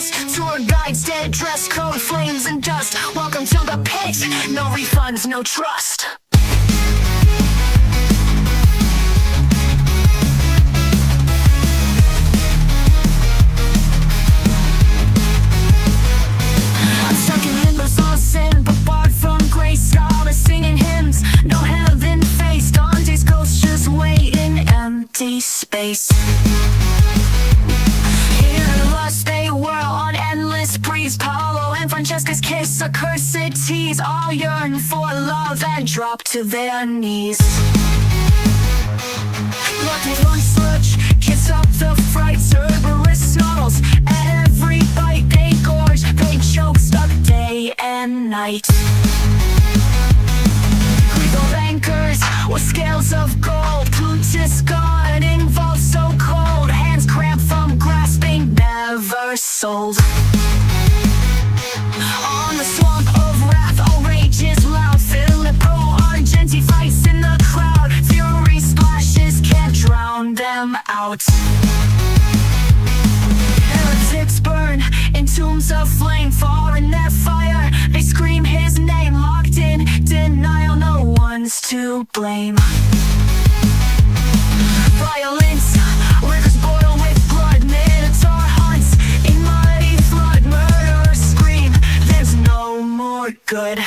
us. Tour guides, dead dress code, flames and dust. Welcome to the pit, no refunds, no trust. I'm stuck in limbo's all sin, but barred from grace. All the singing hymns, no heaven face. Dante's ghost just wait in empty space. They whirl on endless breeze. Paolo and Francesca's kiss, a cursed tease. All yearn for love and drop to their knees. Lucky one sludge, kiss up the fright. Cerberus snarls at every bite. They gorge, they choke, stuck day and night. Lethal anchors with scales of gold. Plutus gone, involved so cold. Hands cramped from grasping, never sold. On the swamp of wrath, all rage is loud. Filippo Argenti fights in the crowd. Fury splashes can't drown them out. Heretics burn in tombs of flame. Far in their fire, they scream his name. Locked in denial, no one's to blame. Violence, rivers boil with blood. Minotaur hunts in muddy flood. Murderers scream, there's no more good.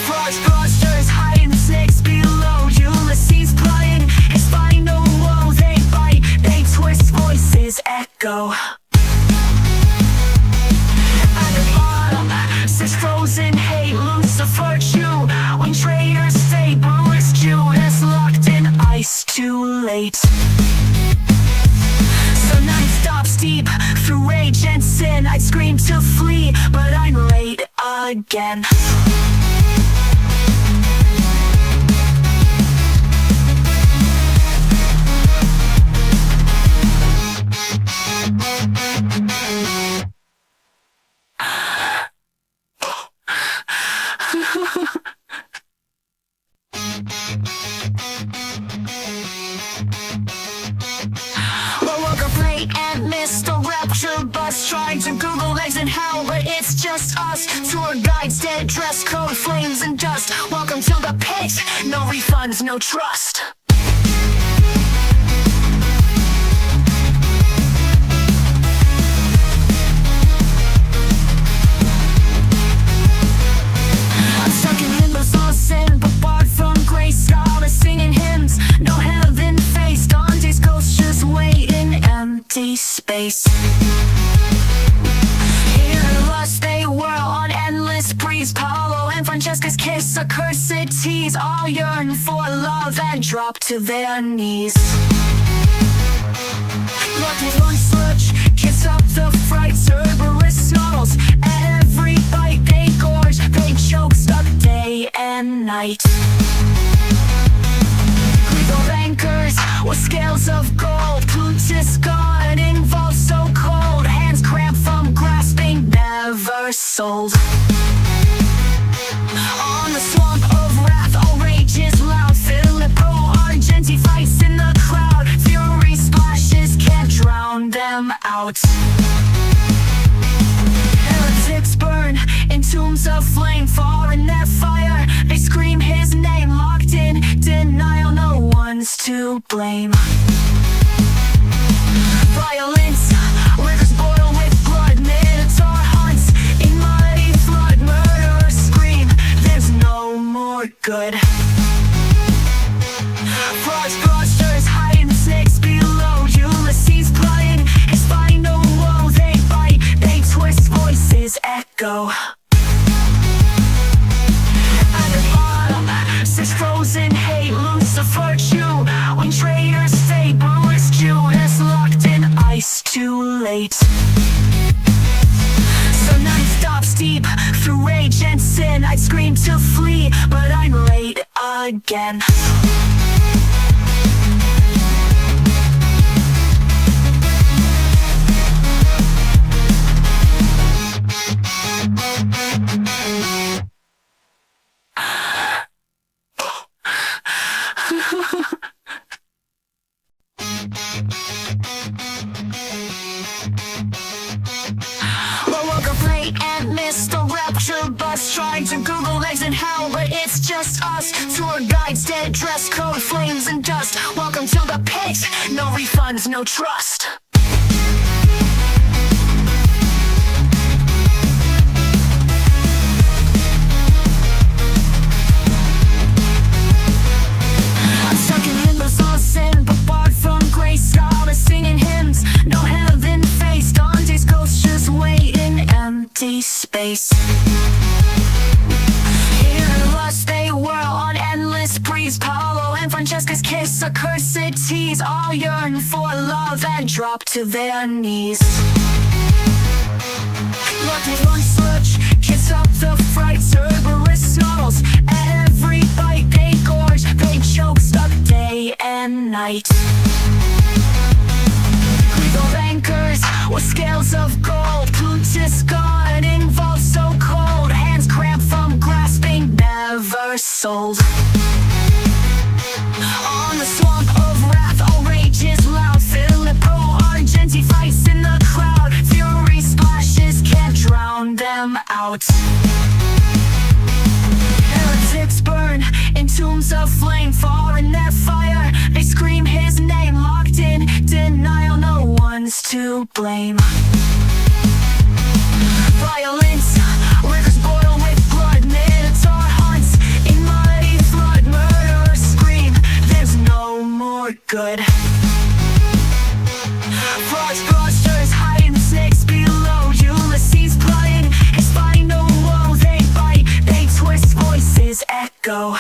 Fraudsters hide in the snakes below. Ulysses plotting his final woe. They bite, they twist, voices echo. At the bottom says frozen hate. Lucifer chew when traitors stay. Bruce Judas locked in ice, too late. So night stops deep through rage and sin. I'd scream to flee, but I'm late again. And missed the rapture bus. Trying to Google legs in hell, but it's just us. Tour guides, dead dress code, flames and dust. Welcome to the pit, no refunds, no trust. I'm stuck in limbo's all sin, but barred from grace. All the singing hymns, no heaven face. Dante's ghost just wait in empty space. Here lust, they whirl on endless breeze. Paolo and Francesca's kiss, a cursed tease. All yearn for love and drop to their knees. Lucky one sludge, kiss up the fright. Cerberus snarls at every bite. They gorge, they choke, stuck day and night. Lethal anchors with scales of gold. Plutus gone, involved so cold. Hands cramped from grasping, never sold. On the swamp of wrath, all rage is loud. Filippo Argenti fights in the crowd. Fury splashes can't drown them out. Heretics burn in tombs of flame. Far in their fire, they scream his name. Locked in denial, no one's to blame. Violence, rivers boil with blood. Minotaur hunts in muddy flood. Murderers scream, there's no more good. Fraudsters hide in the snakes below. Ulysses plotting his final woe. They bite, they twist, voices echo. At the bottom says frozen hate. Lucifer chew when traitors stay. Bruce Judas locked in ice, too late. So night stops deep through rage and sin. I'd scream to flee, but I'm late again. us. Tour guides, dead dress code, flames and dust. Welcome to the pit. No refunds, no trust. I'm stuck in limbo's all sin, but barred from grace. All the singing hymns, no heaven face. Dante's ghost just wait in empty space. Here in lust they whirl on endless breeze. Paolo and Francesca's kiss, accursed tease. All yearn for love and drop to their knees. Lucky one sludge, kiss up the fright. Cerberus snarls at every bite. They gorge, they choke, stuck day and night. Lethal anchors with scales of gold. Plutus gone, involved so cold. Hands cramped from grasping, never sold. On the swamp of wrath, all rage is loud. Filippo Argenti fights in the cloud. Fury splashes can't drown them out. Heretics burn in tombs of flame. Far in their fire, they scream his name. Locked in denial, no one's to blame. Violence, rivers boil with blood. Minotaur hunts in muddy flood. Murderers scream, there's no more good. Frogs, monsters hide in the snakes below. Ulysses plotting his final woe. They bite, they twist, voices echo.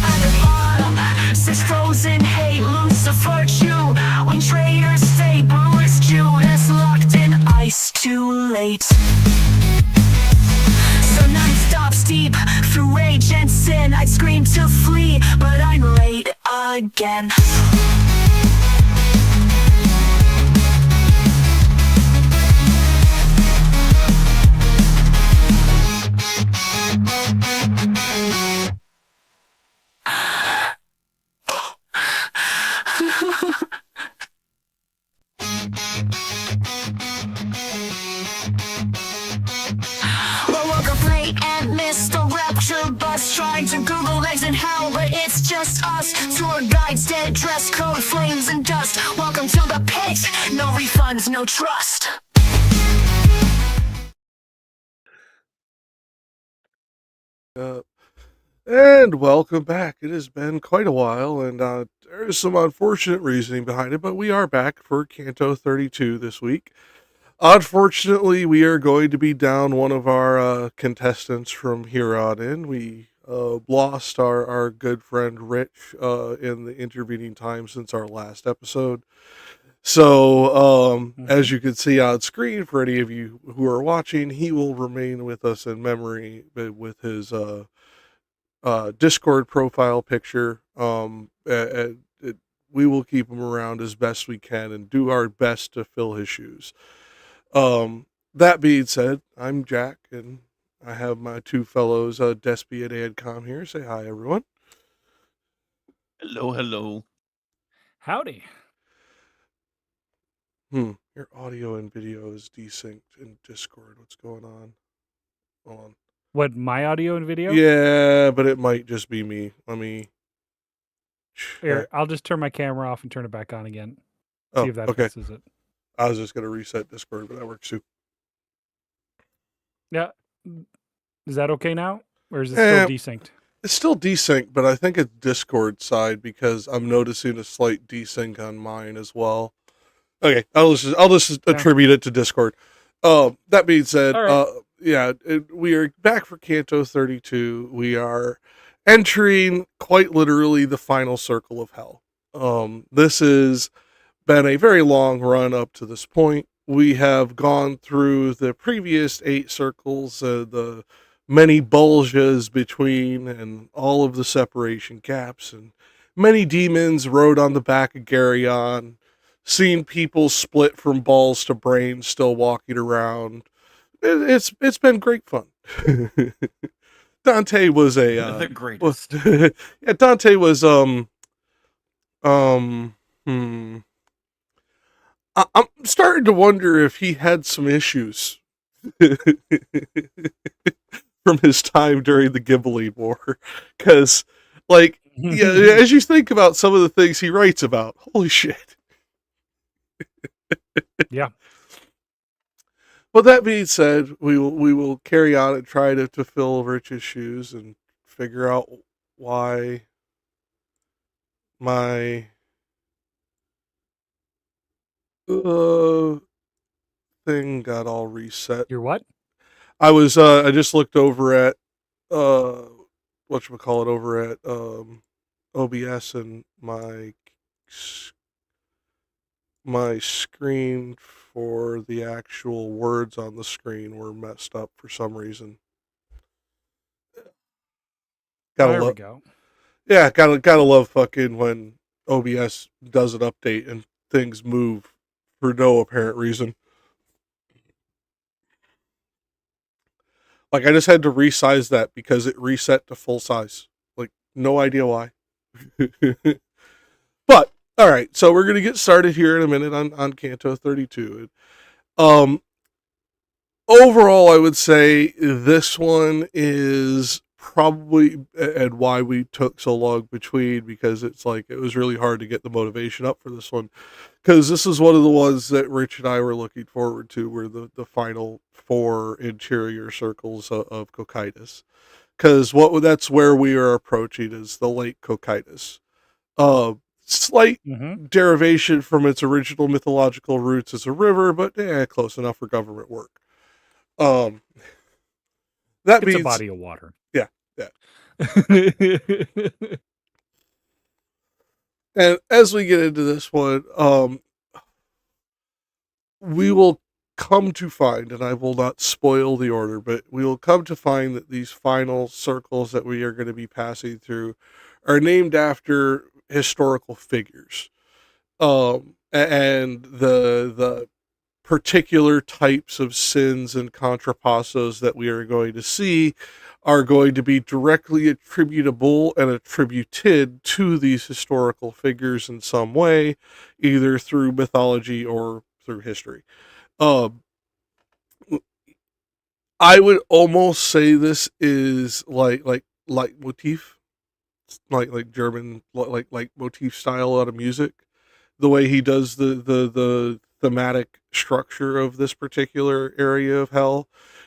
At the bottom says frozen hate. Lucifer chew when traitors stay. Brewers Judas locked in ice too late. So night stops deep through rage and sin. I'd scream to flee, but I'm late again. Well, woke up late and missed the rapture bus. Trying to Google legs in hell, but it's just us. Tour guides, dead dress code, flames and dust. Welcome to the pit. No refunds, no trust. And welcome back. It has been quite a while, and there's some unfortunate reasoning behind it, but we are back for Canto 32 this week. Unfortunately, we are going to be down one of our contestants from here on in. We lost our good friend Rich in the intervening time since our last episode. So, as you can see on screen, for any of you who are watching, he will remain with us in memory with his Discord profile picture. We will keep him around as best we can and do our best to fill his shoes. That being said, I'm Jack, and I have my two fellows, Despy and Adcom here. Say hi, everyone. Hello, hello. Howdy. Your audio and video is desynced in Discord. What's going on? Hold on. What, my audio and video? Yeah, but it might just be me. Let me... Here, I'll just turn my camera off and turn it back on again. See if that fixes it. I was just going to reset Discord, but that works too. Yeah. Is that okay now? Or is it still desynced? It's still desynced, but I think it's Discord side because I'm noticing a slight desync on mine as well. Okay, I'll just attribute it to Discord. That being said, right. We are back for Canto 32. We are entering quite literally the final circle of hell. This has been a very long run up to this point. We have gone through the previous 8 circles, the many bulges between, and all of the separation gaps, and many demons rode on the back of Geryon, seeing people split from balls to brains still walking around. It's been great fun. Dante was the greatest. Dante was I'm starting to wonder if he had some issues. from his time during the Ghibelline War. Because, like, yeah, as you think about some of the things he writes about, holy shit. Yeah. But that being said, we will carry on and try to fill Rich's shoes and figure out why my thing got all reset. Your what? I just looked over at whatchamacallit over at OBS, and my screen for the actual words on the screen were messed up for some reason. There we go. Yeah, gotta love fucking when OBS does an update and things move for no apparent reason. Like, I just had to resize that because it reset to full size. Like, no idea why. But, alright, so we're going to get started here in a minute on Canto 32. Overall, I would say this one is probably, and why we took so long between, because it's like, it was really hard to get the motivation up for this one. Because this is one of the ones that Rich and I were looking forward to, were the final 4 interior circles of Cocytus. Because that's where we are approaching, is the Lake Cocytus. Slight derivation from its original mythological roots as a river, but close enough for government work. It's a body of water. Yeah. And as we get into this one, we will come to find, and I will not spoil the order, but we will come to find that these final circles that we are going to be passing through are named after historical figures. And the particular types of sins and contrapassos that we are going to see are going to be directly attributable and attributed to these historical figures in some way, either through mythology or through history. I would almost say this is like leitmotif, like German like motif style out of music. The way he does the thematic structure of this particular area of hell.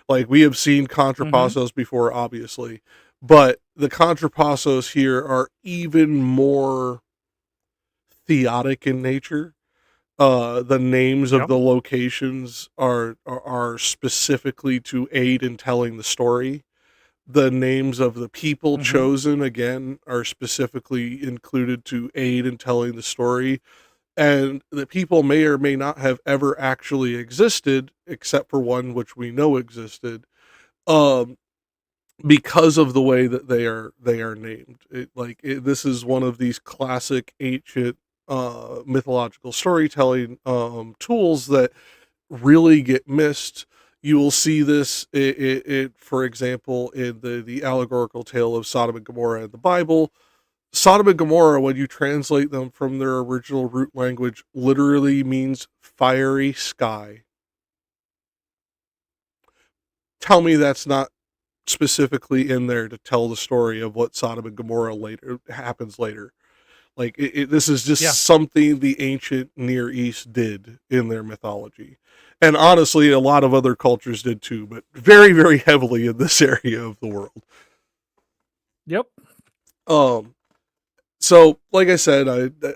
Like, we have seen contrapassos before, obviously, but the contrapassos here are even more theotic in nature. The names of the locations are specifically to aid in telling the story. The names of the people chosen, again, are specifically included to aid in telling the story. And the people may or may not have ever actually existed, except for one which we know existed, because of the way that they are named. This is one of these classic ancient mythological storytelling tools that really get missed. You will see this, for example, in the allegorical tale of Sodom and Gomorrah in the Bible. Sodom and Gomorrah, when you translate them from their original root language, literally means fiery sky. Tell me that's not specifically in there to tell the story of what Sodom and Gomorrah happens later. Like, this is just something the ancient Near East did in their mythology. And honestly, a lot of other cultures did too, but very, very heavily in this area of the world. Yep. So, like I said,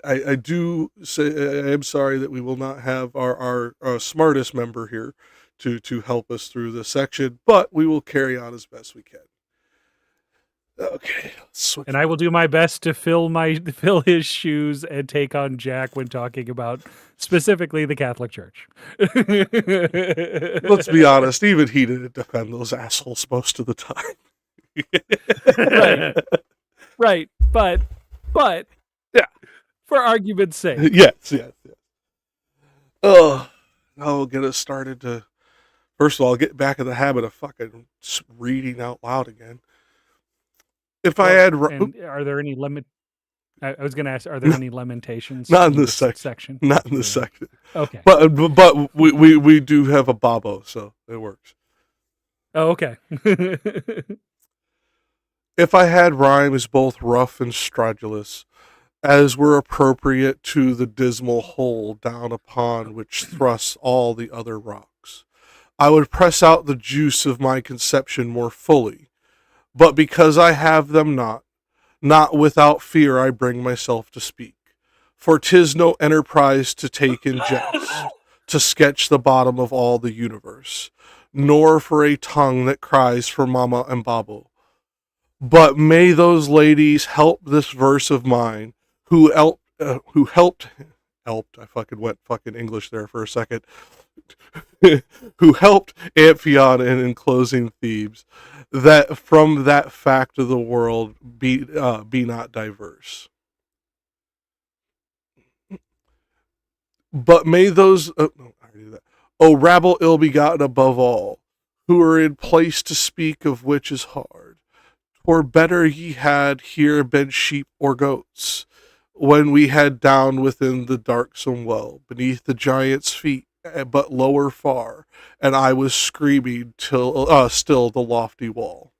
I do say I am sorry that we will not have our smartest member here to help us through this section, but we will carry on as best we can. Okay, and I will do my best to fill his shoes and take on Jack when talking about specifically the Catholic Church. Let's be honest, even he didn't defend those assholes most of the time. Right, but yeah, for argument's sake, yes. I'll get us started to. First of all, get back in the habit of fucking reading out loud again. If I had, are there any limit? I was going to ask, are there any lamentations? Not in this section. Not in this section. Okay, but we do have a babo, so it works. Oh, okay. If I had rhymes both rough and stridulous, as were appropriate to the dismal hole down upon which thrusts all the other rocks, I would press out the juice of my conception more fully, but because I have them not without fear I bring myself to speak. For 'tis no enterprise to take in jest, to sketch the bottom of all the universe, nor for a tongue that cries for mama and babo. But may those ladies help this verse of mine, who helped, I fucking went fucking English there for a second, who helped Amphion in enclosing Thebes, that from that fact of the world be not diverse. But may those, oh rabble ill begotten above all, who are in place to speak of which is hard, or better ye had here been sheep or goats, when we had down within the darksome well, beneath the giant's feet, but lower far, and I was screaming till still the lofty wall.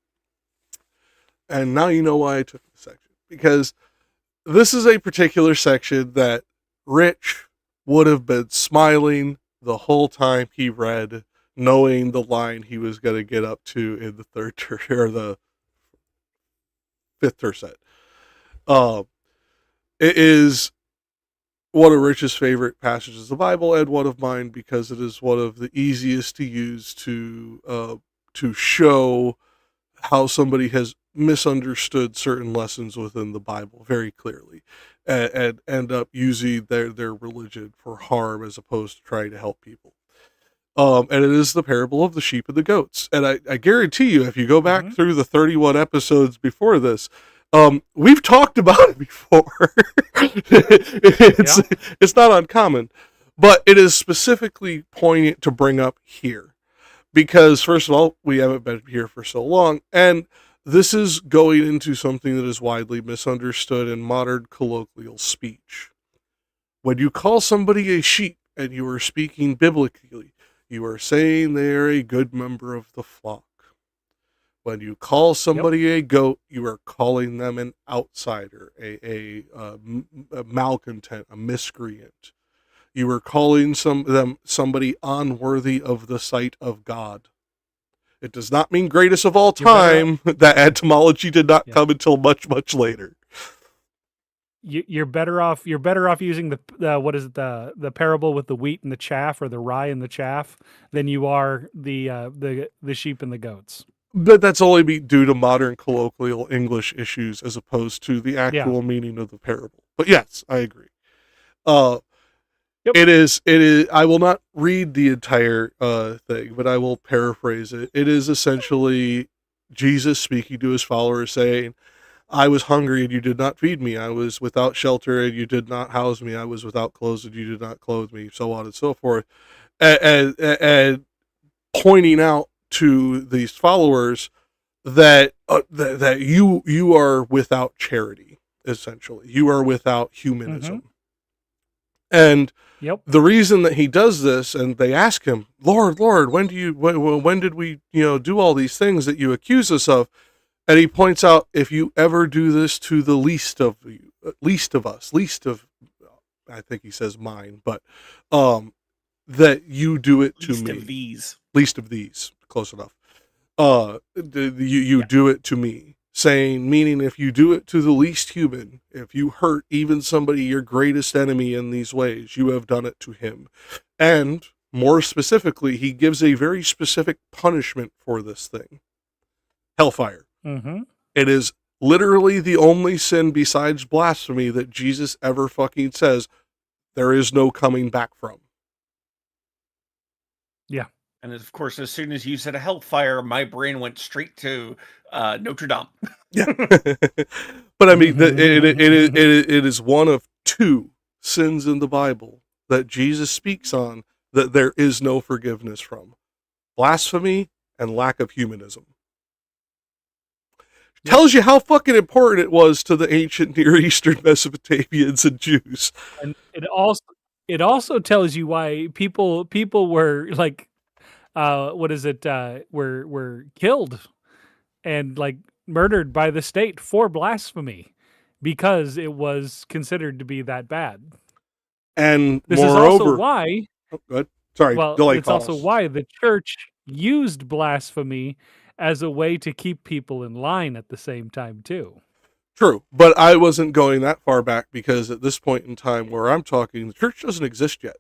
And now you know why I took this section, because this is a particular section that Rich would have been smiling the whole time he read, knowing the line he was going to get up to in the third or the fifth tercet. It is one of Rich's favorite passages of the Bible, and one of mine, because it is one of the easiest to use to show how somebody has misunderstood certain lessons within the Bible very clearly, and end up using their religion for harm as opposed to trying to help people. And it is the parable of the sheep and the goats. And I guarantee you, if you go back through the 31 episodes before this, we've talked about it before. It's not uncommon, but it is specifically poignant to bring up here. Because, first of all, we haven't been here for so long, and this is going into something that is widely misunderstood in modern colloquial speech. When you call somebody a sheep, and you are speaking biblically, you are saying they are a good member of the flock. When you call somebody a goat, you are calling them an outsider, a malcontent, a miscreant. You are calling somebody unworthy of the sight of God. It does not mean greatest of all time. That etymology did not come until much, much later. You're better off using the parable with the wheat and the chaff, or the rye and the chaff, than you are the sheep and the goats. But that's only due to modern colloquial English issues as opposed to the actual meaning of the parable. But yes, I agree. It is. I will not read the entire thing, but I will paraphrase it. It is essentially Jesus speaking to his followers, saying, "I was hungry and you did not feed me. I was without shelter and you did not house me. I was without clothes and you did not clothe me." So on and so forth, and pointing out to these followers that that you are without charity. Essentially, you are without humanism. And the reason that he does this, and they ask him, Lord, when did we, do all these things that you accuse us of? And he points out, if you ever do this to the least of us, I think he says mine, but, that you do it to me. Least of these, close enough. You do it to me. Saying, meaning if you do it to the least human, if you hurt even somebody, your greatest enemy in these ways, you have done it to him. And more specifically, he gives a very specific punishment for this thing. Hellfire. It is literally the only sin besides blasphemy that Jesus ever fucking says there is no coming back from. Yeah. And of course, as soon as you said a hellfire, my brain went straight to Notre Dame. Yeah. But I mean, it is one of two sins in the Bible that Jesus speaks on that there is no forgiveness from: blasphemy and lack of humanism. Tells you how fucking important it was to the ancient Near Eastern Mesopotamians and Jews. And it also tells you why people were like, were killed and like murdered by the state for blasphemy because it was considered to be that bad. And This is also moreover, why, oh, good. Sorry, well, delay it's also costs. why the church used blasphemy as a way to keep people in line at the same time too. True, but I wasn't going that far back because at this point in time where I'm talking, the church doesn't exist yet.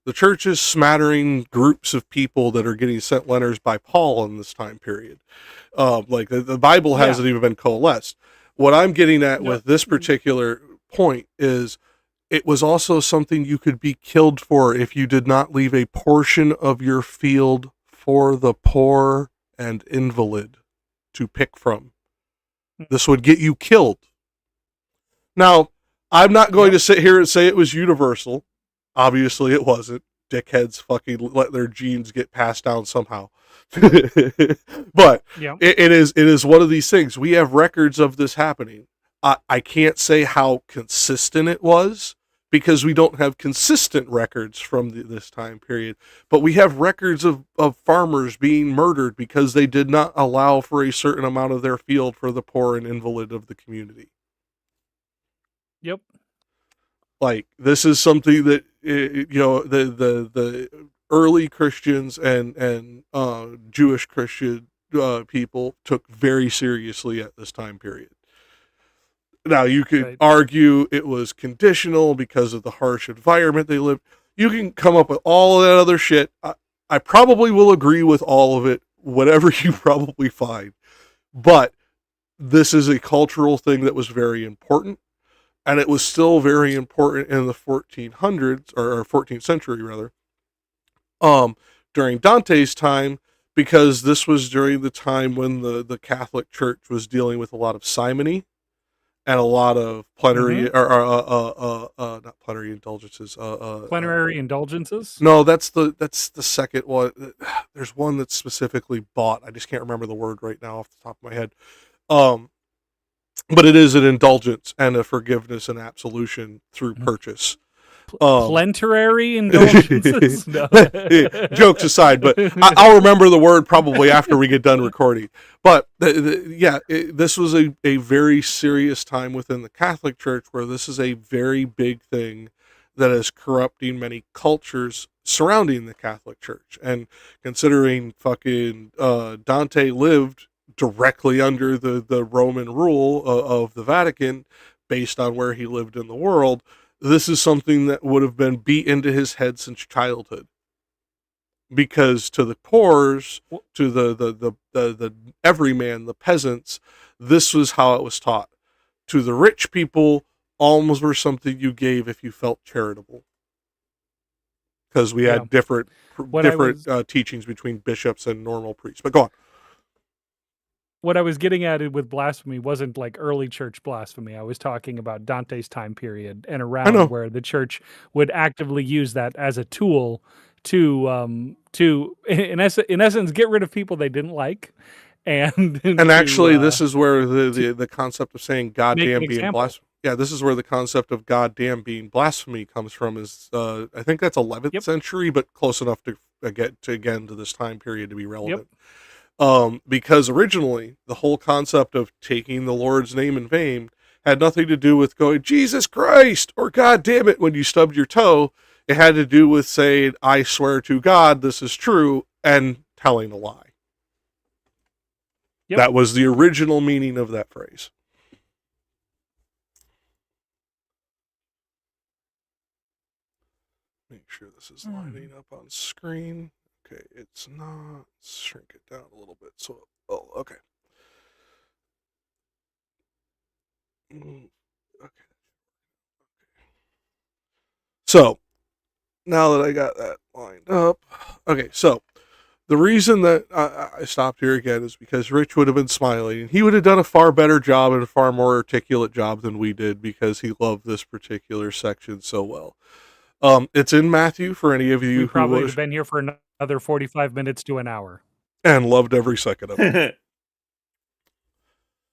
The church is smattering groups of people that are getting sent letters by Paul in this time period. Like the Bible hasn't even been coalesced. What I'm getting at with this particular point is it was also something you could be killed for if you did not leave a portion of your field for the poor and invalid to pick from. This would get you killed. Now, I'm not going to sit here and say it was universal. Obviously, it wasn't. Dickheads fucking let their genes get passed down somehow. But it is one of these things. We have records of this happening. I can't say how consistent it was because we don't have consistent records from this time period. But we have records of farmers being murdered because they did not allow for a certain amount of their field for the poor and invalid of the community. Yep. Like, this is something that, the early Christians and Jewish Christian people took very seriously at this time period. Now, you could argue it was conditional because of the harsh environment they lived. You can come up with all of that other shit. I probably will agree with all of it, whatever you probably find. But this is a cultural thing that was very important. And it was still very important in the 1400s, or 14th century, rather, during Dante's time, because this was during the time when the Catholic Church was dealing with a lot of simony and a lot of plenary, not plenary indulgences. Plenary indulgences? No, that's the second one. There's one that's specifically bought. I just can't remember the word right now off the top of my head. But it is an indulgence and a forgiveness and absolution through purchase. Plenary indulgences? No. Jokes aside, but I'll remember the word probably after we get done recording. But this was a very serious time within the Catholic Church where this is a very big thing that is corrupting many cultures surrounding the Catholic Church. And considering fucking Dante lived directly under the Roman rule of the Vatican based on where he lived in the world, this is something that would have been beat into his head since childhood. Because to the poors, to the everyman, the peasants, this was how it was taught. To the rich people, alms were something you gave if you felt charitable. Because we had different teachings between bishops and normal priests. But go on. What I was getting at with blasphemy wasn't like early church blasphemy. I was talking about Dante's time period and around where the church would actively use that as a tool to in essence get rid of people they didn't like, and actually this is where the concept of saying goddamn being blasphemy. Yeah, this is where the concept of goddamn being blasphemy comes from. Is I think that's 11th century, but close enough to get to this time period to be relevant. Because originally the whole concept of taking the Lord's name in vain had nothing to do with going Jesus Christ or God damn it when you stubbed your toe. It had to do with saying, I swear to God this is true, and telling a lie. That was the original meaning of that phrase. Make sure this is lining up on screen. Okay, it's not. Let's shrink it down a little bit. So, okay. Okay. So, now that I got that lined up, okay, so the reason that I stopped here again is because Rich would have been smiling, and he would have done a far better job and a far more articulate job than we did because he loved this particular section so well. It's in Matthew for any of you who probably have been here for another 45 minutes to an hour. And loved every second of it.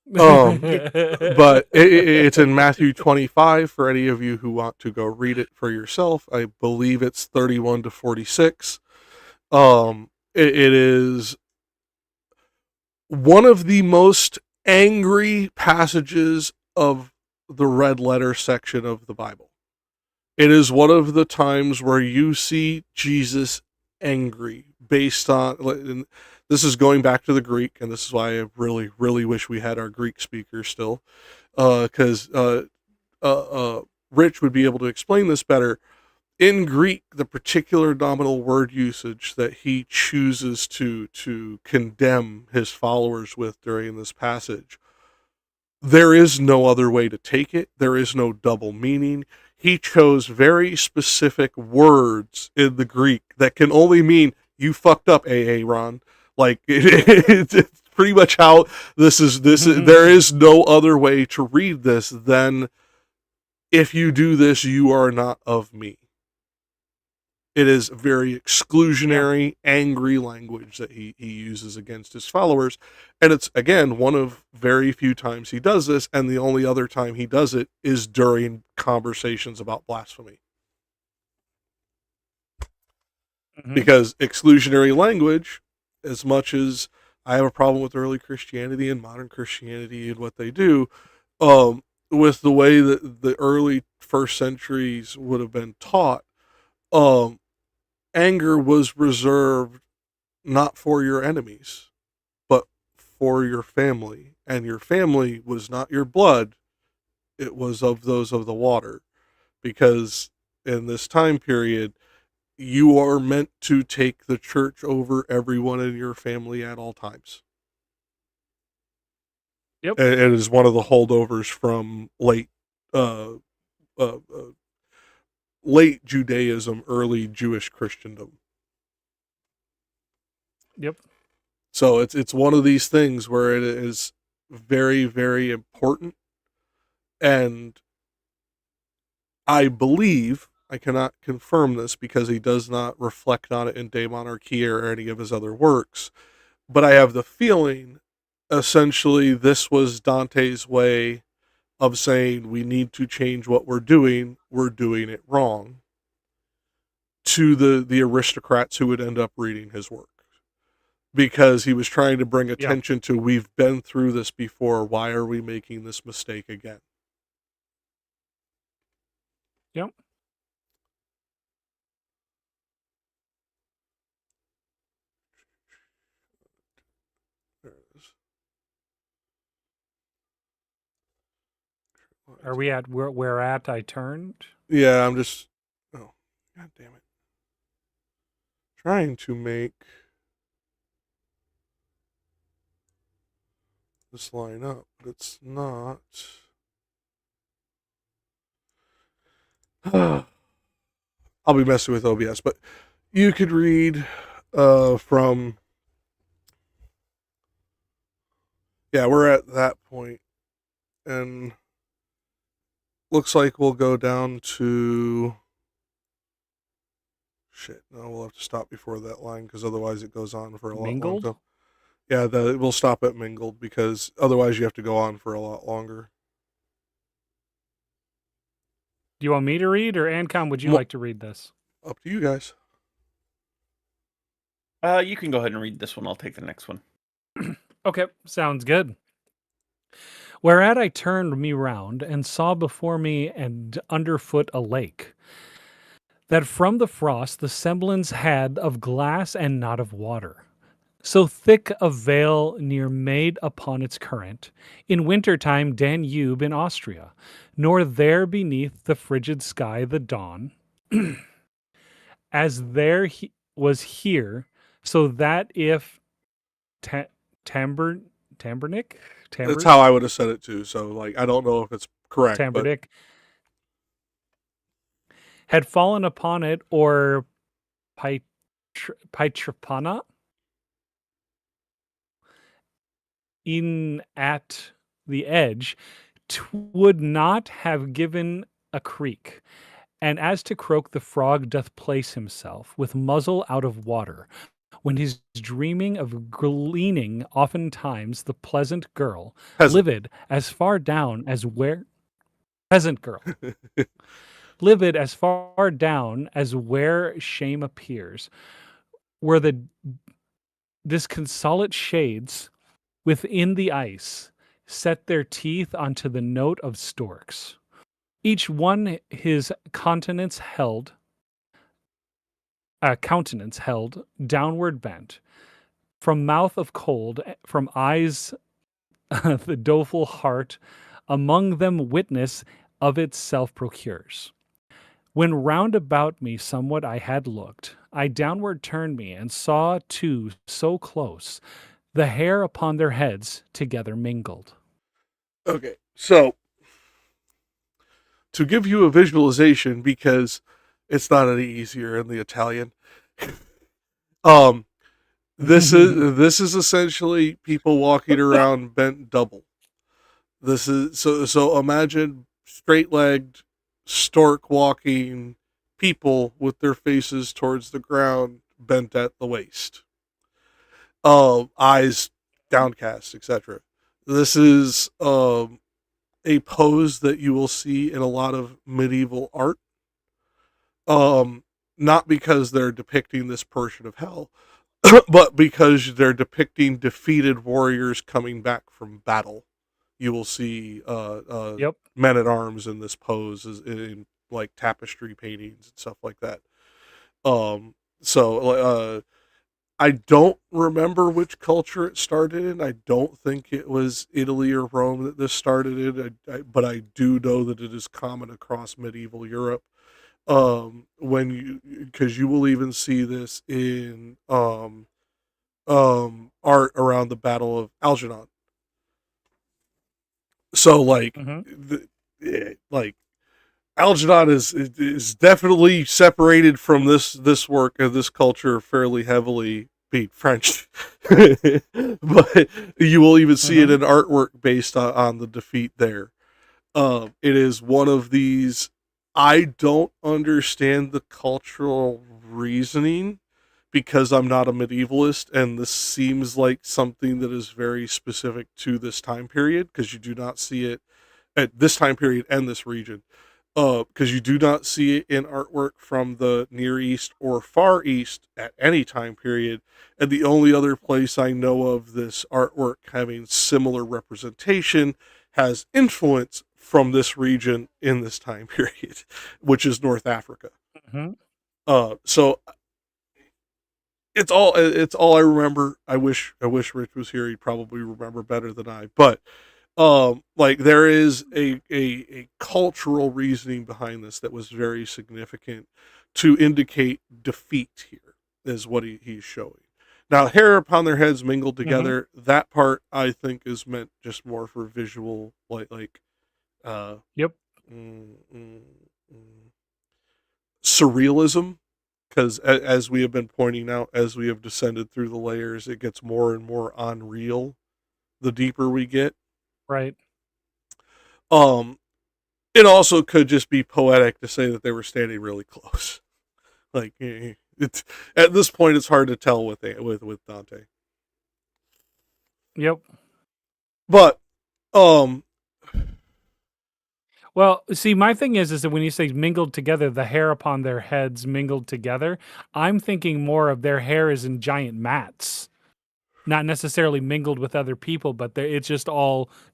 But it's in Matthew 25 for any of you who want to go read it for yourself. I believe it's 31 to 46. it is one of the most angry passages of the red letter section of the Bible. It is one of the times where you see Jesus angry based on, and this is going back to the Greek, and this is why I really, really wish we had our Greek speakers still, because Rich would be able to explain this better. In Greek, the particular nominal word usage that he chooses to condemn his followers with during this passage, there is no other way to take it. There is no double meaning. He chose very specific words in the Greek that can only mean you fucked up, Ron. Like it's pretty much how this is. There is no other way to read this than if you do this, you are not of me. It is very exclusionary, angry language that he uses against his followers. And it's, again, one of very few times he does this, and the only other time he does it is during conversations about blasphemy. Mm-hmm. Because exclusionary language, as much as I have a problem with early Christianity and modern Christianity and what they do, with the way that the early first centuries would have been taught, anger was reserved not for your enemies, but for your family. And your family was not your blood, it was of those of the water. Because in this time period, you are meant to take the church over everyone in your family at all times. Yep. And it is one of the holdovers from late Judaism, early Jewish Christendom. Yep. So it's one of these things where it is very, very important. And I believe, I cannot confirm this because he does not reflect on it in De Monarchia or any of his other works, but I have the feeling, essentially, this was Dante's way of saying we need to change what we're doing it wrong, to the aristocrats who would end up reading his work. Because he was trying to bring attention to, we've been through this before, why are we making this mistake again? Yep. There it is. Are we at where at I turned? Yeah, I'm just, oh, god damn it. Trying to make this line up, but it's not. I'll be messing with OBS, but you could read from, yeah, we're at that point, and looks like we'll go down to, shit, no, we'll have to stop before that line, because otherwise it goes on for a lot longer. Yeah, we'll stop at mingled, because otherwise you have to go on for a lot longer. Do you want me to read, or Ancom, would you like to read this? Up to you guys. You can go ahead and read this one. I'll take the next one. Okay, sounds good. Whereat I turned me round and saw before me and underfoot a lake, that from the frost the semblance had of glass and not of water. So thick a veil near made upon its current, in winter time Danube in Austria, nor there beneath the frigid sky the dawn, as there was here, so that if Tambernick? That's how I would have said it too, so like I don't know if it's correct. Tambernick had fallen upon it, or Pietrapana, in at the edge, would not have given a creak. And as to croak, the frog doth place himself, with muzzle out of water, when he's dreaming of gleaning oftentimes the pleasant girl, livid as far down as where... Peasant girl. Livid as far down as where shame appears, where the disconsolate shades within the ice set their teeth onto the note of storks. Each one his countenance held, downward bent, from mouth of cold, from eyes the doleful heart, among them witness of itself procures. When round about me somewhat I had looked, I downward turned me and saw two so close, the hair upon their heads together mingled. Okay, so to give you a visualization, because it's not any easier in the Italian, this is essentially people walking around bent double. This is so imagine straight-legged stork walking people with their faces towards the ground, bent at the waist, eyes downcast, etc. This is a pose that you will see in a lot of medieval art, not because they're depicting this portion of hell, but because they're depicting defeated warriors coming back from battle. You will see men at arms in this pose in like tapestry paintings and stuff like that. I don't remember which culture it started in. I don't think it was Italy or Rome that this started in, but I do know that it is common across medieval Europe. Because you will even see this in art around the Battle of Algernon. So Algernon is definitely separated from this work and this culture fairly heavily, being French, but you will even see it in artwork based on the defeat there. It is one of these. I don't understand the cultural reasoning because I'm not a medievalist, and this seems like something that is very specific to this time period, because you do not see it at this time period and this region. Because you do not see it in artwork from the Near East or Far East at any time period. And the only other place I know of this artwork having similar representation has influence from this region in this time period, which is North Africa. So it's all I remember. I wish Rich was here. He'd probably remember better than I. But there is a cultural reasoning behind this that was very significant to indicate defeat here, is what he's showing. Now, hair upon their heads mingled together, that part I think is meant just more for visual, surrealism, because as we have been pointing out, as we have descended through the layers, it gets more and more unreal the deeper we get. Right. It also could just be poetic to say that they were standing really close. It's at this point it's hard to tell with Dante. Yep. But well, see, my thing is that when you say mingled together, the hair upon their heads mingled together, I'm thinking more of their hair is in giant mats. Not necessarily mingled with other people, but it's just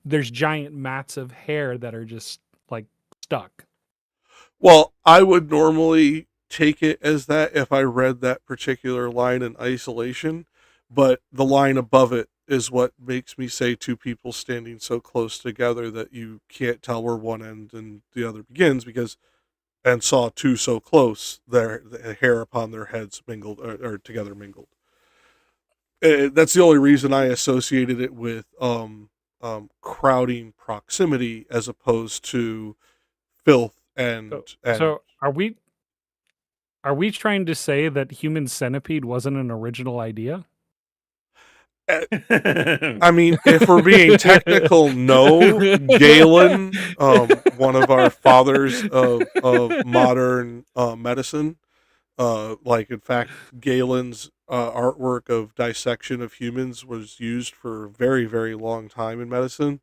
there's giant mats of hair that are just stuck. Well, I would normally take it as that if I read that particular line in isolation, but the line above it is what makes me say two people standing so close together that you can't tell where one end and the other begins, and saw two so close, the hair upon their heads mingled or together mingled. That's the only reason I associated it with crowding proximity as opposed to filth and. So are we trying to say that human centipede wasn't an original idea? I mean, if we're being technical, no. Galen, one of our fathers of modern medicine, in fact, Galen's artwork of dissection of humans was used for a very, very long time in medicine.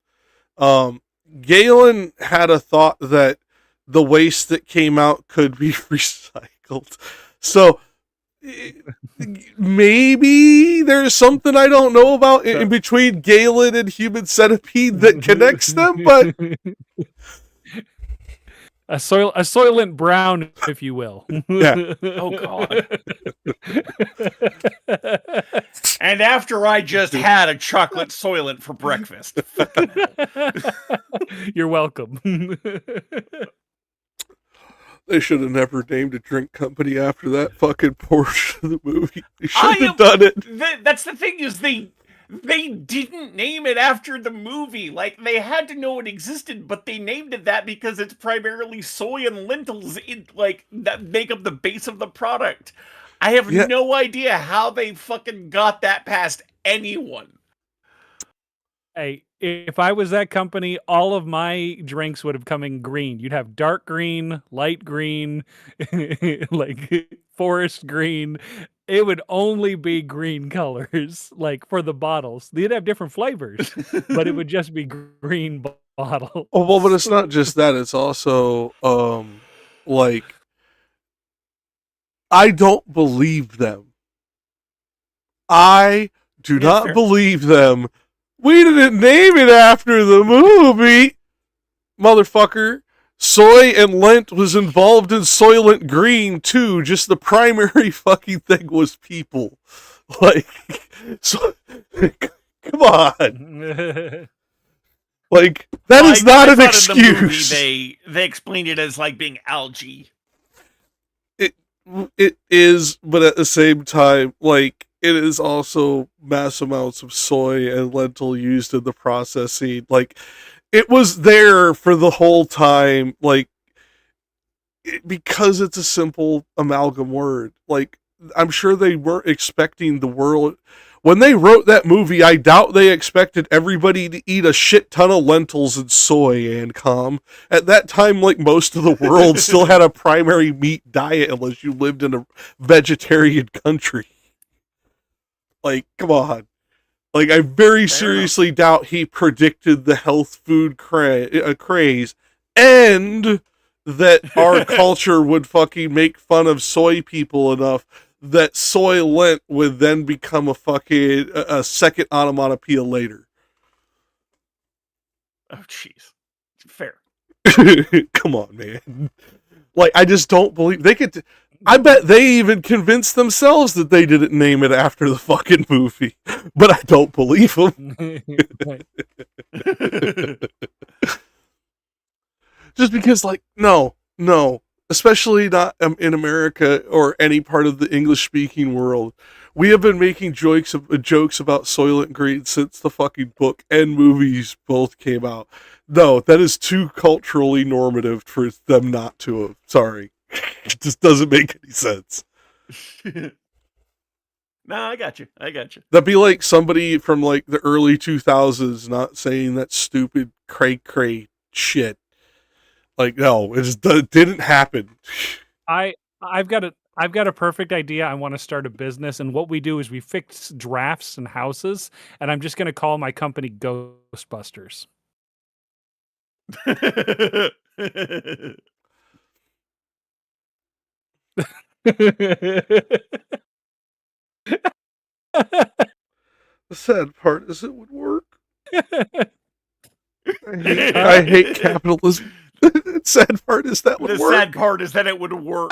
Galen had a thought that the waste that came out could be recycled. So maybe there's something I don't know about in between Galen and Human Centipede that connects them, but a soylent brown, if you will. Yeah. Oh God. And after I just had a chocolate soylent for breakfast. Fucking hell. You're welcome. They should have never named a drink company after that fucking portion of the movie. They should have done it. That's the thing, is they didn't name it after the movie. Like, they had to know it existed, but they named it that because it's primarily soy and lentils that make up the base of the product. I have no idea how they fucking got that past anyone. Hey, if I was that company, all of my drinks would have come in green. You'd have dark green, light green, like forest green. It would only be green colors, like for the bottles. They'd have different flavors, but it would just be green bottles. Oh, well, but it's not just that. It's also, like, I don't believe them. I do not believe them. We didn't name it after the movie, motherfucker. Soy and lent was involved in Soylent Green too. Just the primary fucking thing was people. Like, so, come on. Like, that is not an excuse. They explained it as like being algae. It is, but at the same time, like, it is also mass amounts of soy and lentil used in the processing. Like, it was there for the whole time, like, because it's a simple amalgam word. Like, I'm sure they weren't expecting the world. When they wrote that movie, I doubt they expected everybody to eat a shit ton of lentils and soy, Ancom. At that time, like, most of the world still had a primary meat diet unless you lived in a vegetarian country. Like, come on. Like, I very seriously doubt he predicted the health food craze and that our culture would fucking make fun of soy people enough that soy lent would then become a second onomatopoeia later. Oh, jeez. Fair. Come on, man. Like, I just don't believe they could. I bet they even convinced themselves that they didn't name it after the fucking movie, but I don't believe them. Just because, like, no, especially not in America or any part of the English-speaking world. We have been making jokes about Soylent Green since the fucking book and movies both came out. No, that is too culturally normative for them not to have. Sorry. It just doesn't make any sense. No, I got you. That'd be like somebody from like the early 2000s not saying that stupid cray shit. Like, no, it didn't happen. I've got a perfect idea. I want to start a business, and what we do is we fix drafts and houses, and I'm just going to call my company Ghostbusters. The sad part is it would work. I hate capitalism. The sad part is that would work. The sad part is that it would work.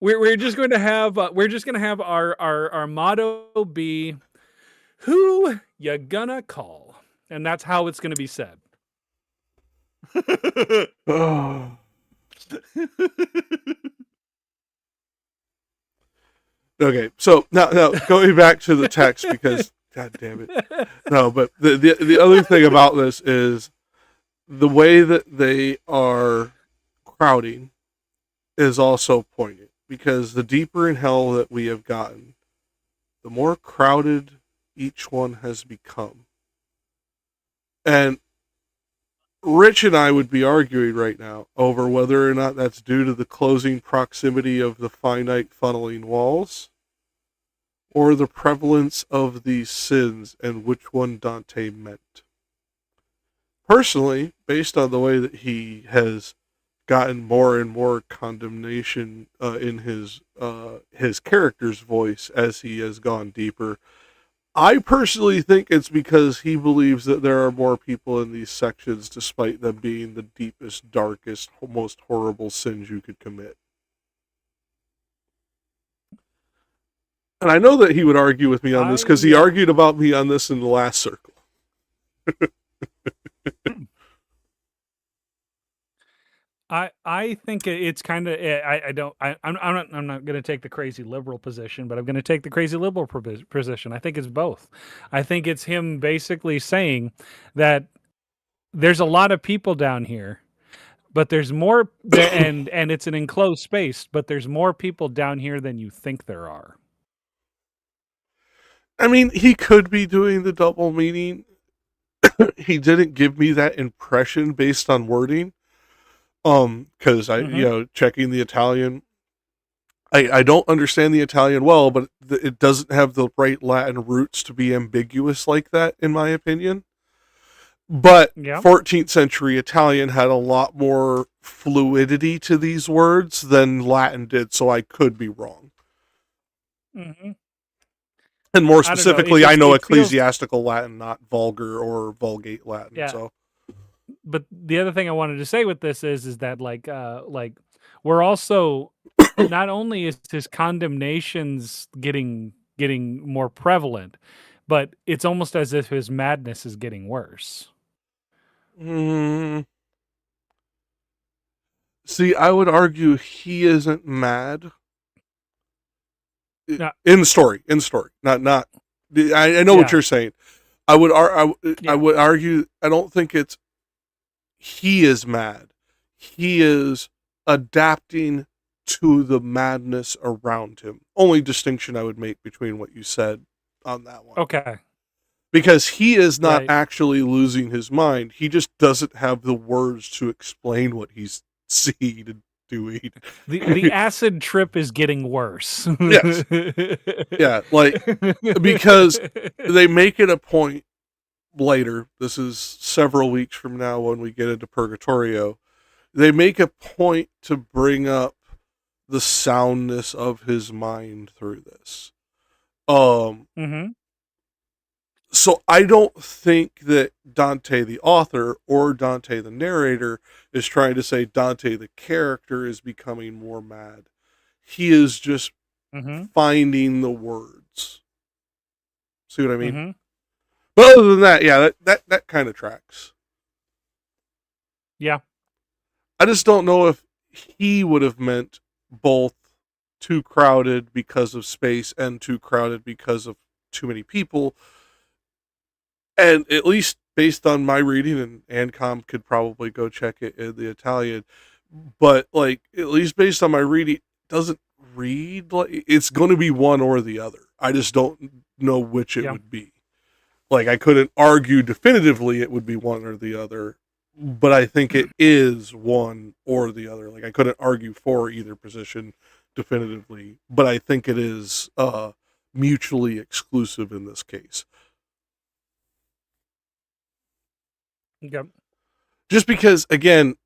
We're just going to have our motto be, "Who ya gonna call?" And that's how it's going to be said. Okay, so now going back to the text, because god damn it. No, but the other thing about this is the way that they are crowding is also poignant, because the deeper in hell that we have gotten, the more crowded each one has become. And Rich and I would be arguing right now over whether or not that's due to the closing proximity of the finite funneling walls or the prevalence of these sins and which one Dante meant. personally, based on the way that he has gotten more and more condemnation in his character's voice as he has gone deeper, I personally think it's because he believes that there are more people in these sections, despite them being the deepest, darkest, most horrible sins you could commit. And I know that he would argue with me on this because he argued about me on this in the last circle. I think it's kind of I'm not going to take the crazy liberal position, but I'm going to take the crazy liberal position. I think it's both. I think it's him basically saying that there's a lot of people down here, but there's more and it's an enclosed space, but there's more people down here than you think there are. I mean, he could be doing the double meaning. He didn't give me that impression based on wording. Because checking the Italian, I don't understand the Italian well, but it doesn't have the right Latin roots to be ambiguous like that, in my opinion. But 14th century Italian had a lot more fluidity to these words than Latin did, so I could be wrong. Mm-hmm. And more specifically, I know ecclesiastical Latin, not vulgar or vulgate Latin. Yeah. So. But the other thing I wanted to say with this is that like we're also not only is his condemnations getting more prevalent, but it's almost as if his madness is getting worse. See, I would argue he isn't mad. In the story, not. I know what you're saying. I would argue. I don't think it's. He is mad. He is adapting to the madness around him. Only distinction I would make between what you said on that one. Okay. Because he is not actually losing his mind. He just doesn't have the words to explain what he's seeing and doing. The acid trip is getting worse. Yes. Yeah, because they make it a point later, this is several weeks from now when we get into Purgatorio, they make a point to bring up the soundness of his mind through this. So I don't think that Dante the author or Dante the narrator is trying to say Dante the character is becoming more mad. He is just finding the words. See what I mean? But other than that, that kind of tracks. Yeah. I just don't know if he would have meant both too crowded because of space and too crowded because of too many people. And at least based on my reading, and Ancom could probably go check it in the Italian, but at least based on my reading, it doesn't read like it's going to be one or the other. I just don't know which it would be. I couldn't argue definitively it would be one or the other, but I think it is one or the other. I couldn't argue for either position definitively, but I think it is mutually exclusive in this case. Yep. Just because, again,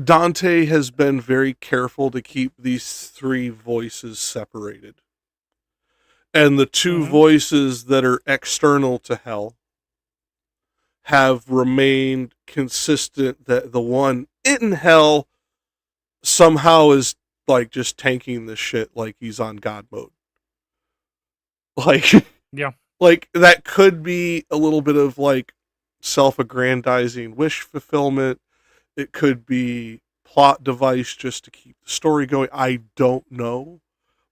Dante has been very careful to keep these three voices separated. And the two voices that are external to hell have remained consistent, that the one in hell somehow is just tanking this shit like he's on God mode. That could be a little bit of self-aggrandizing wish fulfillment. It could be plot device just to keep the story going. I don't know.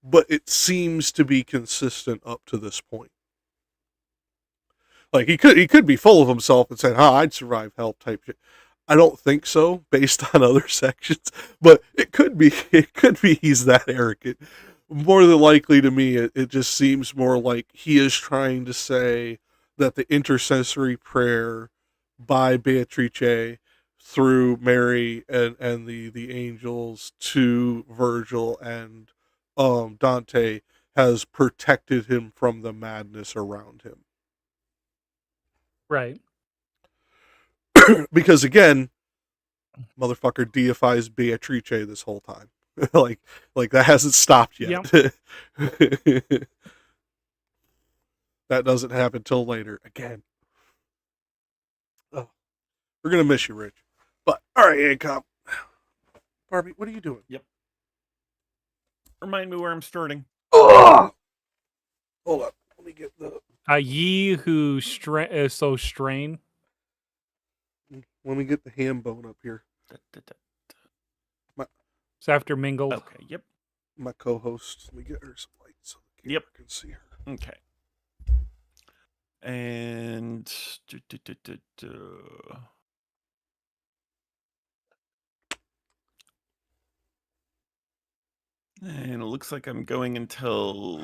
But it seems to be consistent up to this point. He could be full of himself and saying, I'd survive hell type shit. I don't think so, based on other sections. But it could be he's that arrogant. More than likely to me, it just seems more like he is trying to say that the intercessory prayer by Beatrice through Mary and the angels to Virgil and Dante has protected him from the madness around him. Right. Because again, motherfucker deifies Beatrice this whole time. like that hasn't stopped yet. Yep. That doesn't happen till later again. Oh, we're gonna miss you, Rich. But all right, Ancom. Barbie, what are you doing? Yep. Remind me where I'm starting. Oh! Hold up. Let me get the. Ye who so strain. Let me get the ham bone up here. It's after mingled. Okay. Yep. My co-host. Let me get her some light so the camera can see her. Okay. And and it looks like I'm going until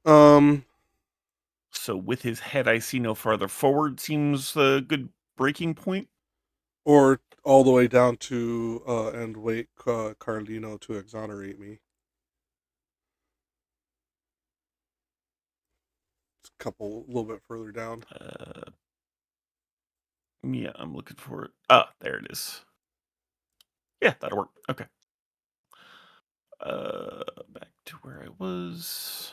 so with his head I see no farther forward seems a good breaking point. Or all the way down to and wait Carlino to exonerate me. It's a little bit further down. Yeah, I'm looking for it. Ah, there it is. Yeah, that'll work. Okay. Back to where I was.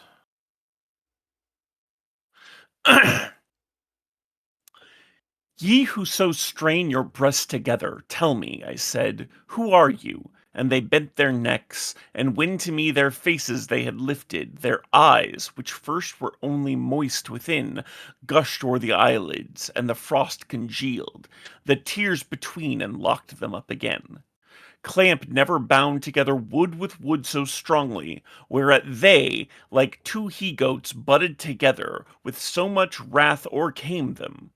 Ye who so strain your breasts together, tell me, I said, who are you? And they bent their necks, and when to me their faces they had lifted, their eyes, which first were only moist within, gushed o'er the eyelids, and the frost congealed, the tears between and locked them up again. Clamp never bound together wood with wood so strongly, whereat they, like two he-goats, butted together, with so much wrath o'ercame them.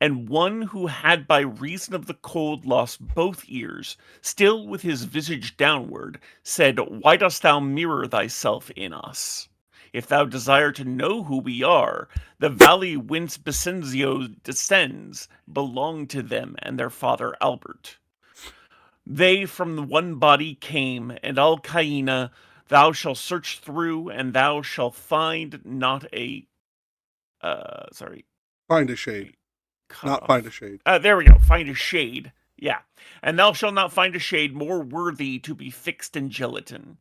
And one who had by reason of the cold lost both ears, still with his visage downward, said, Why dost thou mirror thyself in us? If thou desire to know who we are, the valley whence Becenzio descends belonged to them and their father Albert. They from the one body came, and all Caina thou shalt search through, and thou shalt find not a Find a shade. Not find a shade. There we go. Find a shade. Yeah. And thou shalt not find a shade more worthy to be fixed in gelatin.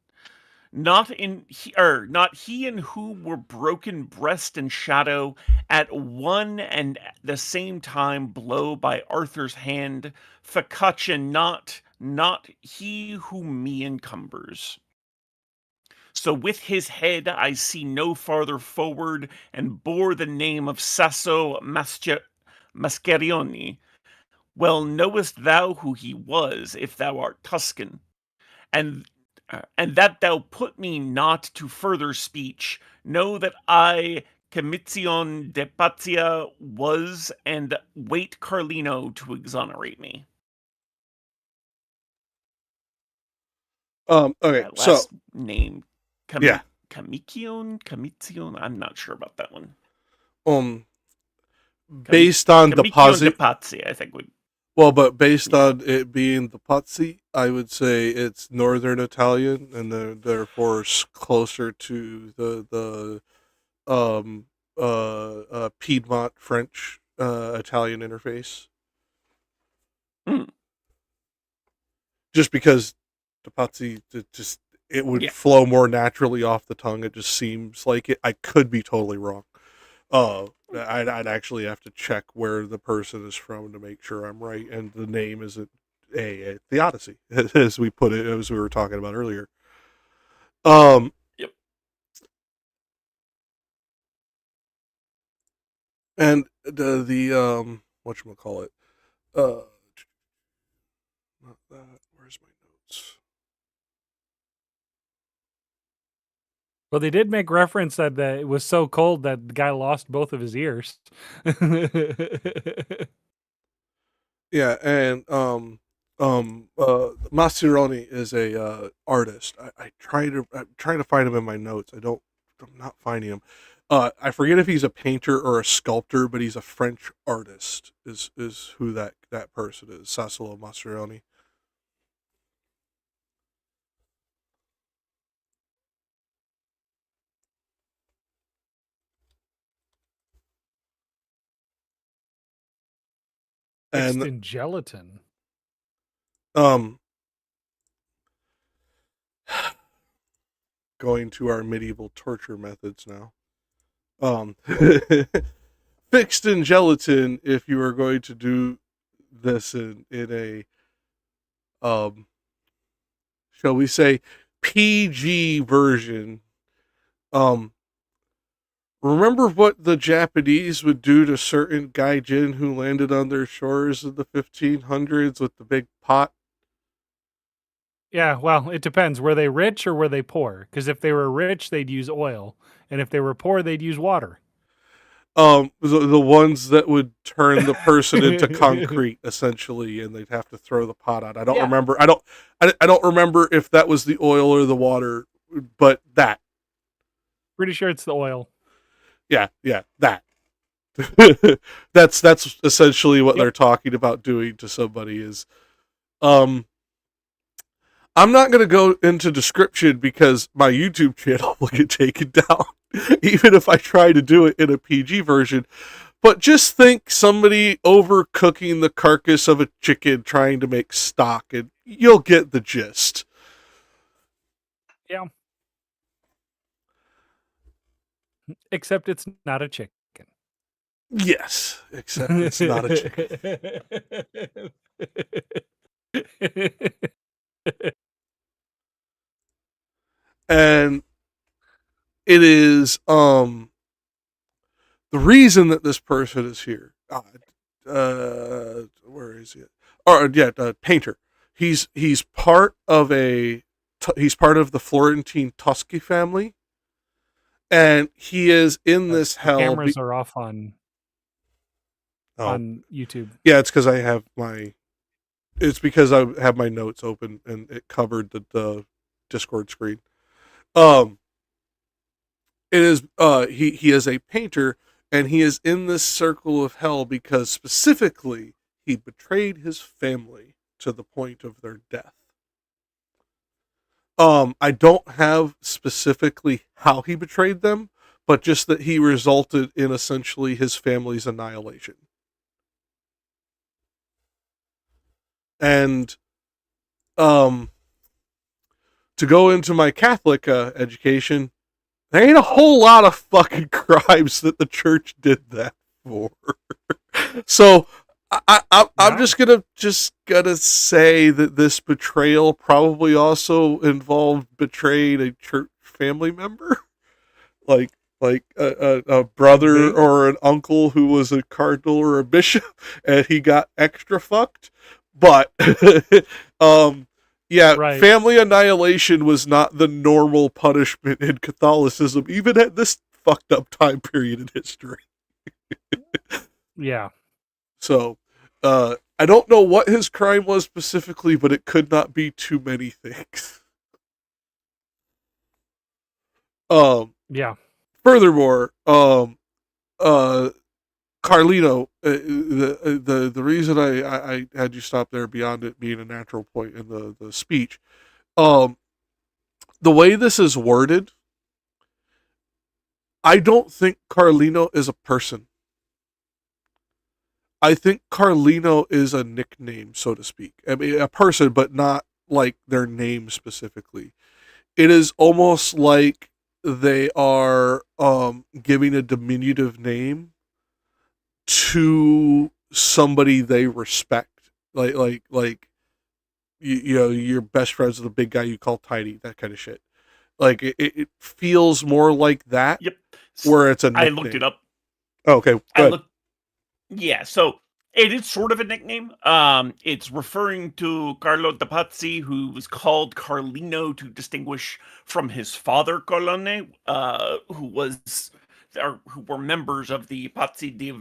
Not he in whom were broken breast and shadow at one and the same time blow by Arthur's hand, focaccia not he whom me encumbers. So with his head I see no farther forward, and bore the name of Sasso Mascarioni. Well knowest thou who he was, if thou art Tuscan, and that thou put me not to further speech. Know that I Commision de Pazia was, and wait Carlino to exonerate me. Okay, That last so name, Commission. I'm not sure about that one. Based on the Commission de Pazia, I think would. Well, but based on it being the Pazzi, I would say it's Northern Italian, and therefore closer to the Piedmont French Italian interface. Just because the Pazzi it would flow more naturally off the tongue. It just seems like it. I could be totally wrong. I'd actually have to check where the person is from to make sure I'm right, and the name isn't a Theodicy, as we put it, as we were talking about earlier. Yep. And the whatchamacallit, not that. Where's my notes? Well, they did make reference that it was so cold that the guy lost both of his ears. Yeah, and Mascheroni is a artist. I'm trying to find him in my notes. I'm not finding him. I forget if he's a painter or a sculptor, but he's a French artist. Is who that person is? Sassolo Mascheroni. And in gelatin. Going to our medieval torture methods now. Fixed in gelatin, if you are going to do this in a shall we say PG version. Remember what the Japanese would do to certain gaijin who landed on their shores in the 1500s with the big pot? Yeah, well, it depends. Were they rich or were they poor? Because if they were rich, they'd use oil, and if they were poor, they'd use water. The ones that would turn the person into concrete, essentially, and they'd have to throw the pot out. I don't remember. I don't remember if that was the oil or the water, but that. Pretty sure it's the oil. Yeah, that. That's essentially what they're talking about doing to somebody is, I'm not going to go into description because my YouTube channel will get taken down, even if I try to do it in a PG version. But just think somebody overcooking the carcass of a chicken trying to make stock, and you'll get the gist. Yeah. Except it's not a chicken. Yes, except it's not a chicken. And it is the reason that this person is here. Where is he? Painter. He's part of the Florentine Toschi family, and he is in this hell. Cameras are off on YouTube. Yeah, it's because I have my. It's because I have my notes open and it covered the Discord screen. It is he is a painter, and he is in this circle of hell because specifically he betrayed his family to the point of their death. I don't have specifically how he betrayed them, but just that he resulted in essentially his family's annihilation. And to go into my Catholic education, there ain't a whole lot of fucking crimes that the church did that for. So I'm just gonna say that this betrayal probably also involved betraying a church family member, like a brother or an uncle who was a cardinal or a bishop, and he got extra fucked. But family annihilation was not the normal punishment in Catholicism, even at this fucked up time period in history. Yeah. So, I don't know what his crime was specifically, but it could not be too many things. Yeah. Furthermore, Carlino, the reason I had you stop there beyond it being a natural point in the speech, the way this is worded, I don't think Carlino is a person. I think Carlino is a nickname, so to speak. I mean, a person, but not like their name specifically. It is almost like they are giving a diminutive name to somebody they respect, like you know, your best friends with the big guy you call Tiny, that kind of shit. Like it feels more like that. Yep. Where it's a nickname. I looked it up. Oh, okay. Good. Yeah, so it is sort of a nickname. It's referring to Carlo de' Pazzi, who was called Carlino to distinguish from his father Colonne, who were members of the Pazzi di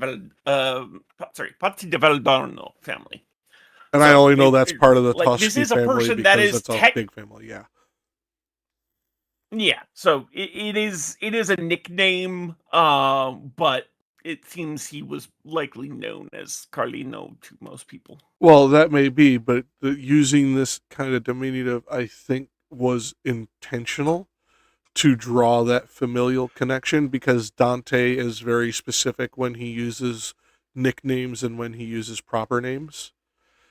Valdarno family. And so I only know that's part of the Toschi this is a family person because that is that's a big family. Yeah. Yeah, so it is a nickname, but it seems he was likely known as Carlino to most people. Well, that may be, but using this kind of diminutive, I think, was intentional to draw that familial connection, because Dante is very specific when he uses nicknames and when he uses proper names.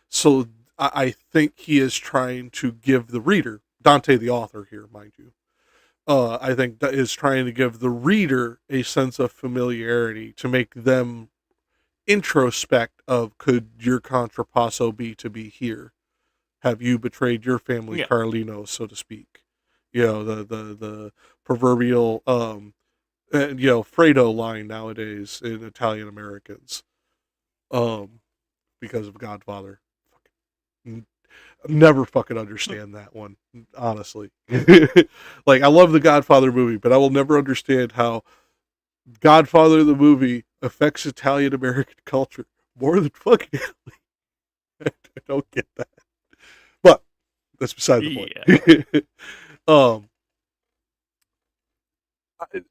So I think he is trying to give the reader, Dante the author here, mind you, I think that is trying to give the reader a sense of familiarity to make them introspect of, could your contrapasso be to be here? Have you betrayed your family, Carlino, so to speak? You know, the proverbial Fredo line nowadays in Italian Americans, because of Godfather. Never fucking understand that one, honestly. Like, I love the Godfather movie, but I will never understand how Godfather the movie affects Italian American culture more than fucking Italy. I don't get that. But that's beside the point.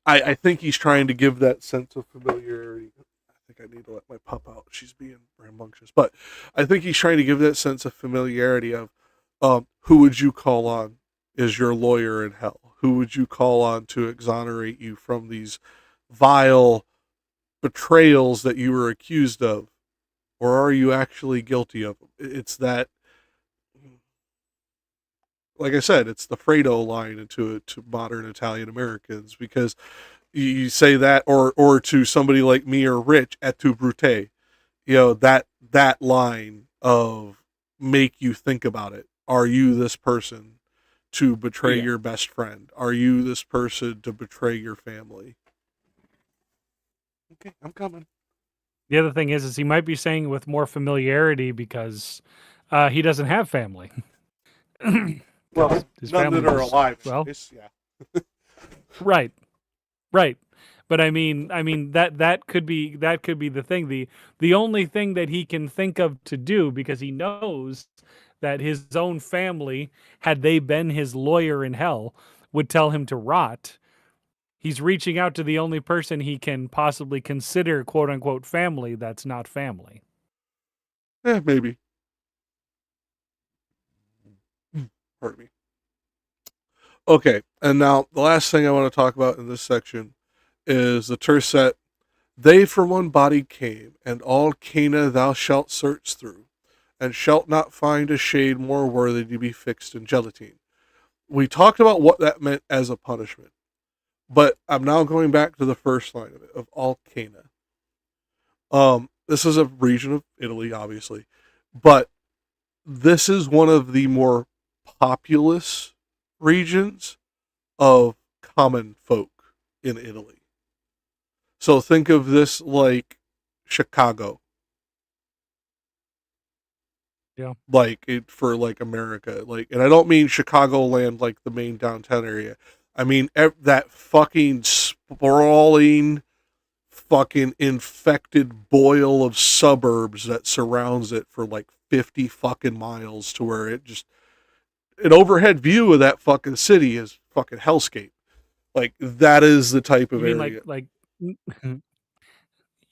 I think he's trying to give that sense of familiarity. I think I need to let my pup out. She's being rambunctious. But I think he's trying to give that sense of familiarity of, who would you call on as your lawyer in hell? Who would you call on to exonerate you from these vile betrayals that you were accused of? Or are you actually guilty of them? It's that, like I said, it's the Fredo line to modern Italian Americans, because you say that, or to somebody like me or Rich, et tu Brute, that line of make you think about it. Are you this person to betray your best friend? Are you this person to betray your family? Okay, I'm coming. The other thing is he might be saying with more familiarity because he doesn't have family. Well, his none family that are alive. Well, yeah. right. But I mean that could be the thing. The only thing that he can think of to do, because he knows that his own family, had they been his lawyer in hell, would tell him to rot. He's reaching out to the only person he can possibly consider quote unquote family that's not family. Yeah, maybe. Pardon me. Okay, and now the last thing I want to talk about in this section is the tercet. They from one body came, and all Caina thou shalt search through, and shalt not find a shade more worthy to be fixed in gelatine. We talked about what that meant as a punishment, but I'm now going back to the first line of it, of all Caina. This is a region of Italy, obviously, but this is one of the more populous regions of common folk in Italy. So think of this like Chicago. Yeah. Like for like America. Like, and I don't mean Chicagoland like the main downtown area. I mean that fucking sprawling, fucking infected boil of suburbs that surrounds it for like 50 fucking miles, to where it just, an overhead view of that fucking city is fucking hellscape. Like, that is the type of area. You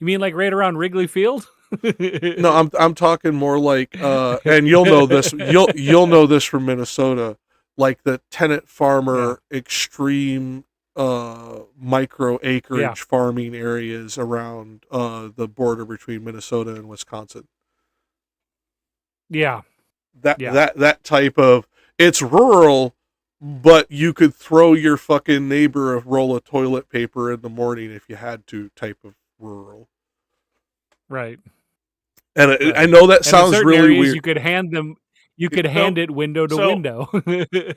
mean like right around Wrigley Field? No, I'm talking more like, and you'll know this. You'll know this from Minnesota, like the tenant farmer extreme micro acreage farming areas around the border between Minnesota and Wisconsin. Yeah. That type of, it's rural, but you could throw your fucking neighbor a roll of toilet paper in the morning if you had to, type of rural. Right. And I know that sounds really weird. You could hand them, hand it window to window.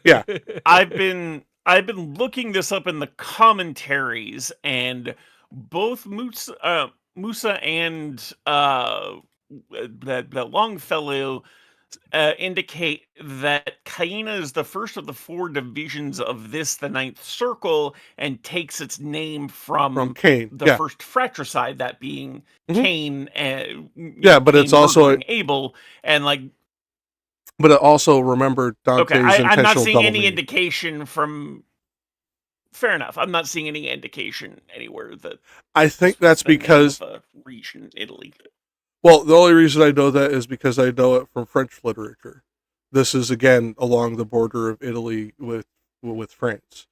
Yeah. I've been looking this up in the commentaries, and both Musa and that Longfellow indicate that Caina is the first of the 4 divisions of this, the 9th circle, and takes its name from Cain, the first fratricide, that being Cain. But Cain it's also Abel, and like. But also remember Dante's intentional I'm not seeing double any meaning. indication from. Fair enough. I'm not seeing any indication anywhere that. I think that's because region Italy. Well, the only reason I know that is because I know it from French literature. This is again along the border of Italy with France.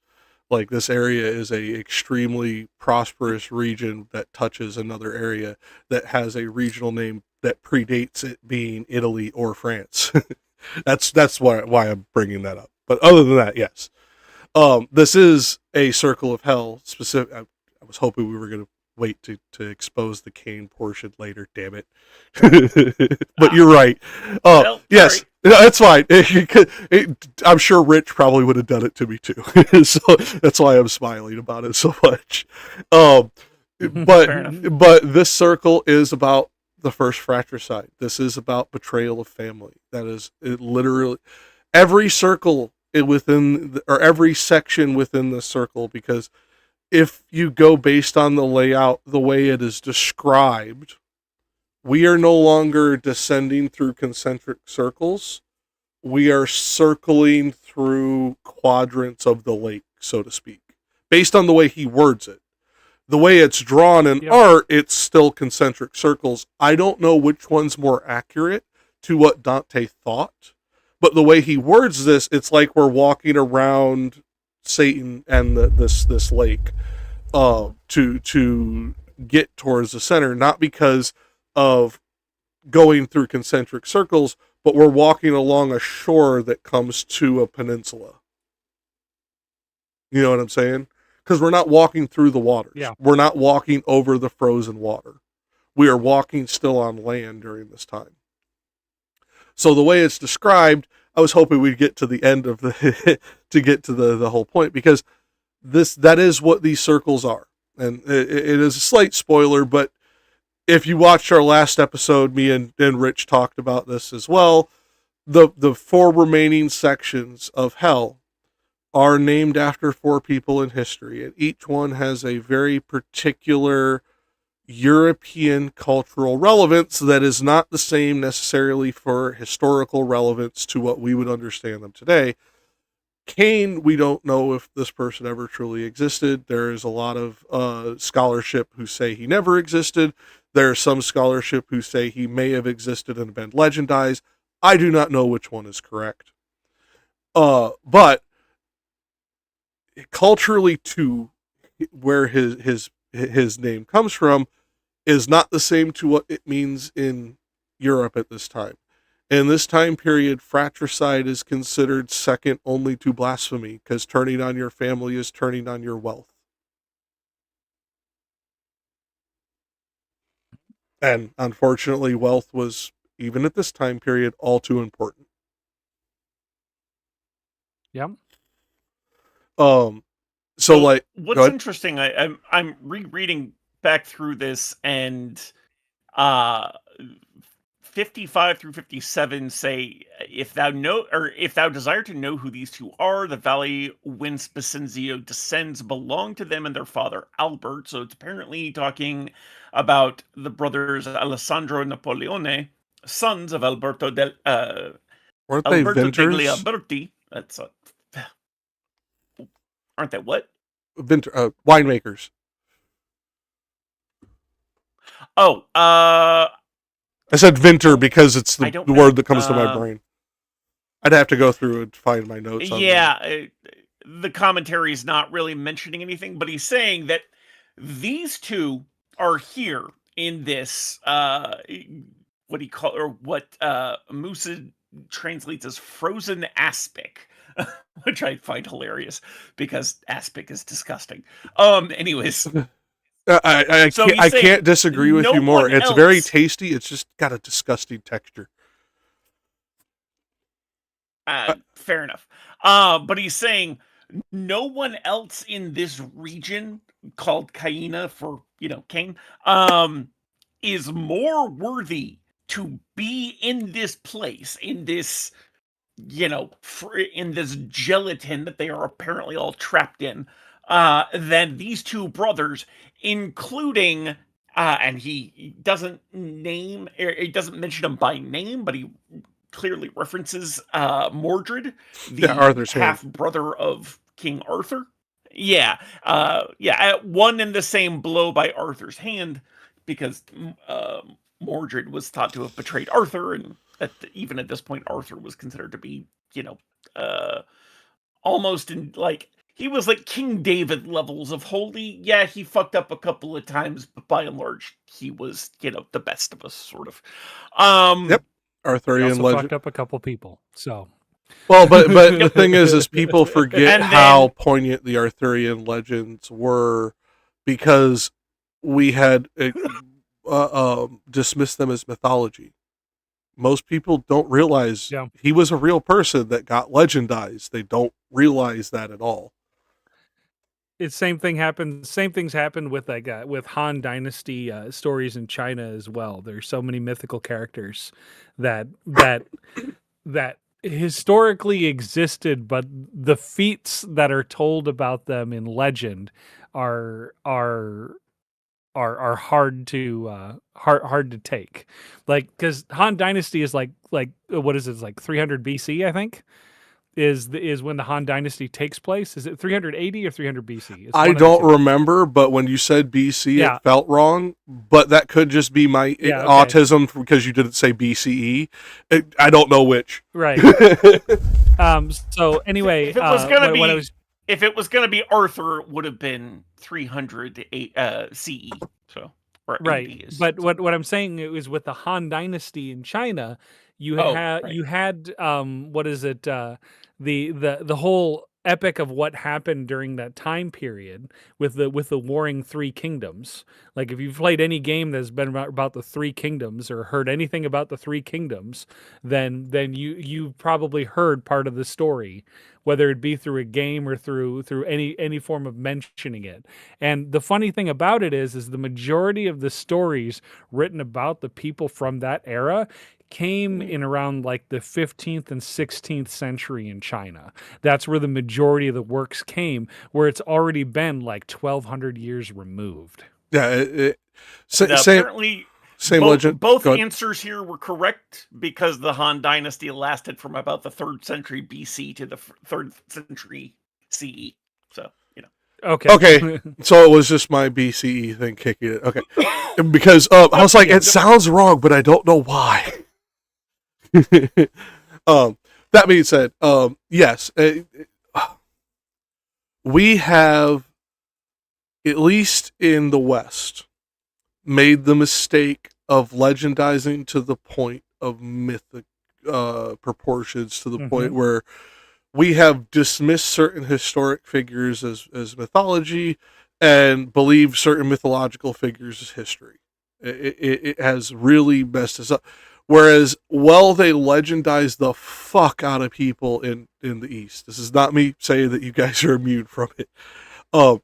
Like, this area is a extremely prosperous region that touches another area that has a regional name that predates it being Italy or France. That's why I'm bringing that up. But other than that, yes. This is a circle of hell specific. I was hoping we were going to wait to expose the Cain portion later. Damn it! But you're right. Well, yes, sorry. that's fine. I'm sure Rich probably would have done it to me too. So that's why I'm smiling about it so much. Fair enough. But this circle is about the first fratricide. This is about betrayal of family. That is it. Literally, every circle or every section within the circle, because if you go based on the layout, the way it is described, we are no longer descending through concentric circles. We are circling through quadrants of the lake, so to speak, based on the way he words it. The way it's drawn in art, it's still concentric circles. I don't know which one's more accurate to what Dante thought, but the way he words this, it's like we're walking around Satan and this lake to get towards the center, not because of going through concentric circles, but we're walking along a shore that comes to a peninsula. You know what I'm saying? Because we're not walking through the waters. Yeah. We're not walking over the frozen water. We are walking still on land during this time. So the way it's described, I was hoping we'd get to the end of the to get to the whole point, because that is what these circles are. And it is a slight spoiler, but if you watched our last episode, me and Rich talked about this as well. The 4 remaining sections of hell are named after 4 people in history, and each one has a very particular European cultural relevance that is not the same necessarily for historical relevance to what we would understand them today. Cain, we don't know if this person ever truly existed. There is a lot of scholarship who say he never existed. There's some scholarship who say he may have existed and been legendized. I do not know which one is correct. But culturally, too, where his name comes from is not the same to what it means in Europe at this time. In this time period, fratricide is considered second only to blasphemy, because turning on your family is turning on your wealth. And unfortunately, wealth was, even at this time period, all too important. Yep. So like, what's interesting, I'm rereading back through this, and 55 through 57 say, if thou desire to know who these two are, the valley whence Basenzio descends belong to them and their father Albert. So it's apparently talking about the brothers Alessandro and Napoleone, sons of Alberto degli Alberti. That's aren't they what? Winemakers. Oh, I said Vintner because it's the word that comes to my brain. I'd have to go through and find my notes on that. The commentary is not really mentioning anything, but he's saying that these two are here in this, what Musa translates as frozen aspic, which I find hilarious because aspic is disgusting. Anyways. I can't disagree with you more. It's very tasty. It's just got a disgusting texture. Fair enough. But he's saying no one else in this region called Caina for, Cain, is more worthy to be in this place, in this, in this gelatin that they are apparently all trapped in, than these two brothers, including, and he doesn't mention them by name, but he clearly references Mordred, the Arthur's half brother of King Arthur. One and the same blow by Arthur's hand, because Mordred was thought to have betrayed Arthur, and even at this point, Arthur was considered to be, almost in, like, he was like King David levels of holy. Yeah, he fucked up a couple of times, but by and large, he was, the best of us, sort of. Yep. He Arthurian also legend. fucked up a couple people. So, Well, but the thing is people forget And how then- poignant the Arthurian legends were, because we had dismissed them as mythology. Most people don't realize he was a real person that got legendized. They don't realize that at all. Same things happened with with Han Dynasty stories in China as well. There's so many mythical characters that historically existed, but the feats that are told about them in legend are hard to take. Like, because Han Dynasty is like what is it? It's like 300 BC, I think. Is when the Han Dynasty takes place. Is it 380 or 300 BC? I don't remember, but when you said BC, it felt wrong. But that could just be my autism, because you didn't say BCE. I don't know which. Right. So anyway, if it was gonna be Arthur, it would have been 300 CE. So right. But what I'm saying is, with the Han Dynasty in China, you had what is it? The whole epic of what happened during that time period with the warring three kingdoms. Like, if you've played any game that's been about the three kingdoms, or heard anything about the three kingdoms, then you probably heard part of the story, whether it be through a game or through any form of mentioning it. And the funny thing about it is the majority of the stories written about the people from that era came in around like the 15th and 16th century in China. That's where the majority of the works came, where it's already been like 1200 years removed. Yeah, apparently same legend. Both answers here were correct, because the Han Dynasty lasted from about the 3rd century BC to the 3rd century CE. So, Okay. So it was just my BCE thing kicking it. Okay. Because I was like, it sounds wrong, but I don't know why. That being said, yes, we have, at least in the West, made the mistake of legendizing to the point of mythic proportions, to the point where we have dismissed certain historic figures as mythology, and believe certain mythological figures as history. It has really messed us up. Whereas, they legendize the fuck out of people in the East. This is not me saying that you guys are immune from it. One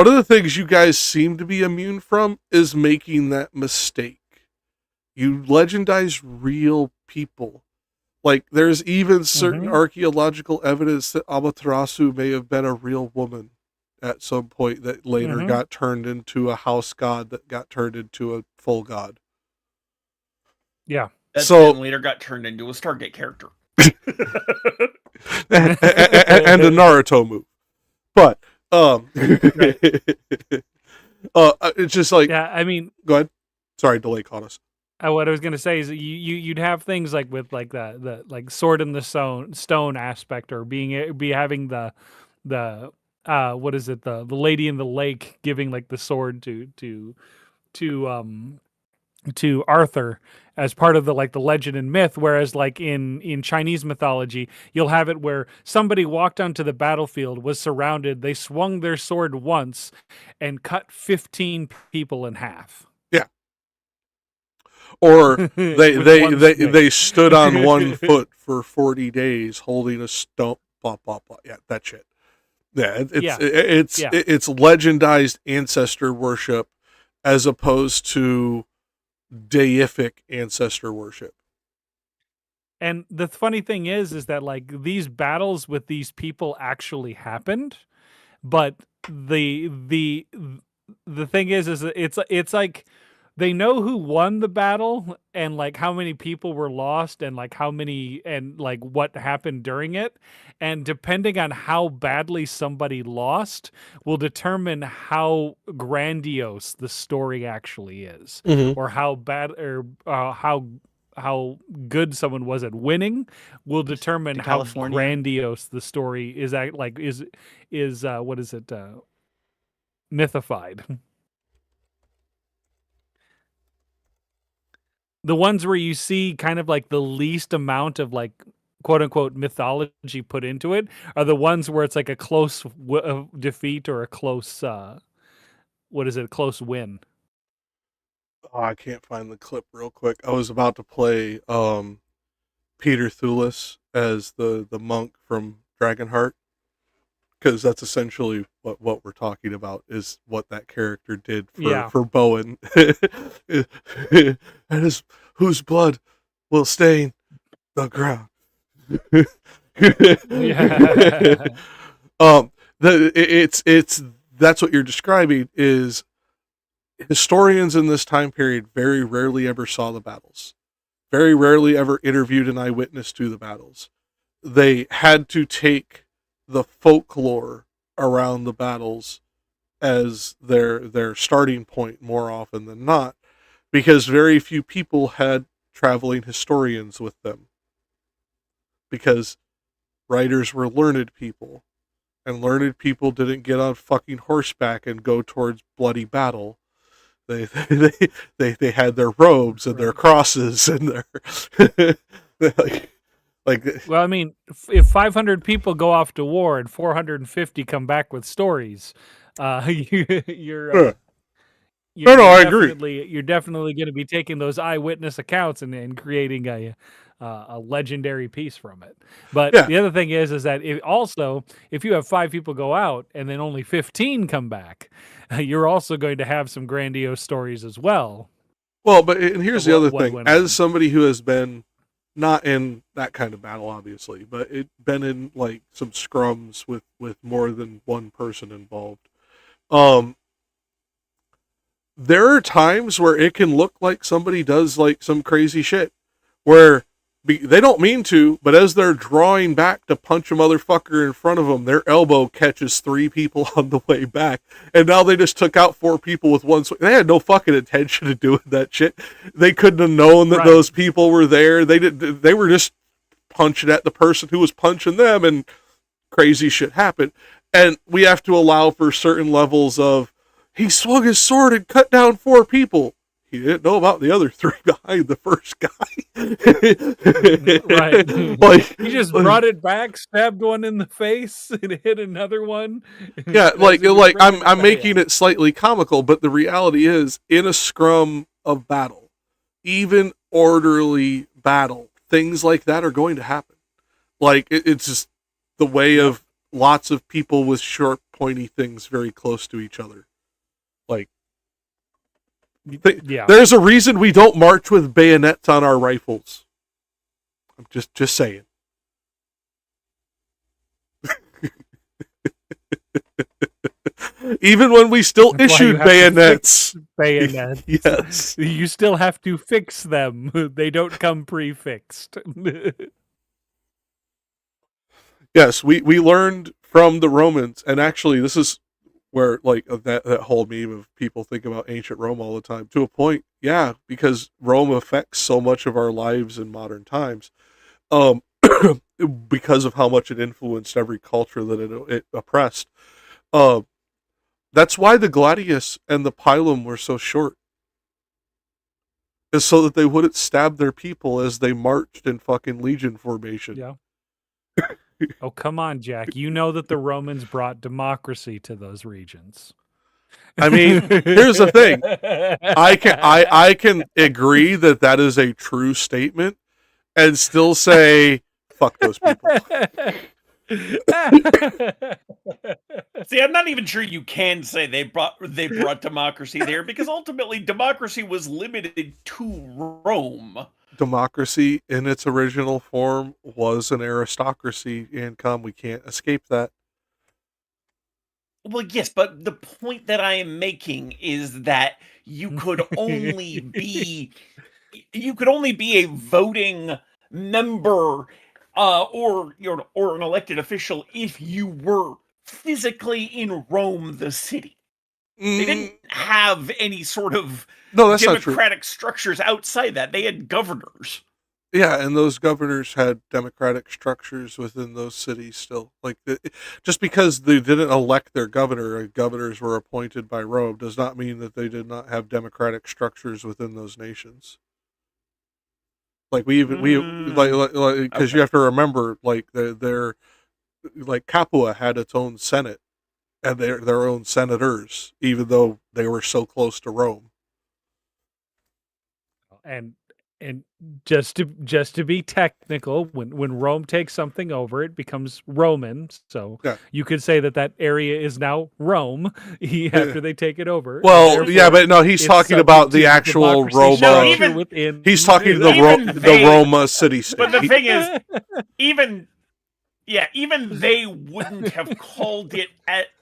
of the things you guys seem to be immune from is making that mistake. You legendize real people. Like, there's even certain archaeological evidence that Amaterasu may have been a real woman at some point, that later got turned into a house god, that got turned into a full god. Yeah. That then later got turned into a Stargate character. and a Naruto move. But it's just like, I mean, go ahead. Sorry, delay caught us. What I was gonna say is you'd have things like with like the like sword in the stone aspect, or having the what is it, the lady in the lake giving like the sword to Arthur as part of the legend and myth, whereas like in Chinese mythology, you'll have it where somebody walked onto the battlefield, was surrounded, they swung their sword once and cut 15 people in half. Yeah. Or they stood on one foot for 40 days holding a stump. Blah, blah, blah. Yeah, that shit. Yeah, it's legendized ancestor worship, as opposed to deific ancestor worship. And the funny thing is that like these battles with these people actually happened, but the thing is it's like they know who won the battle, and like how many people were lost, and like how many, and like what happened during it, and depending on how badly somebody lost will determine how grandiose the story actually is, or how bad, or how how good someone was at winning will determine how California. grandiose the story is. Like is what is it? Mythified. The ones where you see kind of like the least amount of like quote unquote mythology put into it are the ones where it's like a close defeat or a close a close win. Oh, I can't find the clip real quick. I was about to play Peter Thulis as the monk from Dragonheart, because that's essentially what we're talking about, is what that character did for Bowen. And whose blood will stain the ground. It's that's what you're describing. Is historians in this time period very rarely ever saw the battles, very rarely ever interviewed an eyewitness to the battles. They had to take the folklore around the battles as their starting point more often than not, because very few people had traveling historians with them, because writers were learned people, and learned people didn't get on fucking horseback and go towards bloody battle. They had their robes and their crosses and their well, I mean, if 500 people go off to war and 450 come back with stories, you're I agree. You're definitely going to be taking those eyewitness accounts and creating a legendary piece from it. But the other thing is that if you have 5 people go out and then only 15 come back, you're also going to have some grandiose stories as well. Well, but and here's the other thing. As somebody who has been not in that kind of battle, obviously, but been in like some scrums with more than one person involved, there are times where it can look like somebody does like some crazy shit where they don't mean to, but as they're drawing back to punch a motherfucker in front of them, their elbow catches 3 people on the way back, and now they just took out 4 people with one swing. They had no fucking intention of doing that shit. They couldn't have known that those people were there. They were just punching at the person who was punching them, and crazy shit happened. And we have to allow for certain levels of, he swung his sword and cut down 4 people. He didn't know about the other 3 behind the first guy. Right. Like, he just brought it back, stabbed one in the face, and hit another one. Yeah, I'm making it slightly comical, but the reality is, in a scrum of battle, even orderly battle, things like that are going to happen. Like, it's just the way of lots of people with short, pointy things very close to each other. Like, there's a reason we don't march with bayonets on our rifles. I'm just saying. Even when we still issued bayonets. Bayonets. Yes. You still have to fix them. They don't come prefixed. Yes, we learned from the Romans, and actually this is where like that whole meme of people think about ancient Rome all the time, to a point, because Rome affects so much of our lives in modern times, because of how much it influenced every culture that it oppressed. That's why the gladius and the pilum were so short, is so that they wouldn't stab their people as they marched in fucking legion formation. Yeah. Oh, come on, Jack. You know that the Romans brought democracy to those regions. I mean, here's the thing. I can agree that is a true statement and still say, fuck those people. See, I'm not even sure you can say they brought democracy there, because ultimately democracy was limited to Rome. Democracy in its original form was an aristocracy, and we can't escape that. Well, yes, but the point that I am making is that you could only be a voting member or an elected official if you were physically in Rome, the city. They didn't have any sort of democratic structures outside that. They had governors. Yeah, and those governors had democratic structures within those cities still. Like, just because they didn't elect their governor, and governors were appointed by Rome, does not mean that they did not have democratic structures within those nations. Like, we because Okay. you have to remember, like, their like Capua had its own senate and their own senators, even though they were so close to Rome. And and just to be technical, when Rome takes something over, it becomes Roman. So Yeah. you could say that area is now Rome after they take it over. Well, yeah, but no, he's talking about the actual Roma. No, even he's talking to even the Roma city state. But the thing is, even they wouldn't have called it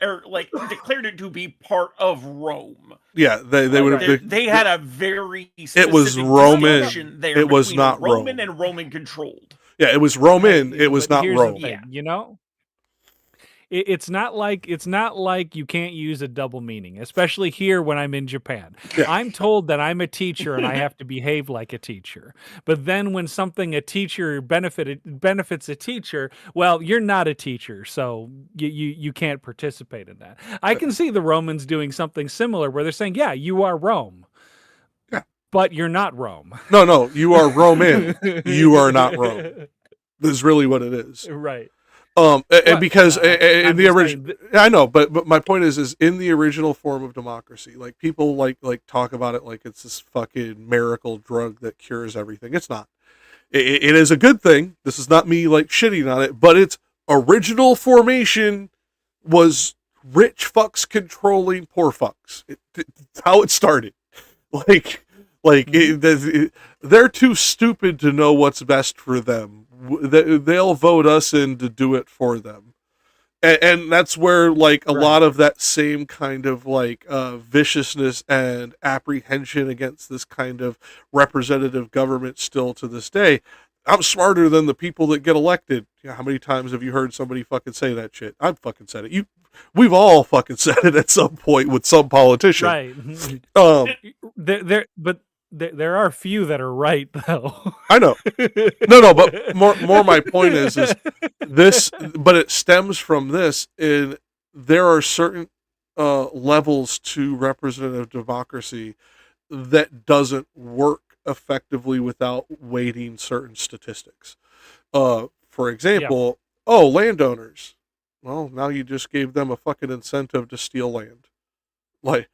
or like declared it to be part of Rome. Yeah, they would have. They had a very it was Roman. There it was not Roman Rome. and Roman controlled. Yeah, it was Roman. It was not Rome. Yeah, it's not like you can't use a double meaning, especially here when I'm in Japan. Yeah. I'm told that I'm a teacher and I have to behave like a teacher. But then when something a teacher benefits a teacher, well, you're not a teacher, so you can't participate in that. I can see the Romans doing something similar where they're saying, yeah, you are Rome. Yeah. But you're not Rome. No, you are Roman. You are not Rome. This is really what it is. Right. Because in the original, I know, but my point is in the original form of democracy, like people like talk about it like it's this fucking miracle drug that cures everything. It's not. It is a good thing. This is not me like shitting on it, but its original formation was rich fucks controlling poor fucks. It's how it started. They're too stupid to know what's best for them. They'll vote us in to do it for them, and that's where like a lot of that same kind of like viciousness and apprehension against this kind of representative government still to this day. I'm smarter than the people that get elected. How many times have you heard somebody fucking say that shit? I've fucking said it. We've all fucking said it at some point with some politician. Right. There are few that are right, though. I know. No, but more my point is this, but it stems from this. There are certain levels to representative democracy that doesn't work effectively without weighting certain statistics. For example, landowners. Well, now you just gave them a fucking incentive to steal land. Like,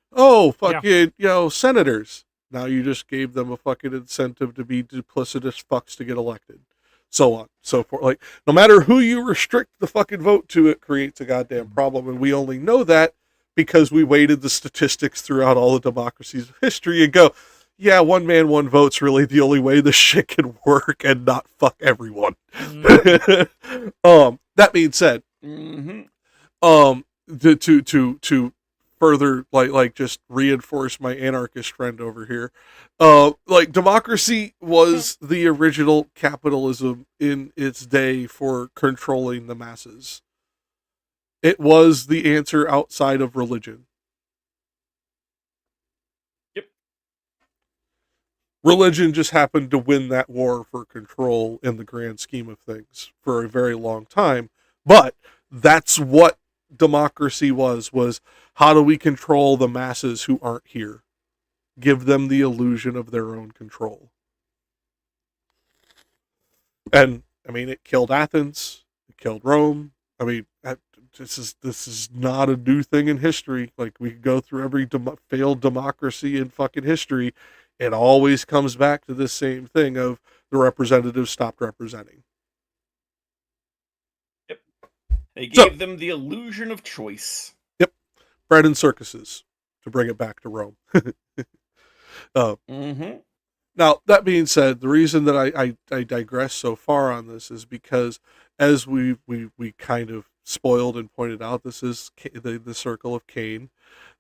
senators. Now you just gave them a fucking incentive to be duplicitous fucks to get elected. So on, so forth. Like, no matter who you restrict the fucking vote to, it creates a goddamn problem. And we only know that because we weighted the statistics throughout all the democracies of history and go, yeah, one man, one vote's really the only way this shit can work and not fuck everyone. That being said, to further like just reinforce my anarchist friend over here, like democracy was the original capitalism in its day for controlling the masses. It was the answer outside of religion. Yep. Religion just happened to win that war for control in the grand scheme of things for a very long time, but that's what democracy was how do we control the masses who aren't here? Give them the illusion of their own control. And I mean, it killed Athens, it killed Rome. I mean, this is not a new thing in history. Like, we could go through every failed democracy in fucking history. It always comes back to this same thing of the representatives stopped representing. They gave them the illusion of choice. Yep. Bread and circuses, to bring it back to Rome. Now, that being said, the reason that I digress so far on this is because, as we kind of spoiled and pointed out, this is the circle of Cain.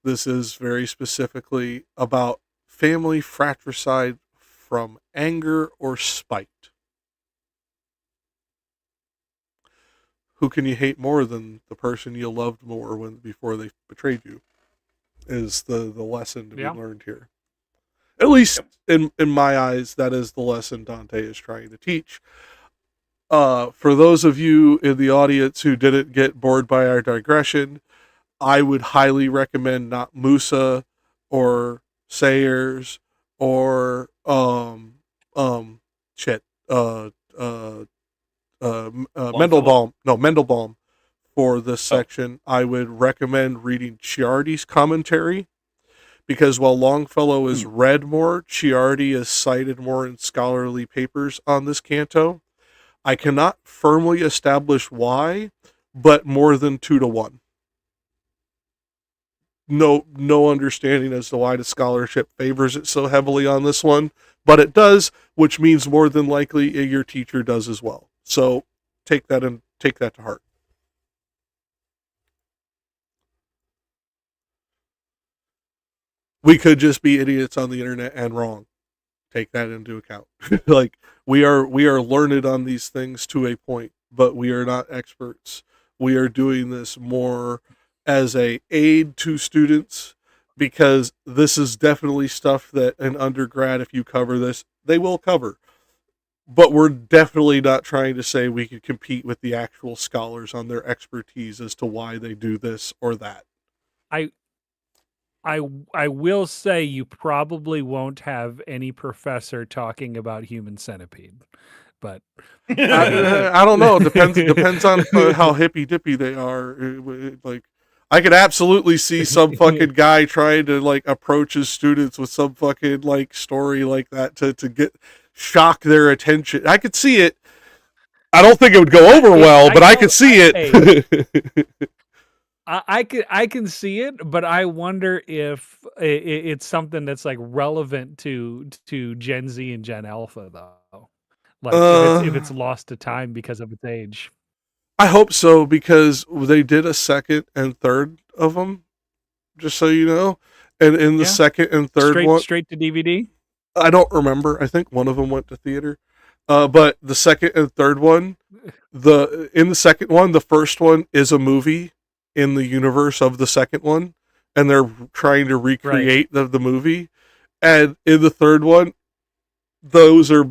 This is very specifically about family fratricide from anger or spite. Who can you hate more than the person you loved more before they betrayed you? Is the lesson to be learned here. At least in my eyes, that is the lesson Dante is trying to teach. For those of you in the audience who didn't get bored by our digression, I would highly recommend not Musa or Sayers or shit Mendelbaum. No, Mendelbaum for this section. I would recommend reading Ciardi's commentary, because while Longfellow is read more, Ciardi is cited more in scholarly papers on this canto. I cannot firmly establish why, but more than 2-1. No understanding as to why the scholarship favors it so heavily on this one, but it does, which means more than likely your teacher does as well. So take that to heart. We could just be idiots on the internet and wrong. Take that into account. Like we are learned on these things to a point, but we are not experts. We are doing this more as a aid to students, because this is definitely stuff that an undergrad, if you cover this, they will cover. But we're definitely not trying to say we could compete with the actual scholars on their expertise as to why they do this or that. I will say you probably won't have any professor talking about human centipede, but I don't know. Depends on how hippy dippy they are. Like, I could absolutely see some fucking guy trying to like approach his students with some fucking like story like that to shock their attention. I could see it. I don't think it would go over well, but I could see it. I can see it, but I wonder if it's something that's like relevant to Gen Z and Gen Alpha, though. Like if it's lost to time because of its age. I hope so, because they did a second and third of them, just so you know. And in the second and third one, straight to DVD. I don't remember. I think one of them went to theater. But the second and third one, in the second one, the first one is a movie in the universe of the second one, and they're trying to recreate the movie. And in the third one, those are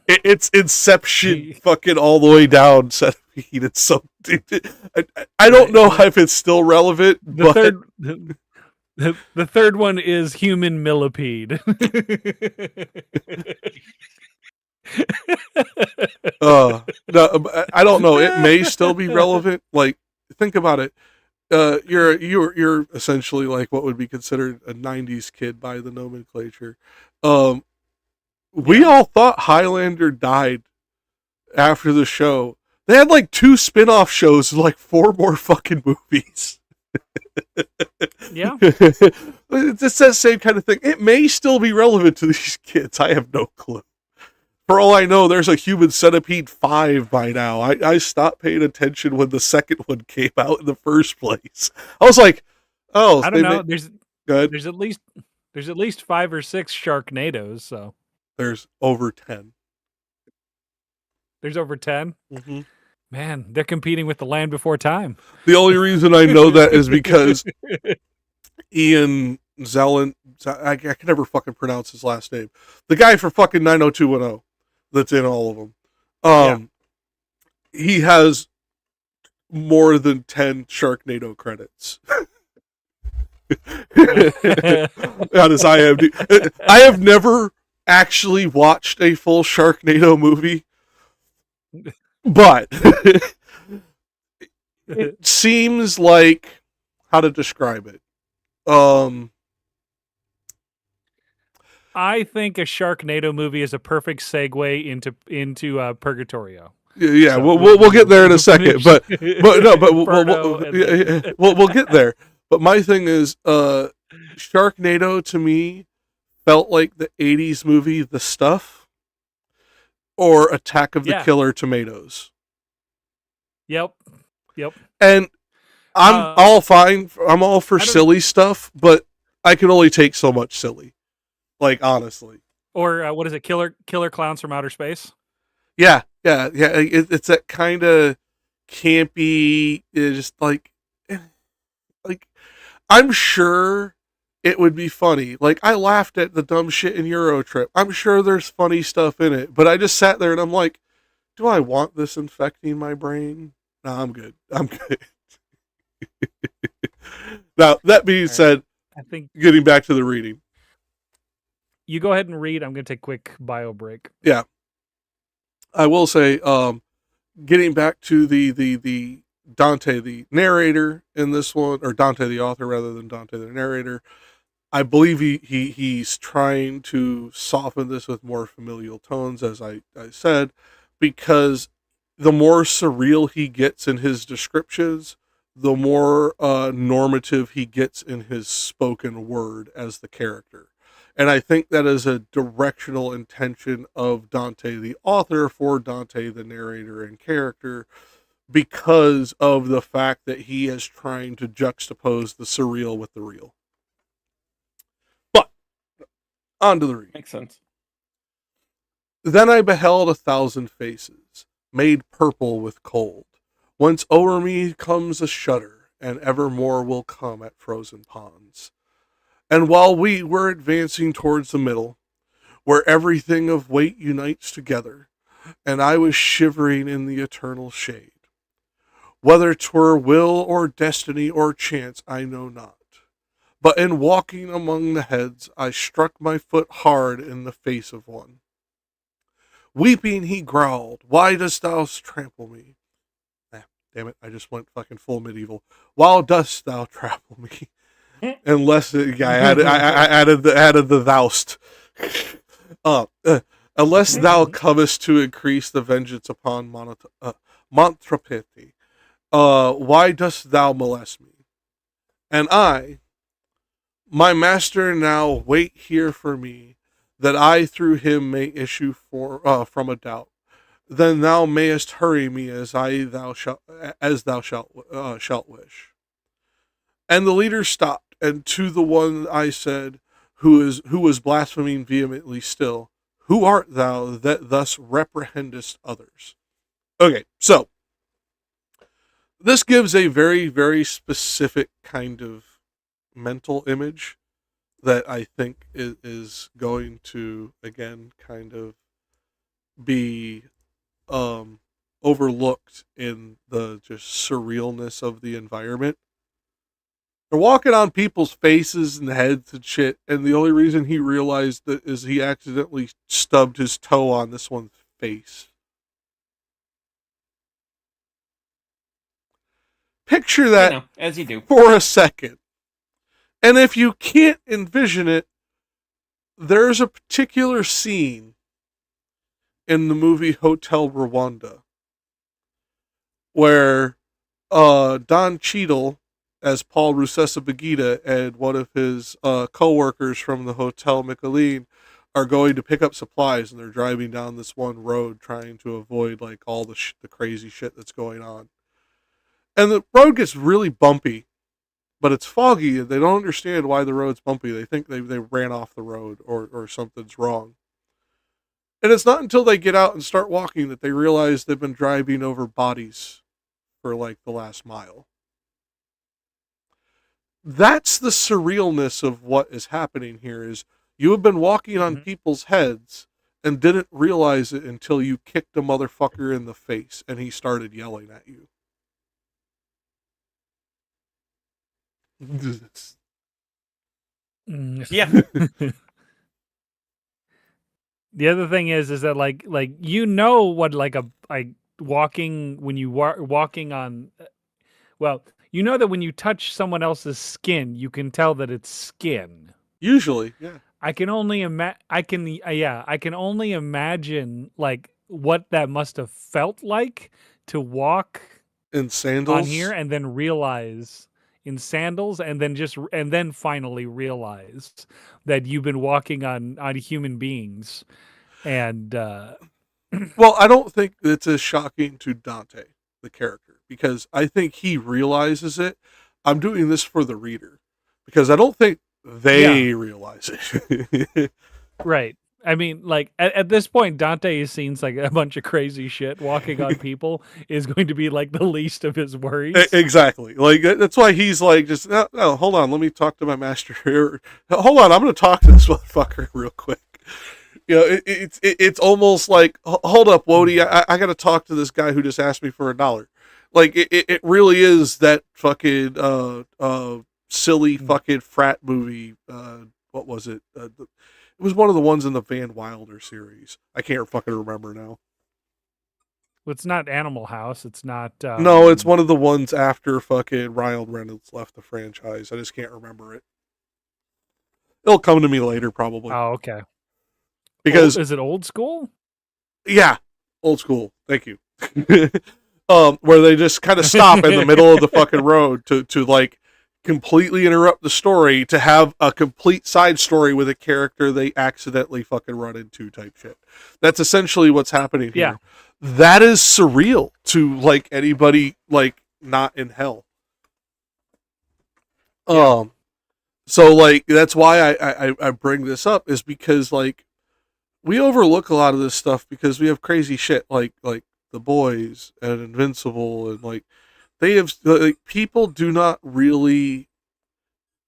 it's Inception fucking all the way down centipede. It's so I don't know if it's still relevant. The third one is human millipede. No, I don't know. It may still be relevant. Like, think about it. You're essentially like what would be considered a '90s kid by the nomenclature. We all thought Highlander died after the show. They had like 2 spin-off shows and like 4 more fucking movies. Yeah. It's that same kind of thing. It may still be relevant to these kids. I have no clue. For all I know, there's a Human Centipede 5 by now. I stopped paying attention when the second one came out in the first place. I was like, oh, I don't know. There's at least 5 or 6 Sharknadoes, so there's over 10. There's over 10? Mm-hmm. Man, they're competing with The Land Before Time. The only reason I know that is because Ian Zelen, I can never fucking pronounce his last name. The guy from fucking 90210 that's in all of them. He has more than 10 Sharknado credits. On his IMDb. I have never actually watched a full Sharknado movie, but it seems like, how to describe it? I think a Sharknado movie is a perfect segue into Purgatorio. Yeah, so we'll get there in a second, but we'll get there. But my thing is, Sharknado to me felt like the '80s movie The Stuff or Attack of the Killer Tomatoes. Yep. And I'm all fine. I'm all for silly stuff, but I can only take so much silly. Like, honestly. Or what is it? Killer Clowns from Outer Space? Yeah. It's that kind of campy, just like I'm sure it would be funny. Like, I laughed at the dumb shit in Eurotrip. I'm sure there's funny stuff in it, but I just sat there and I'm like, do I want this infecting my brain? No, I'm good. I'm good. Now, that being said, I think getting back to the reading. You go ahead and read. I'm going to take a quick bio break. Yeah. I will say, getting back to the Dante, the narrator in this one, or Dante the author rather than Dante the narrator, I believe he's trying to soften this with more familial tones, as I said, because the more surreal he gets in his descriptions, the more normative he gets in his spoken word as the character. And I think that is a directional intention of Dante the author for Dante the narrator and character, because of the fact that he is trying to juxtapose the surreal with the real. But, on to the reading. Makes sense. Then I beheld 1,000 faces, made purple with cold, whence o'er me comes a shudder, and evermore will come at frozen ponds. And while we were advancing towards the middle, where everything of weight unites together, and I was shivering in the eternal shade, whether 'twere will or destiny or chance, I know not. But in walking among the heads, I struck my foot hard in the face of one. Weeping, he growled, "Why dost thou trample me?" Damn it, I just went fucking full medieval. "Why dost thou trample me?" Unless I added the thou'st. Unless thou comest to increase the vengeance upon Montrapeti, why dost thou molest me? And I, my master, now wait here for me, that I through him may issue from a doubt. Then thou mayest hurry me as thou shalt wish. And the leader stopped, and to the one I said, who was blaspheming vehemently still, "Who art thou that thus reprehendest others?" Okay, so this gives a very, very specific kind of mental image that I think is going to, again, kind of be overlooked in the just surrealness of the environment. They're walking on people's faces and heads and shit, and the only reason he realized that is he accidentally stubbed his toe on this one's face. Picture that, as you do, for a second. And if you can't envision it, there's a particular scene in the movie Hotel Rwanda where Don Cheadle, as Paul Rusesabagina, and one of his co-workers from the Hotel Michelin are going to pick up supplies, and they're driving down this one road trying to avoid like all the crazy shit that's going on. And the road gets really bumpy, but it's foggy, and they don't understand why the road's bumpy. They think they ran off the road or something's wrong. And it's not until they get out and start walking that they realize they've been driving over bodies for like the last mile. That's the surrealness of what is happening here, is you have been walking on people's heads and didn't realize it until you kicked a motherfucker in the face and he started yelling at you. Yeah. The other thing is that like what like walking when you walking on, well, you know that when you touch someone else's skin, you can tell that it's skin. Usually, yeah. I can only imagine like what that must have felt like to walk in sandals on here and then realize in sandals and then finally realize that you've been walking on human beings. And well, I don't think it's as shocking to Dante, the character, because I think he realizes it. I'm doing this for the reader because I don't think they realize it. Right. I mean, like at this point, Dante has seen like a bunch of crazy shit. Walking on people is going to be like the least of his worries. Exactly. Like that's why he's like, just no, hold on, let me talk to my master here. Hold on, I'm going to talk to this motherfucker real quick. You know, it's almost like, hold up, Wody, I got to talk to this guy who just asked me for $1. Like it really is that fucking silly fucking frat movie. What was it? It was one of the ones in the Van Wilder series. I can't fucking remember now. It's not Animal House. It's not. No, it's one of the ones after fucking Ryan Reynolds left the franchise. I just can't remember it. It'll come to me later, probably. Oh, okay. Because is it Old School? Yeah, Old School. Thank you. Where they just kind of stop in the middle of the fucking road to like completely interrupt the story to have a complete side story with a character they accidentally fucking run into type shit. That's essentially what's happening here. Yeah. That is surreal to like anybody like not in hell. Yeah. So like that's why I bring this up, is because like we overlook a lot of this stuff because we have crazy shit like The Boys and Invincible, and like they have like, people do not really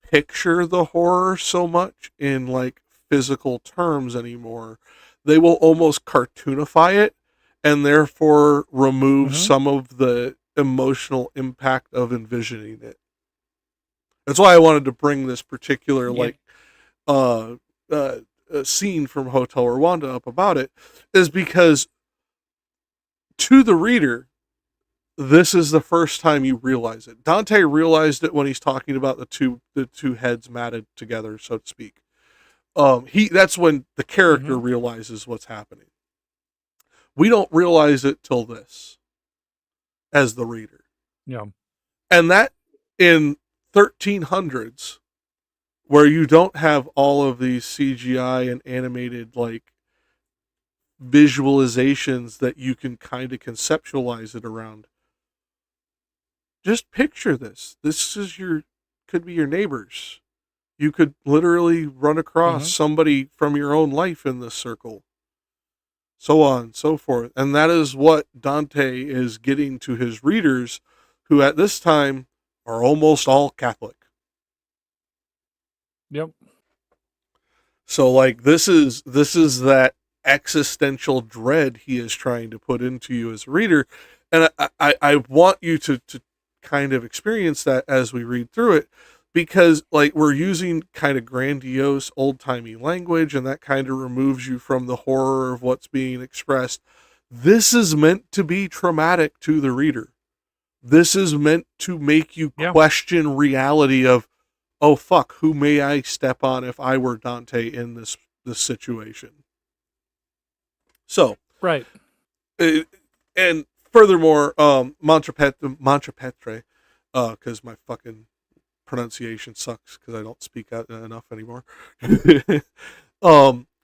picture the horror so much in like physical terms anymore. They will almost cartoonify it and therefore remove some of the emotional impact of envisioning it. That's why I wanted to bring this particular scene from Hotel Rwanda up about it, is because to the reader, this is the first time you realize it. Dante realized it when he's talking about the two heads matted together, so to speak. That's when the character realizes what's happening. We don't realize it till this, as the reader. Yeah. And that in 1300s, where you don't have all of these CGI and animated like visualizations that you can kind of conceptualize it around. Just picture this. This is could be your neighbors. You could literally run across somebody from your own life in this circle. So on and so forth. And that is what Dante is getting to his readers, who at this time are almost all Catholic. Yep. So like this is that existential dread he is trying to put into you as a reader. And I want you to kind of experience that as we read through it, because like we're using kind of grandiose old-timey language, and that kind of removes you from the horror of what's being expressed. This is meant to be traumatic to the reader. This is meant to make you question reality of, oh fuck, who may I step on if I were Dante in this situation? So right, and furthermore, Mantrapetre, because my fucking pronunciation sucks because I don't speak out enough anymore. The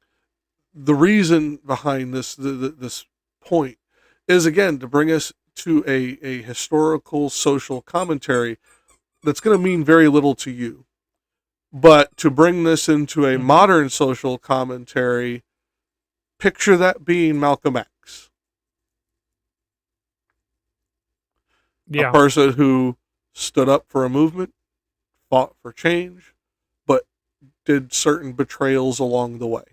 reason behind this point is, again, to bring us to a historical social commentary that's going to mean very little to you, but to bring this into a modern social commentary, picture that being Malcolm X. Yeah. A person who stood up for a movement, fought for change, but did certain betrayals along the way.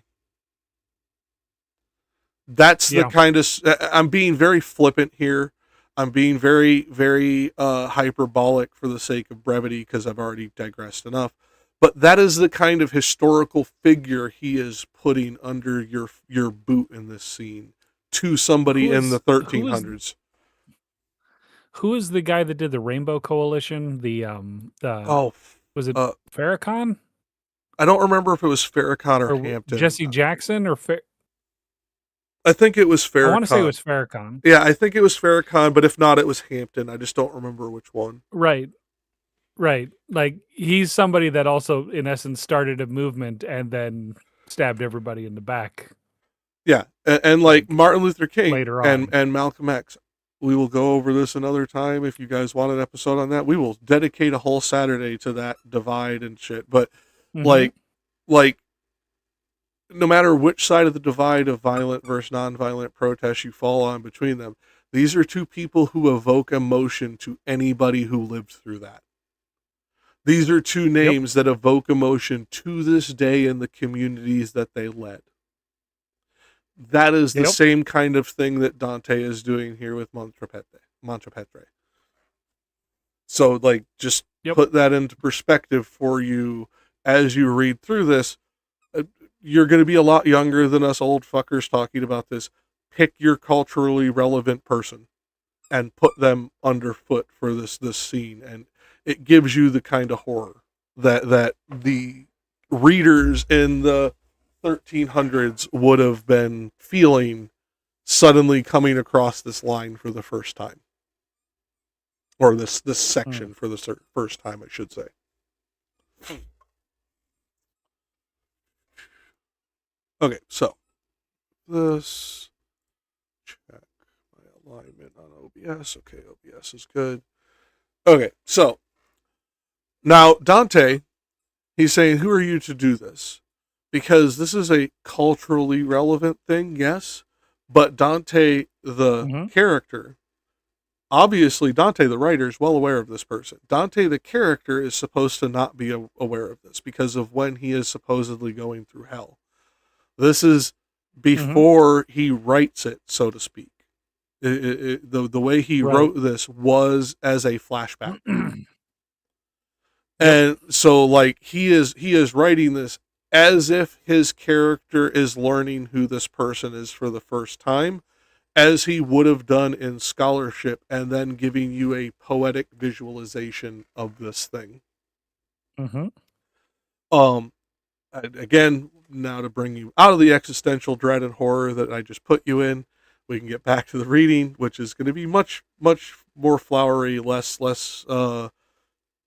That's the kind of... I'm being very flippant here. I'm being very, very hyperbolic for the sake of brevity, because I've already digressed enough. But that is the kind of historical figure he is putting under your boot in this scene to somebody in the 1300s. Who is the guy that did the Rainbow Coalition? Was it Farrakhan? I don't remember if it was Farrakhan or Hampton. Jesse Jackson or I think it was Farrakhan. I want to say it was Farrakhan. Yeah, I think it was Farrakhan, but if not, it was Hampton. I just don't remember which one. Right. Like, he's somebody that also, in essence, started a movement and then stabbed everybody in the back. Yeah, and like Martin Luther King later on. and Malcolm X. We will go over this another time. If you guys want an episode on that, we will dedicate a whole Saturday to that divide and shit. But like no matter which side of the divide of violent versus non-violent protest you fall on between them, these are two people who evoke emotion to anybody who lived through that. These are two names that evoke emotion to this day in the communities that they led. That is the same kind of thing that Dante is doing here with Montepetre. So, like, just put that into perspective for you as you read through this. You're going to be a lot younger than us old fuckers talking about this. Pick your culturally relevant person and put them underfoot for this scene, and it gives you the kind of horror that the readers in the 1300s would have been feeling suddenly coming across this line for the first time, or this section for the first time, I should say. Okay, so this, check my alignment on OBS. Okay, OBS is good. Okay, so now Dante, he's saying, who are you to do this? Because this is a culturally relevant thing, yes, but Dante, the character, obviously Dante, the writer, is well aware of this person. Dante, the character, is supposed to not be aware of this because of when he is supposedly going through hell. This is before he writes it, so to speak. The way he wrote this was as a flashback. And so, like, he is writing this as if his character is learning who this person is for the first time, as he would have done in scholarship, and then giving you a poetic visualization of this thing. Again, now to bring you out of the existential dread and horror that I just put you in, we can get back to the reading, which is going to be much, much more flowery, less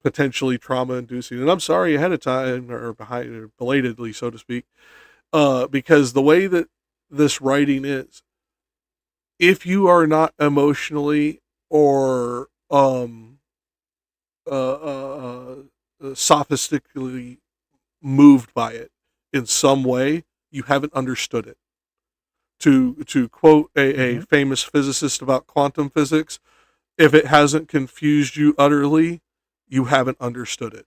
potentially trauma-inducing. And I'm sorry ahead of time, or belatedly, so to speak, because the way that this writing is, if you are not emotionally or sophistically moved by it in some way, you haven't understood it. To quote a famous physicist about quantum physics, if it hasn't confused you utterly, you haven't understood it.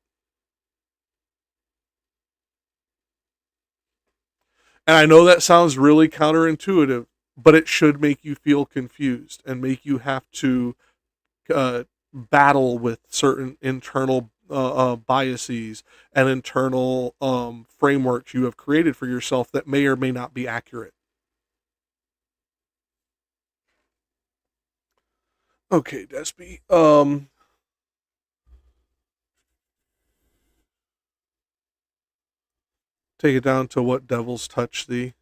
And I know that sounds really counterintuitive, but it should make you feel confused and make you have to battle with certain internal biases and internal frameworks you have created for yourself that may or may not be accurate. Okay, Despy. Take it down to what devils touch thee.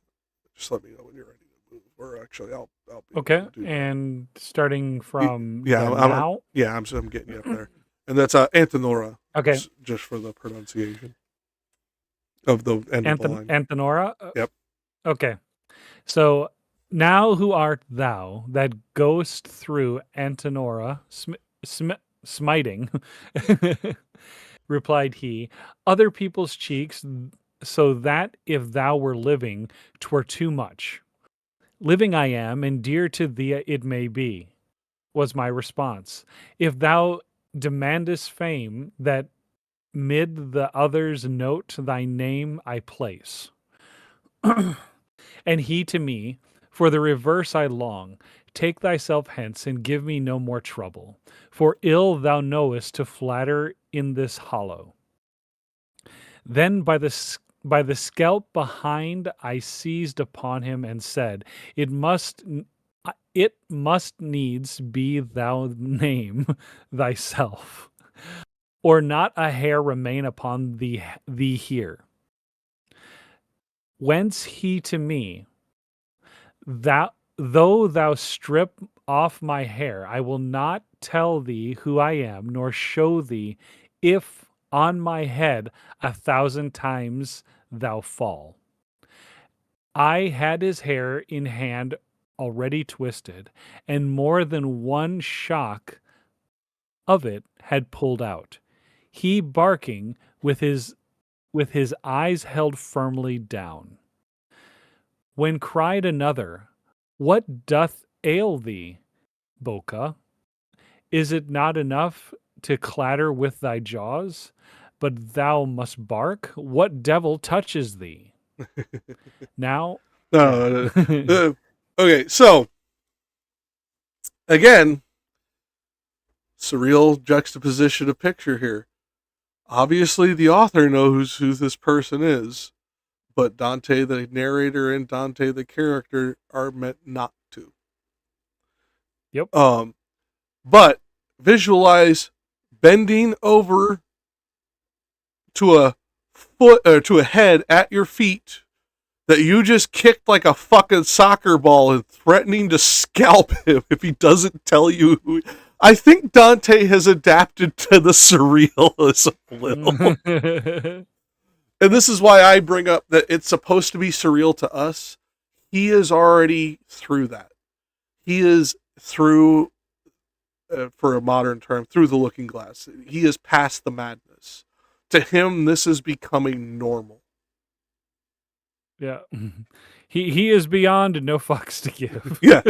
Just let me know when you're ready to move. Or actually, I'll be okay. And starting from now. I'm getting you up there, and that's Antinora. Okay, just for the pronunciation of the end of the line. Antinora. Yep. Okay, so now who art thou that goest through Antinora smiting? Replied he, other people's cheeks, so that if thou were living, 'twere too much. Living I am, and dear to thee it may be, was my response. If thou demandest fame, that mid the others note thy name I place. And he to me, for the reverse I long, take thyself hence and give me no more trouble, for ill thou knowest to flatter in this hollow. Then by the scalp behind I seized upon him and said, it must needs be thou name thyself, or not a hair remain upon thee here. Whence he to me, though thou strip off my hair, I will not tell thee who I am, nor show thee if on my head 1,000 times thou fall. I had his hair in hand already twisted, and more than one shock of it had pulled out. He barking with his eyes held firmly down. When cried another, what doth ail thee, Boca? Is it not enough to clatter with thy jaws, but thou must bark? What devil touches thee? Now, No, okay, so again, surreal juxtaposition of picture here. Obviously, the author knows who this person is, but Dante, the narrator, and Dante, the character, are meant not to. Yep. But visualize bending over to a foot or to a head at your feet that you just kicked like a fucking soccer ball and threatening to scalp him if he doesn't tell you who. I think Dante has adapted to the surrealism a little. And this is why I bring up that it's supposed to be surreal to us. He is already through that. He is through, for a modern term, through the looking glass. He is past the madness. To him, this is becoming normal. Yeah. He is beyond no fucks to give. Yeah.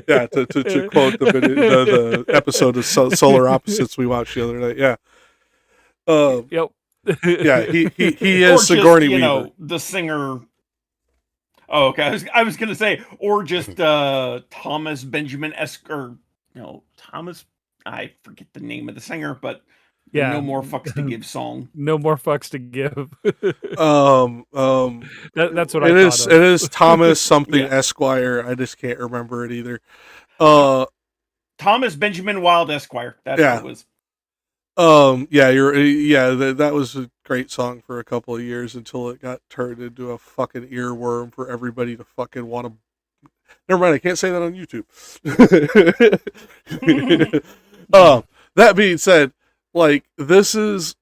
Yeah, to quote the episode of Solar Opposites we watched the other night. Yeah. Yep. Yeah, he is Sigourney Weaver. The singer. Oh, okay. I was gonna say, or just Thomas Benjamin or Thomas. I forget the name of the singer, but yeah, No More Fucks to Give song. No More Fucks to Give. That's what it I is. thought of. It is Thomas something Esquire. I just can't remember it either. Thomas Benjamin Wilde Esquire. That's what it was. That was a great song for a couple of years until it got turned into a fucking earworm for everybody to fucking want to. Never mind, I can't say that on YouTube. That being said, like, this is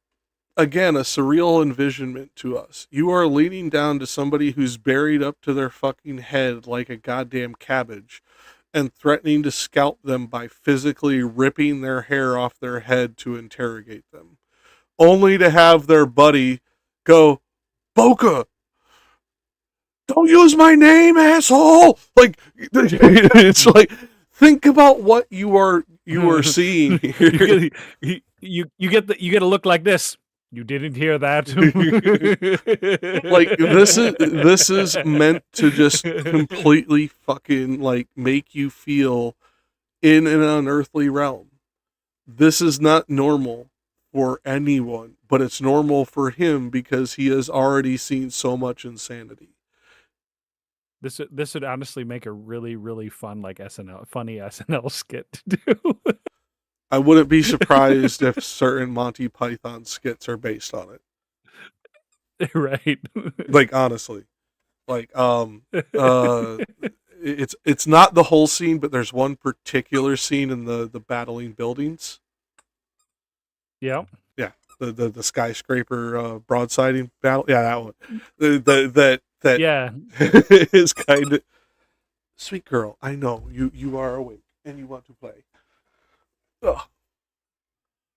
again a surreal envisionment to us. You are leaning down to somebody who's buried up to their fucking head like a goddamn cabbage, and threatening to scalp them by physically ripping their hair off their head to interrogate them, only to have their buddy go, Boca, don't use my name, asshole! Like, it's like, think about what you are seeing here. You get a look like this. You didn't hear that. Like, this is meant to just completely fucking like make you feel in an unearthly realm. This is not normal for anyone, but it's normal for him because he has already seen so much insanity. This would honestly make a really, really fun funny SNL skit to do. I wouldn't be surprised if certain Monty Python skits are based on it. Right. Like, honestly. Like, it's not the whole scene, but there's one particular scene in the battling buildings. Yeah. Yeah. The skyscraper broadsiding battle. Yeah, that one. That yeah. is kind of sweet girl. I know you are awake and you want to play. Ugh.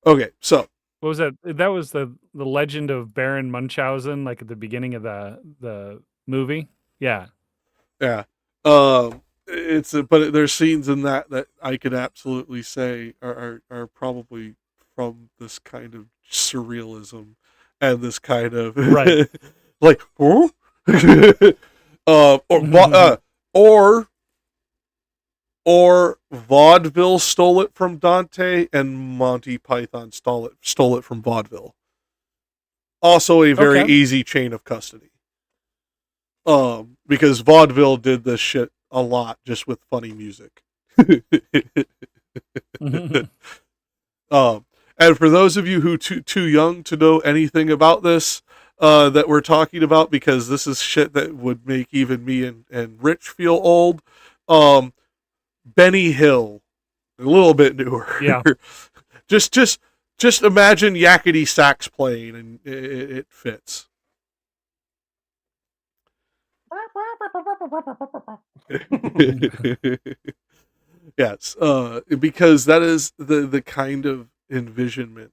Okay, so what was that? That was the legend of Baron Munchausen, like at the beginning of the movie. Yeah. Yeah. But there's scenes in that I could absolutely say are probably from this kind of surrealism and this kind of right. Like, oh? Or vaudeville stole it from Dante and Monty Python stole it from vaudeville. Also a very easy chain of custody. Because vaudeville did this shit a lot just with funny music. And for those of you who too young to know anything about this, that we're talking about, because this is shit that would make even me and Rich feel old. Benny Hill, a little bit newer. Yeah. just imagine yakety sax playing, and it fits. Yes, because that is the kind of envisionment.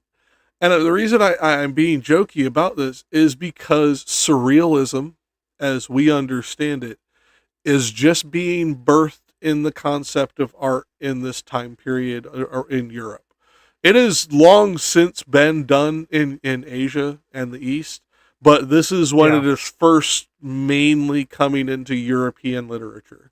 And the reason I'm being jokey about this is because surrealism, as we understand it, is just being birthed in the concept of art in this time period or in Europe. It has long since been done in Asia and the East, but this is when it is first mainly coming into European literature.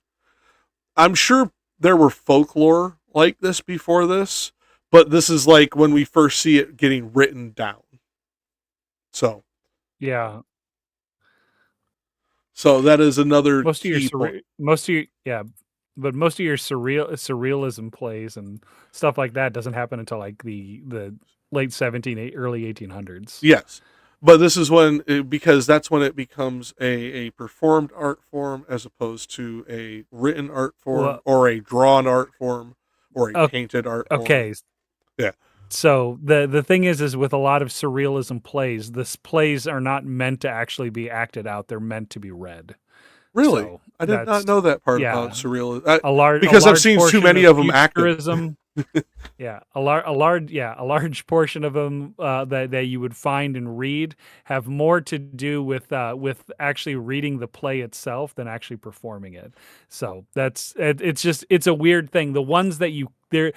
I'm sure there were folklore like this before this, but this is like when we first see it getting written down. So Yeah. So that is another Most of your key point. but most of your surrealism plays and stuff like that doesn't happen until like the late early 1800s. Yes. But this is when, because that's when it becomes a performed art form as opposed to a written art form or a drawn art form or a painted art form. Okay. Yeah. So the thing is with a lot of surrealism plays, plays are not meant to actually be acted out. They're meant to be read. Really? So I did not know that part about surrealism. Because I've seen too many of them acted. Yeah, a large portion of them that you would find and read have more to do with actually reading the play itself than actually performing it. So it's a weird thing. The ones that there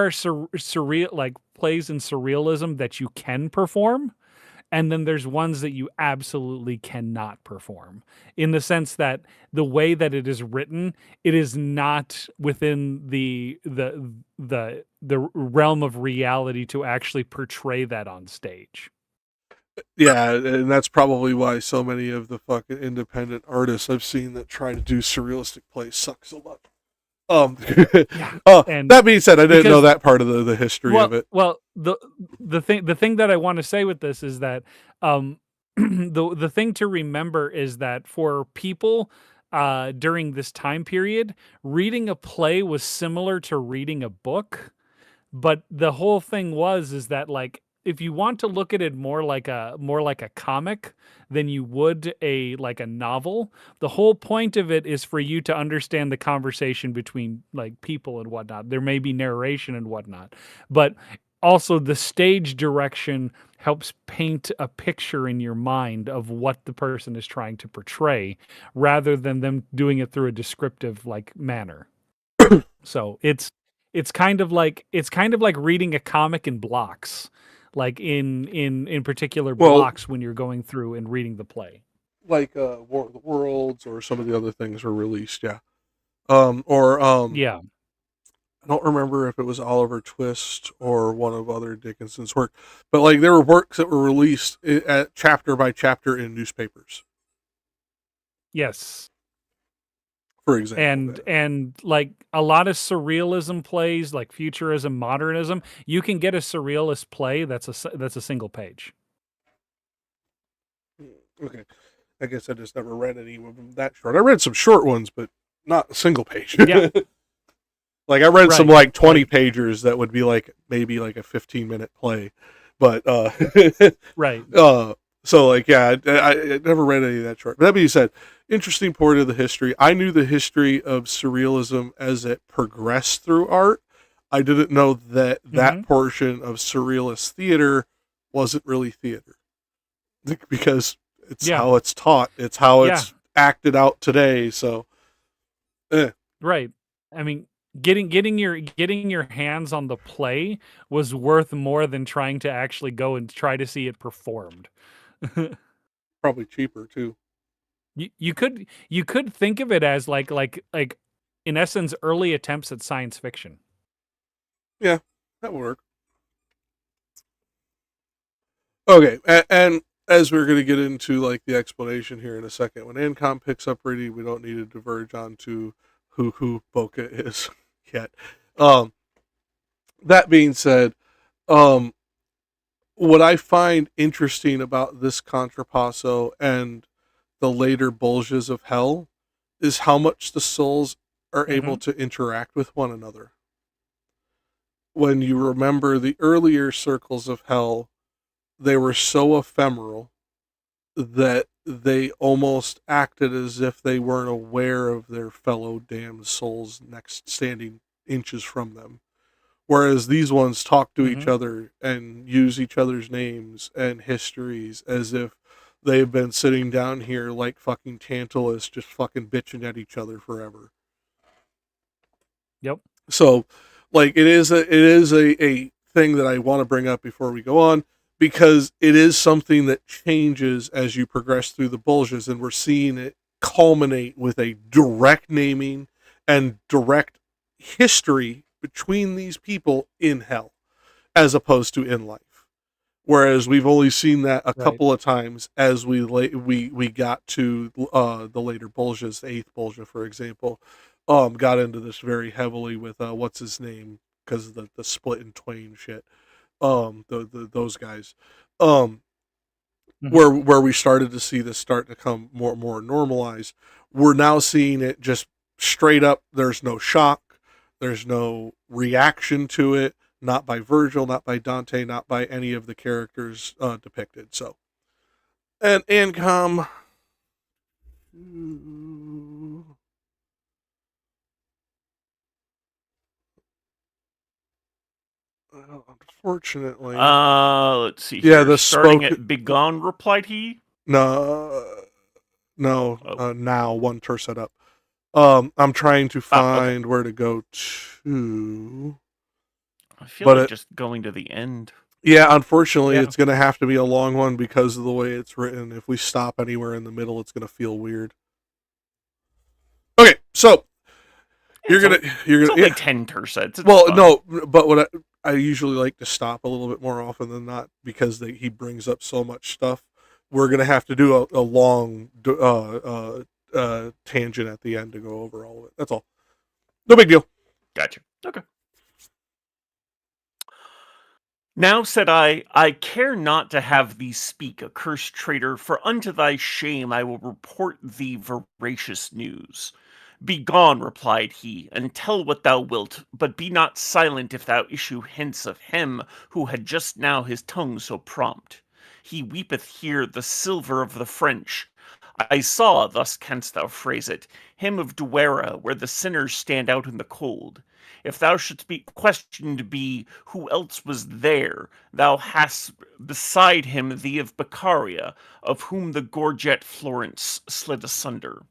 are surreal like plays in surrealism that you can perform. And then there's ones that you absolutely cannot perform, in the sense that the way that it is written, it is not within the realm of reality to actually portray that on stage. Yeah, and that's probably why so many of the fucking independent artists I've seen that try to do surrealistic plays suck so much. That being said, I didn't know that part of the history of it. Well, the thing that I want to say with this is that the thing to remember is that for people during this time period, reading a play was similar to reading a book, but the whole thing is that like, if you want to look at it more like a comic than you would a novel, the whole point of it is for you to understand the conversation between like people and whatnot. There may be narration and whatnot, but also the stage direction helps paint a picture in your mind of what the person is trying to portray, rather than them doing it through a descriptive like manner. So it's kind of like reading a comic in blocks. Like in particular blocks when you're going through and reading the play, like War of the Worlds or some of the other things were released, yeah. I don't remember if it was Oliver Twist or one of other Dickinson's work, but like there were works that were released at chapter by chapter in newspapers. Yes. For example, and like a lot of surrealism plays, like futurism, modernism, you can get a surrealist play that's a single page. Okay, I guess I just never read any of them that short. I read some short ones, but not a single page. Yeah. Like I read some like 20 pagers that would be like maybe like a 15-minute play, but right. So like I never read any of that short. But that being said, interesting part of the history. I knew the history of surrealism as it progressed through art. I didn't know that that portion of surrealist theater wasn't really theater, because it's how it's taught. It's how it's acted out today. So, right. I mean, getting your hands on the play was worth more than trying to actually go and try to see it performed. Probably cheaper too. You could think of it as like in essence early attempts at science fiction. Yeah, that would work. Okay, and as we're going to get into like the explanation here in a second, when Ancom picks up reading, we don't need to diverge on to who Boca is yet. That being said, what I find interesting about this contrapasso and the later bulges of hell is how much the souls are able to interact with one another. When you remember the earlier circles of hell, they were so ephemeral that they almost acted as if they weren't aware of their fellow damned souls next standing inches from them. Whereas these ones talk to each other and use each other's names and histories as if they've been sitting down here like fucking Tantalus, just fucking bitching at each other forever. Yep. So, like, it is a thing that I want to bring up before we go on, because it is something that changes as you progress through the Bulges, and we're seeing it culminate with a direct naming and direct history between these people in hell, as opposed to in life. Whereas we've only seen that a couple of times as we got to the later Bulges, the 8th Bulge, for example, got into this very heavily with what's his name, because of the split in twain shit. Those guys, where we started to see this start to come more normalized. We're now seeing it just straight up. There's no shock, there's no reaction to it. Not by Virgil, not by Dante, not by any of the characters depicted. So, and come. Unfortunately. Let's see. Yeah, here. Starting at begone, replied he. No. Now one tercet up. I'm trying to find where to go to. I feel like just going to the end. Yeah, unfortunately, it's going to have to be a long one because of the way it's written. If we stop anywhere in the middle, it's going to feel weird. Okay, so you're gonna like 10 tercets. Well, no, but what I usually like to stop a little bit more often than not, because he brings up so much stuff. We're gonna have to do a long tangent at the end to go over all of it. That's all. No big deal. Gotcha. Okay. Now, said I care not to have thee speak, accursed traitor, for unto thy shame I will report thee veracious news. Begone, replied he, and tell what thou wilt, but be not silent if thou issue hence of him who had just now his tongue so prompt. He weepeth here the silver of the French. I saw, thus canst thou phrase it, him of Duera, where the sinners stand out in the cold. If thou shouldst be questioned be who else was there, thou hast beside him thee of Beccaria, of whom the gorget Florence slid asunder.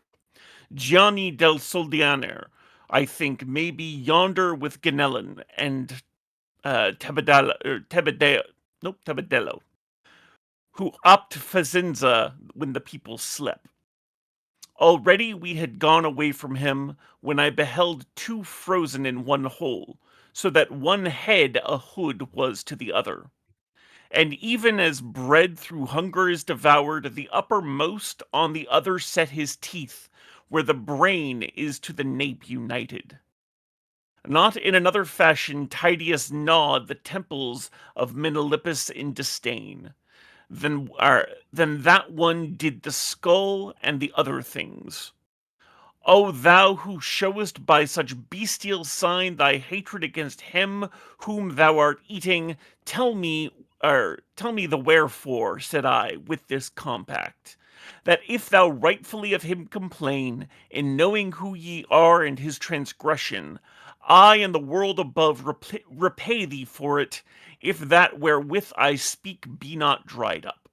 Gianni del Soldianer, I think, may be yonder with Ganellan and Tebedello, who opt Fazenza when the people slept. Already we had gone away from him, when I beheld two frozen in one hole, so that one head a hood was to the other. And even as bread through hunger is devoured, the uppermost on the other set his teeth, where the brain is to the nape united. Not in another fashion Tydeus gnawed the temples of Menalippus in disdain. Then that one did the skull and the other things. O thou who showest by such bestial sign thy hatred against him whom thou art eating, tell me the wherefore, said I, with this compact, that if thou rightfully of him complain, in knowing who ye are and his transgression, I and the world above repay thee for it, if that wherewith I speak be not dried up.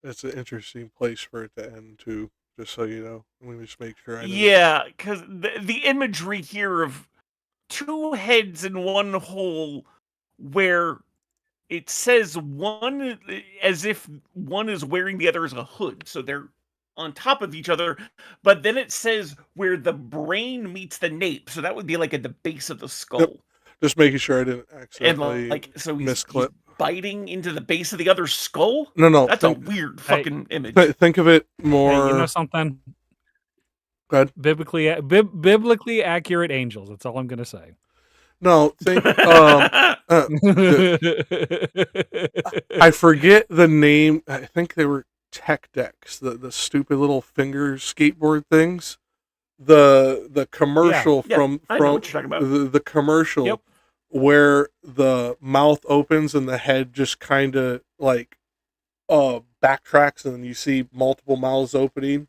It's an interesting place for it to end too, just so you know. Let me just make sure I know. Yeah, because the imagery here of two heads in one hole, where it says one as if one is wearing the other as a hood, so they're on top of each other, but then it says where the brain meets the nape, so that would be like at the base of the skull. Yep. Just making sure I didn't accidentally he's biting into the base of the other skull? No. That's a weird fucking image. Think of it more... Hey, you know something? Go ahead. Biblically accurate angels. That's all I'm going to say. No, think... I forget the name. I think they were tech decks, the stupid little finger skateboard things. The commercial from the commercial, yep, where the mouth opens and the head just kind of like backtracks, and then you see multiple mouths opening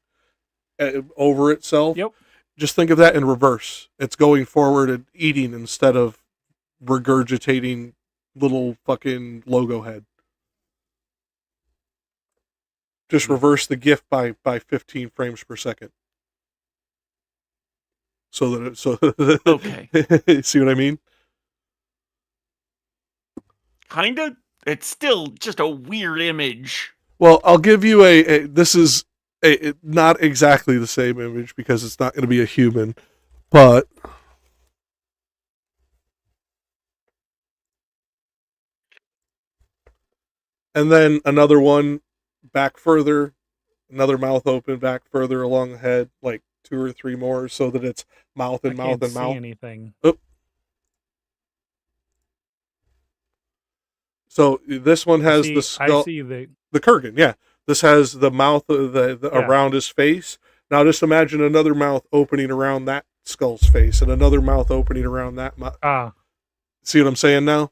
over itself. Yep. Just think of that in reverse. It's going forward and eating instead of regurgitating little fucking logo head. Just reverse the GIF by 15 frames per second. So that Okay. See what I mean? Kinda. It's still just a weird image. Well, I'll give you this is not exactly the same image because it's not going to be a human, but and then another one back further, another mouth open back further along the head, like 2 or 3 more, so that it's mouth and mouth and mouth. Anything. Oh. So this one has the skull. I see the Kurgan, yeah. This has the mouth around his face. Now just imagine another mouth opening around that skull's face, and another mouth opening around that mouth. See what I'm saying now?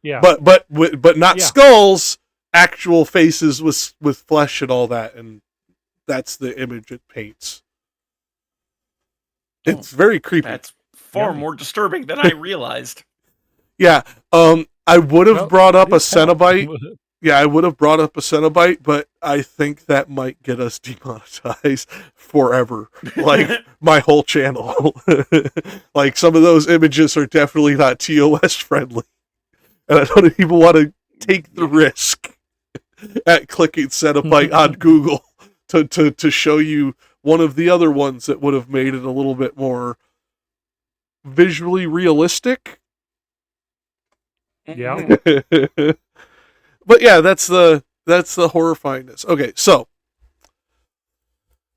Yeah. But not skulls. Actual faces with flesh and all that, and that's the image it paints. It's very creepy. That's far more disturbing than I realized. Yeah. I would have brought up a Cenobite. Yeah, I would have brought up a Cenobite, but I think that might get us demonetized forever. Like my whole channel. Like some of those images are definitely not TOS friendly. And I don't even want to take the risk at clicking Cenobite on Google to show you one of the other ones that would have made it a little bit more visually realistic. Yeah. But yeah, that's the horrifyingness. Okay, so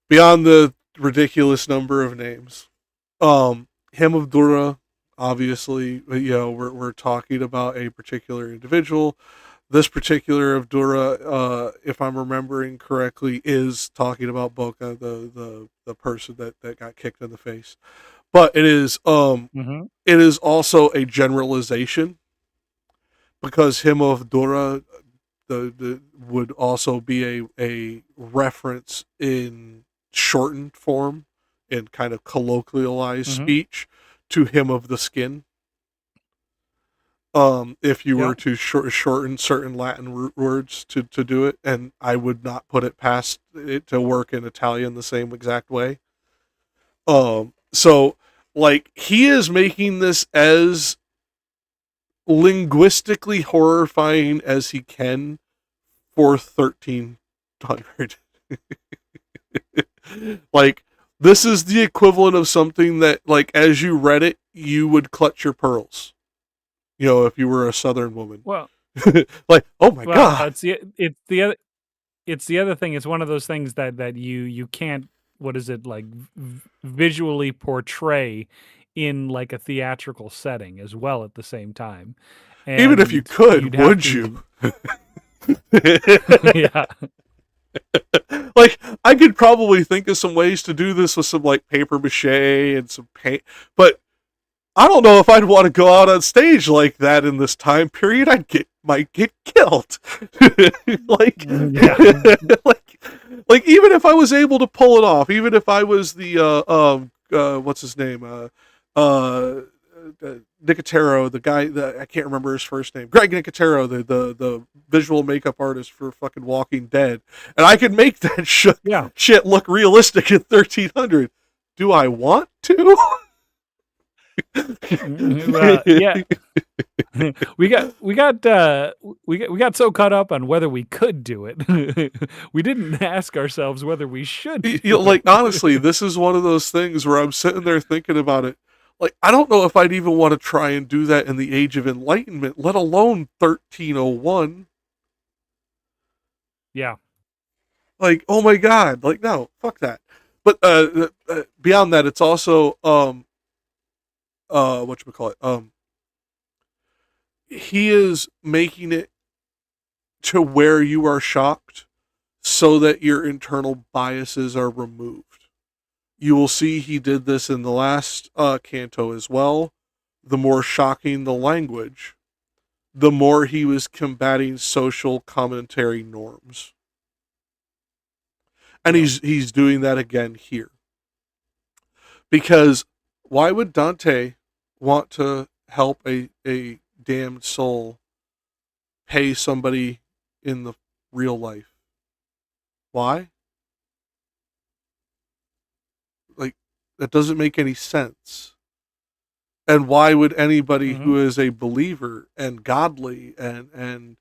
beyond the ridiculous number of names, Hymn of Dura, obviously, we're talking about a particular individual. This particular of Dura, if I'm remembering correctly, is talking about Boca, the person that got kicked in the face. But it is it is also a generalization, because Hymn of Dura would also be a reference in shortened form, in kind of colloquialized speech, to Hymn of the Skin. If you were to shorten certain Latin root words to do it, and I would not put it past it to work in Italian the same exact way. So like he is making this as linguistically horrifying as he can for 1300. Like this is the equivalent of something that, like, as you read it, you would clutch your pearls. If you were a Southern woman. Well, like, oh my god! It's the other thing. It's one of those things that you can't, what is it, like visually portray in like a theatrical setting as well at the same time. And even if you could, would you? Yeah. Like, I could probably think of some ways to do this with some like paper mache and some paint, but I don't know if I'd want to go out on stage like that in this time period. Might get killed. Like, like even if I was able to pull it off, even if I was the what's his name, Nicotero, the guy that I can't remember his first name, Greg Nicotero, the visual makeup artist for fucking Walking Dead, and I could make that shit look realistic in 1300. Do I want to? Yeah. we got so caught up on whether we could do it. We didn't ask ourselves whether we should. Like, honestly, this is one of those things where I'm sitting there thinking about it. Like, I don't know if I'd even want to try and do that in the Age of Enlightenment, let alone 1301. Yeah. Like, oh my god. Like, no, fuck that. But beyond that, it's also whatchamacallit, he is making it to where you are shocked so that your internal biases are removed. You will see he did this in the last canto as well. The more shocking the language, the more he was combating social commentary norms. And he's doing that again here. Because why would Dante want to help a damned soul pay somebody in the real life? Why? Like, that doesn't make any sense. And why would anybody who is a believer and godly and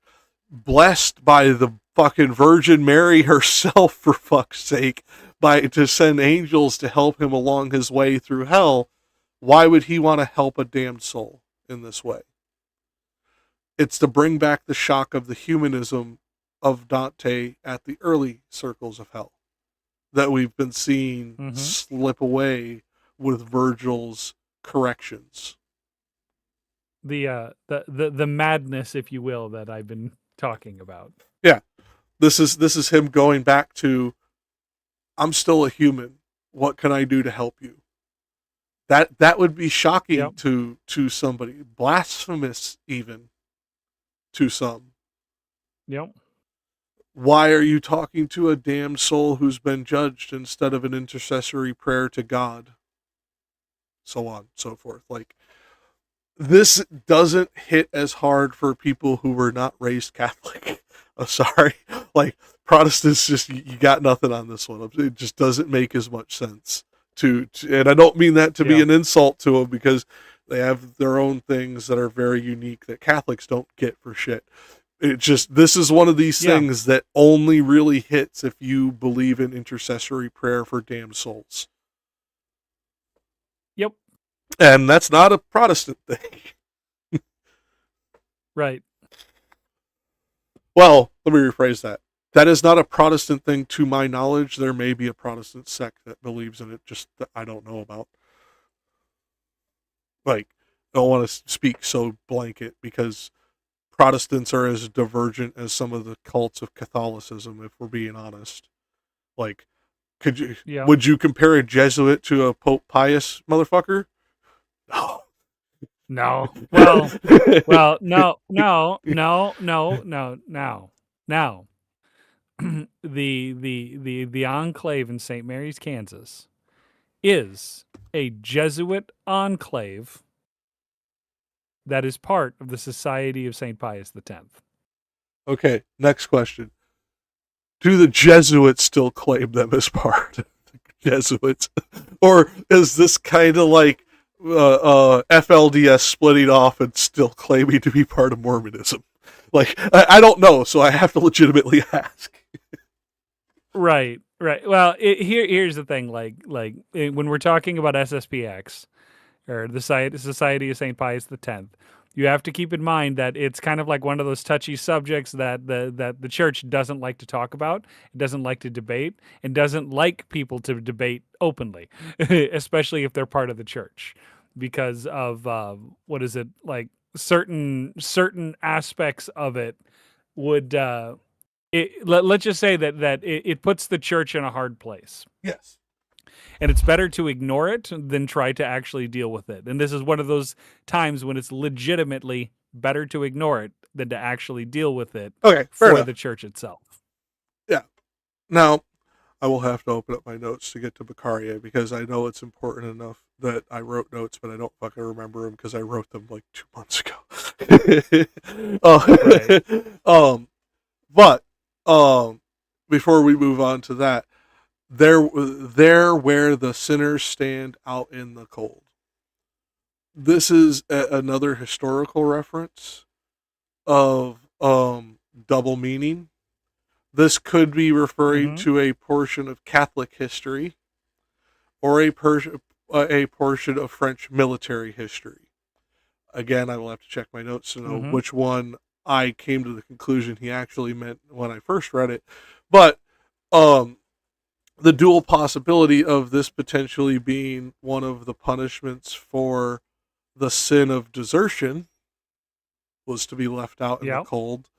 blessed by the fucking Virgin Mary herself, for fuck's sake, to send angels to help him along his way through hell, why would he want to help a damned soul in this way? It's to bring back the shock of the humanism of Dante at the early circles of hell that we've been seeing slip away with Virgil's corrections. The madness, if you will, that I've been talking about. Yeah. This is him going back to, I'm still a human. What can I do to help you? That would be shocking to somebody, blasphemous even to some. Yep. Why are you talking to a damned soul who's been judged instead of an intercessory prayer to God? So on, so forth. Like, this doesn't hit as hard for people who were not raised Catholic. I'm sorry. Like, Protestants, just, you got nothing on this one. It just doesn't make as much sense to and I don't mean that to be an insult to them, because they have their own things that are very unique that Catholics don't get for shit. It just, this is one of these things that only really hits if you believe in intercessory prayer for damned souls. Yep. And that's not a Protestant thing. Right. Well, let me rephrase that. That is not a Protestant thing to my knowledge. There may be a Protestant sect that believes in it, just that I don't know about. Like, I don't want to speak so blanket, because Protestants are as divergent as some of the cults of Catholicism, if we're being honest. Like, would you compare a Jesuit to a Pope Pius motherfucker? No. No. Well, no. The enclave in St. Mary's, Kansas is a Jesuit enclave that is part of the Society of St. Pius X. Okay, next question. Do the Jesuits still claim them as part of the Jesuits? Or is this kind of like FLDS splitting off and still claiming to be part of Mormonism? Like, I don't know, so I have to legitimately ask. Right. Well, here's the thing. Like when we're talking about SSPX, or the Society of St. Pius X, you have to keep in mind that it's kind of like one of those touchy subjects that the church doesn't like to talk about, it doesn't like to debate, and doesn't like people to debate openly, especially if they're part of the church, because of certain aspects of it would let's just say that it puts the church in a hard place. Yes. And it's better to ignore it than try to actually deal with it. And this is one of those times when it's legitimately better to ignore it than to actually deal with it for the church itself. Yeah. Now, I will have to open up my notes to get to Beccaria, because I know it's important enough that I wrote notes, but I don't fucking remember them because I wrote them like 2 months ago. But before we move on to that, there where the sinners stand out in the cold. This is another historical reference of double meaning. This could be referring to a portion of Catholic history, or a portion of French military history. Again, I will have to check my notes to know which one I came to the conclusion he actually meant when I first read it. But the dual possibility of this potentially being one of the punishments for the sin of desertion was to be left out in the cold.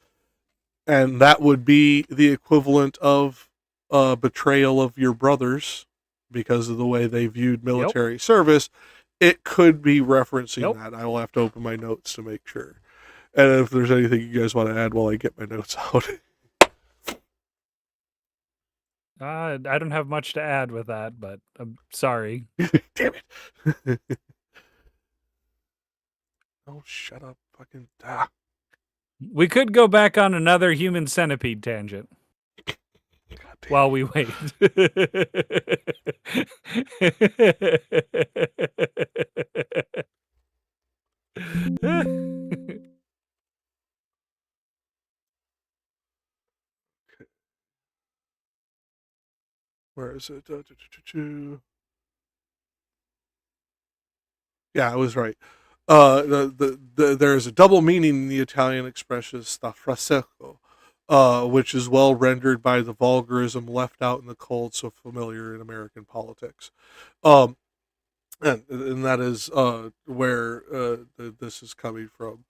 And that would be the equivalent of betrayal of your brothers because of the way they viewed military service. It could be referencing that. I will have to open my notes to make sure. And if there's anything you guys want to add while I get my notes out. I don't have much to add with that, but I'm sorry. Damn it. Oh, shut up. Fucking. We could go back on another human centipede tangent. God while we wait. Where is it? Yeah, I was right. There is a double meaning in the Italian expression sta frasco, which is well rendered by the vulgarism left out in the cold so familiar in American politics. Um, and that is where this is coming from.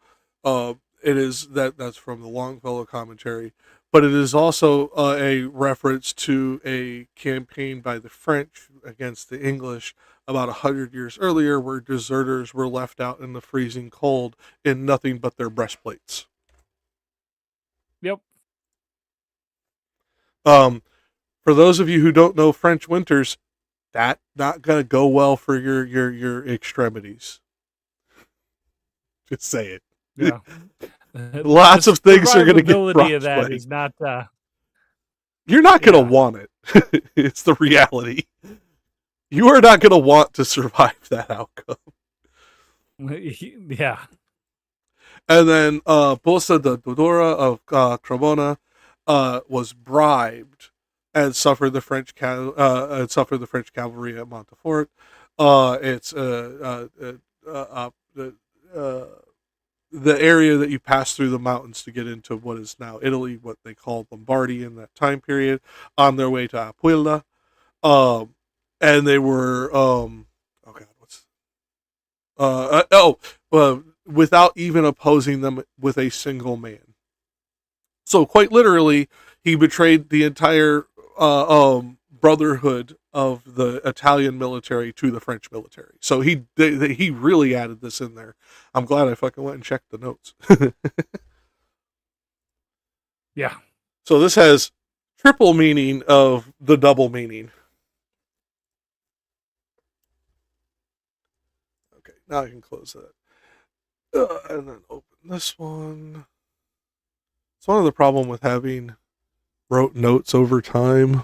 It is that's from the Longfellow commentary, but it is also a reference to a campaign by the French against the English about 100 years earlier, where deserters were left out in the freezing cold in nothing but their breastplates. Yep. For those of you who don't know French winters, that not gonna go well for your extremities. Just say it. Yeah. Lots of things are gonna get survivability of that frostbite. is not. You're not gonna Yeah. want it. It's the reality. You are not gonna want to survive that outcome. Yeah. And then Bossa de Dodora of Cremona was bribed and suffered the French cavalry at Montefort. It's the area that you pass through the mountains to get into what is now Italy, what they called Lombardy in that time period, on their way to Aquila. And they were without even opposing them with a single man. So quite literally, he betrayed the entire brotherhood of the Italian military to the French military. So he really added this in there. I'm glad I fucking went and checked the notes. Yeah. So this has triple meaning of the double meaning. Okay, now I can close that. And then open this one. It's one of the problem with having wrote notes over time.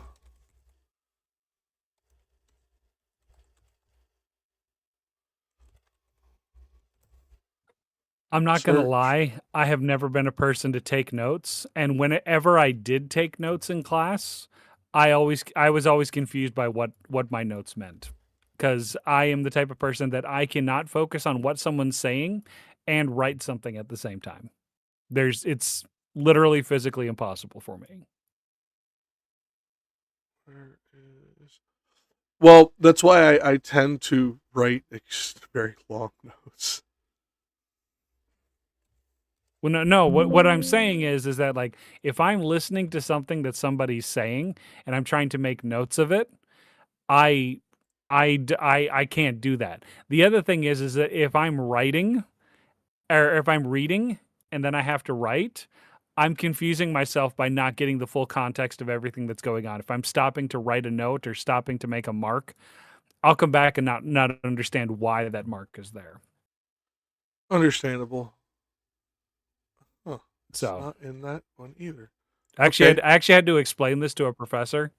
I'm not going to Search. lie. I have never been a person to take notes, and whenever I did take notes in class, I was always confused by what my notes meant, because I am the type of person that I cannot focus on what someone's saying and write something at the same time. It's literally physically impossible for me. Well, that's why I tend to write very long notes. Well, no. What I'm saying is that, like, if I'm listening to something that somebody's saying and I'm trying to make notes of it, I can't do that. The other thing is that if I'm writing or if I'm reading and then I have to write, I'm confusing myself by not getting the full context of everything that's going on. If I'm stopping to write a note or stopping to make a mark, I'll come back and not understand why that mark is there. Understandable. Huh. It's So not in that one either. actually, I actually had to explain this to a professor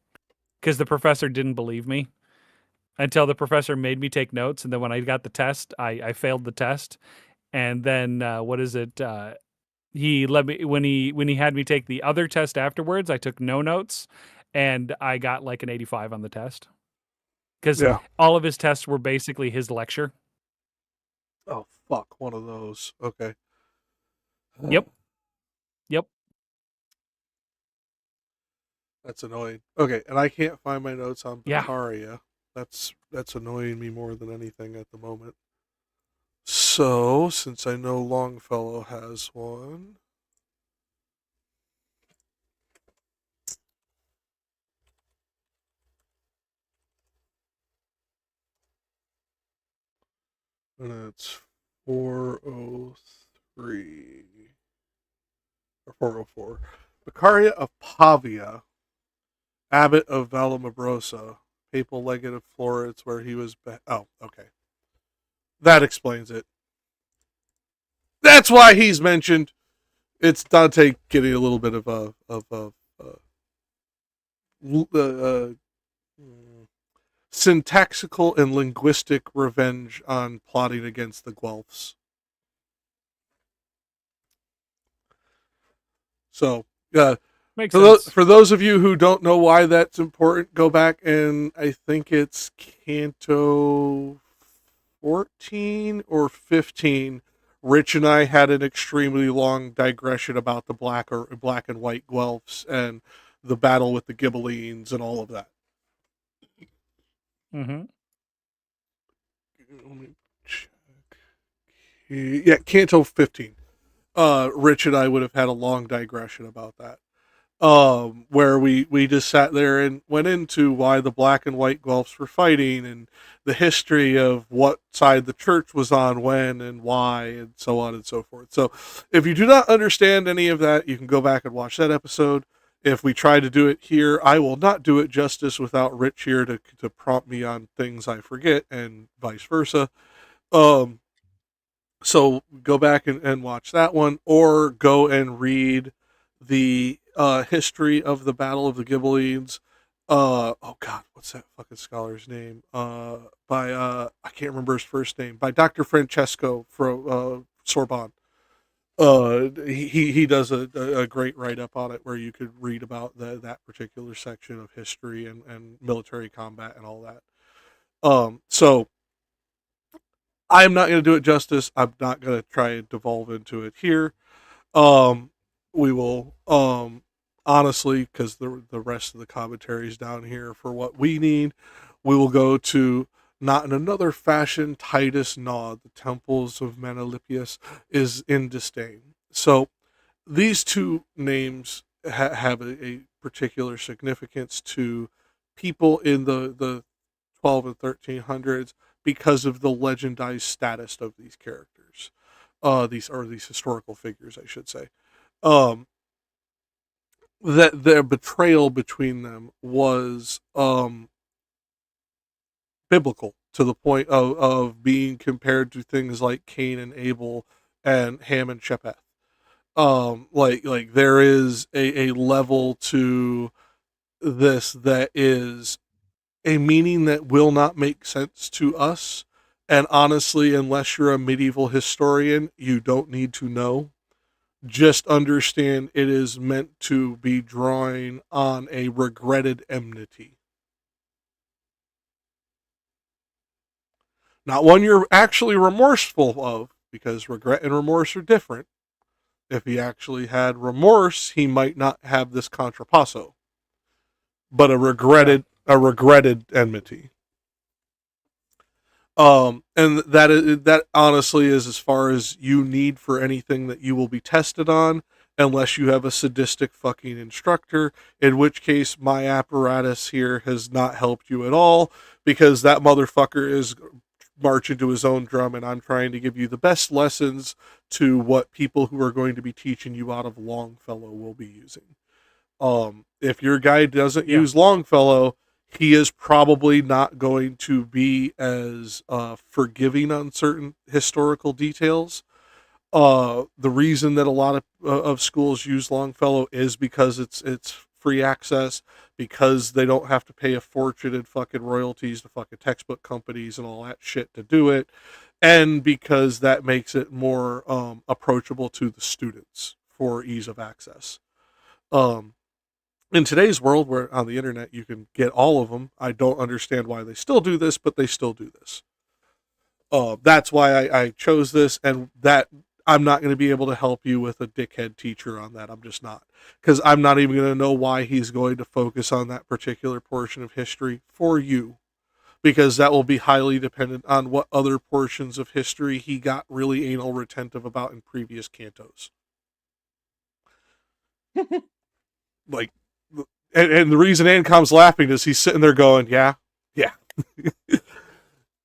because the professor didn't believe me until the professor made me take notes. And then when I got the test, I failed the test. And then he let me when he had me take the other test afterwards. I took no notes, and I got like an 85 on the test because all of his tests were basically his lecture. Oh fuck, one of those. Okay. Yep. That's annoying. Okay, and I can't find my notes on Yeah. Beccaria. That's annoying me more than anything at the moment. So, since I know Longfellow has one. And it's 403 or 404. Beccaria of Pavia, abbot of Vallamabrosa, papal legate of Florence, where he was. Oh, okay. That explains it. That's why he's mentioned. It's Dante getting a little bit of syntaxical and linguistic revenge on plotting against the Guelphs. So, Makes sense. for those of you who don't know why that's important, go back and I think it's Canto 14 or 15. Rich and I had an extremely long digression about the black and white Guelphs and the battle with the Ghibellines and all of that. Mm-hmm. Let me check. Yeah, Canto 15. Rich and I would have had a long digression about that. Where we just sat there and went into why the black and white Guelphs were fighting and the history of what side the church was on when and why and so on and so forth. So if you do not understand any of that, you can go back and watch that episode. If we try to do it here, I will not do it justice without Rich here to prompt me on things I forget and vice versa. So go back and watch that one, or go and read the history of the Battle of the Ghibellines. Oh God, what's that fucking scholar's name? By I can't remember his first name. By Dr. Francesco from Sorbonne. He does a great write up on it where you could read about that particular section of history and military combat and all that. So I'm not going to do it justice. I'm not going to try and devolve into it here. We will, honestly, because the rest of the commentary is down here for what we need, we will go to not in another fashion, Titus Nod, the temples of Menalipius is in disdain. So these two names have a particular significance to people in the 12 and 1300s because of the legendized status of these characters, these historical figures, I should say. That their betrayal between them was biblical to the point of being compared to things like Cain and Abel and Ham and Shepheth. Like there is a level to this that is a meaning that will not make sense to us. And honestly, unless you're a medieval historian, you don't need to know. Just understand it is meant to be drawing on a regretted enmity. Not one you're actually remorseful of, because regret and remorse are different. If he actually had remorse, he might not have this contrapasso. But a regretted enmity. And that honestly is as far as you need for anything that you will be tested on, unless you have a sadistic fucking instructor, in which case my apparatus here has not helped you at all, because that motherfucker is marching to his own drum, and I'm trying to give you the best lessons to what people who are going to be teaching you out of Longfellow will be using. If your guy doesn't use Longfellow, he is probably not going to be as forgiving on certain historical details. The reason that a lot of schools use Longfellow is because it's free access, because they don't have to pay a fortune in fucking royalties to fucking textbook companies and all that shit to do it, and because that makes it more approachable to the students for ease of access. In today's world, where on the internet you can get all of them, I don't understand why they still do this, but they still do this. That's why I chose this, and that I'm not going to be able to help you with a dickhead teacher on that. I'm just not. Because I'm not even going to know why he's going to focus on that particular portion of history for you. Because that will be highly dependent on what other portions of history he got really anal retentive about in previous cantos. Like, and the reason Ancom's laughing is he's sitting there going, yeah.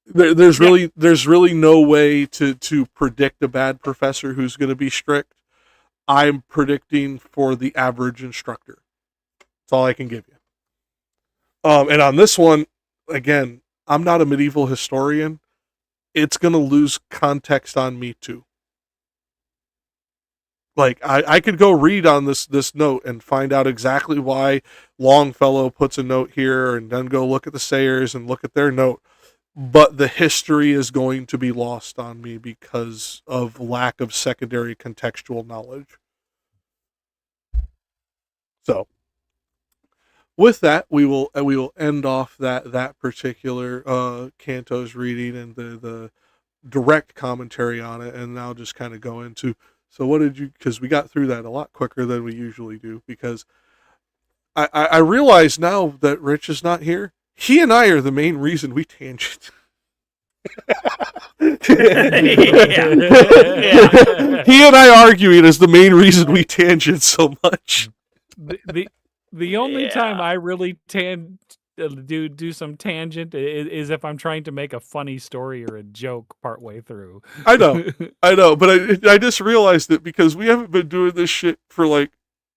There's really no way to predict a bad professor who's going to be strict. I'm predicting for the average instructor. That's all I can give you. And on this one, again, I'm not a medieval historian. It's going to lose context on me too. Like I could go read on this note and find out exactly why Longfellow puts a note here, and then go look at the Sayers and look at their note. But the history is going to be lost on me because of lack of secondary contextual knowledge. So, with that, we will end off that particular Canto's reading and the direct commentary on it, and now just kind of go into, so what did you, because we got through that a lot quicker than we usually do, because I realize now that Rich is not here. He and I are the main reason we tangent. Yeah. He and I arguing is the main reason we tangent so much. The only time I really do some tangent is if I'm trying to make a funny story or a joke partway through. I know, but I just realized it because we haven't been doing this shit for like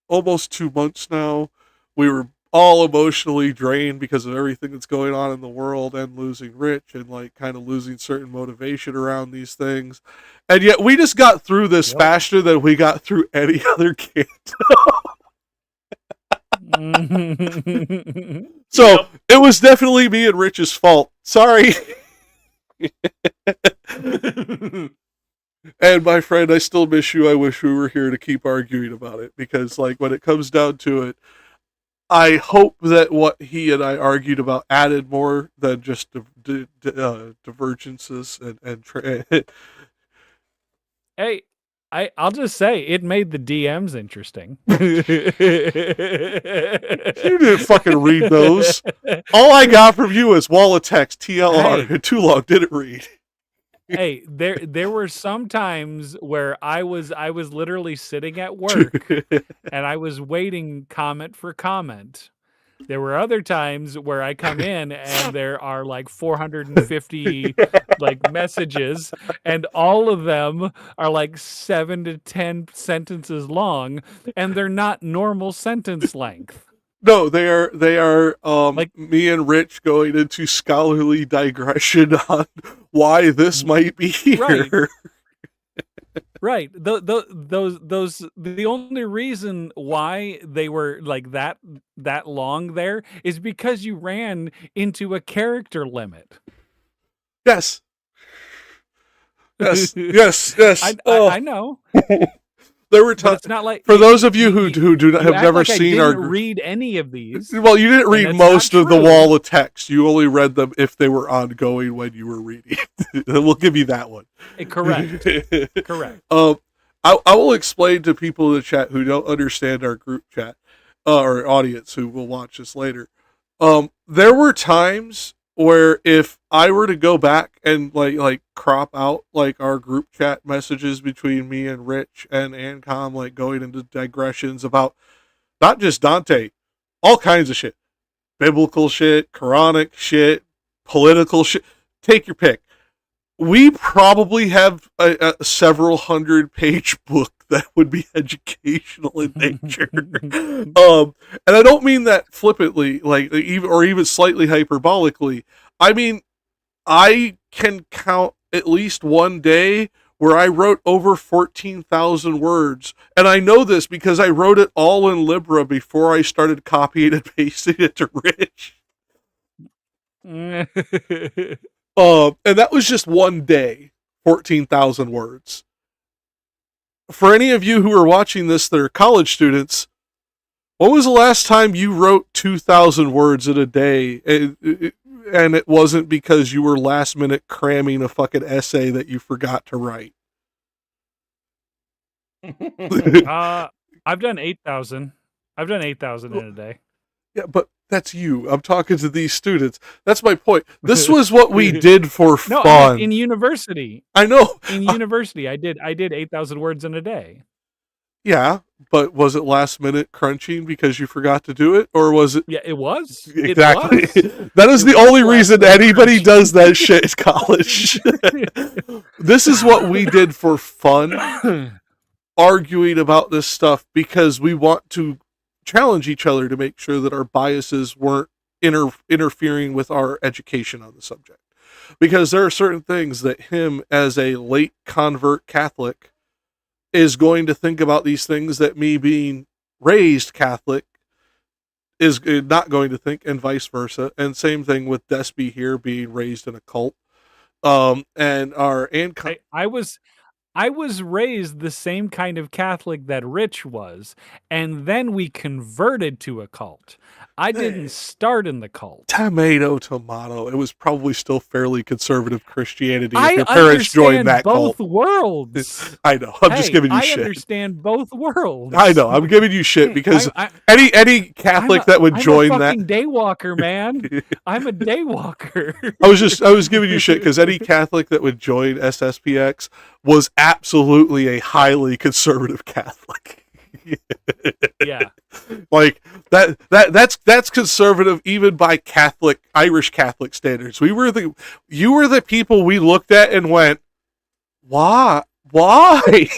almost 2 months now. We were all emotionally drained because of everything that's going on in the world, and losing Rich, and like kind of losing certain motivation around these things. And yet we just got through this faster than we got through any other Canto. So it was definitely me and Rich's fault. Sorry. And my friend, I still miss you. I wish we were here to keep arguing about it, because like when it comes down to it, I hope that what he and I argued about added more than just divergences and Hey, I'll just say it made the DMs interesting. You didn't fucking read those. All I got from you is wall of text, TLR. Hey. Too long, didn't read. Hey, there were some times where I was literally sitting at work and I was waiting comment for comment. There were other times where I come in and there are like 450 like messages, and all of them are like 7 to 10 sentences long, and they're not normal sentence length. No, they are like me and Rich going into scholarly digression on why this might be here. Right. The only reason why they were like that long there is because you ran into a character limit. Yes. I know. There were times. It's not like, for those of you who do not have never seen our read any of these. Well, you didn't read most of the wall of text. You only read them if they were ongoing when you were reading. We'll give you that one. Correct. Correct. I will explain to people in the chat who don't understand our group chat, or audience who will watch this later. There were times where if I were to go back and like crop out like our group chat messages between me and Rich and Ancom, like going into digressions about not just Dante, all kinds of shit, biblical shit, Quranic shit, political shit, take your pick. We probably have a several 100-page book that would be educational in nature. And I don't mean that flippantly, like even slightly hyperbolically. I mean, I can count at least one day where I wrote over 14,000 words. And I know this because I wrote it all in Libra before I started copying and pasting it to Rich. And that was just one day, 14,000 words. For any of you who are watching this that are college students, when was the last time you wrote 2,000 words in a day? And it wasn't because you were last minute cramming a fucking essay that you forgot to write. I've done 8,000. I've done 8,000 in a day. Yeah, but that's you. I'm talking to these students. That's my point. This was what we did for fun. In university. I know. In university, I did 8,000 words in a day. Yeah, but was it last minute crunching because you forgot to do it, or was it? Yeah, it was. Exactly. It was. That is the only reason anybody does that shit in college. This is what we did for fun, arguing about this stuff because we want to challenge each other to make sure that our biases weren't interfering with our education on the subject. Because there are certain things that him, as a late convert Catholic, is going to think about these things that me being raised Catholic is not going to think, and vice versa. And same thing with Despy here being raised in a cult. And our I was raised the same kind of Catholic that Rich was, and then we converted to a cult. I didn't start in the cult. Tomato. It was probably still fairly conservative Christianity if your parents joined that cult. Both worlds. I know. I'm just giving you shit. I understand both worlds. I know. I'm giving you shit because any Catholic that would join that. I'm a fucking daywalker, man. I'm a daywalker. I was giving you shit because any Catholic that would join SSPX was absolutely a highly conservative Catholic. Yeah. Like that's conservative even by Irish Catholic standards. You were the people we looked at and went, why? We're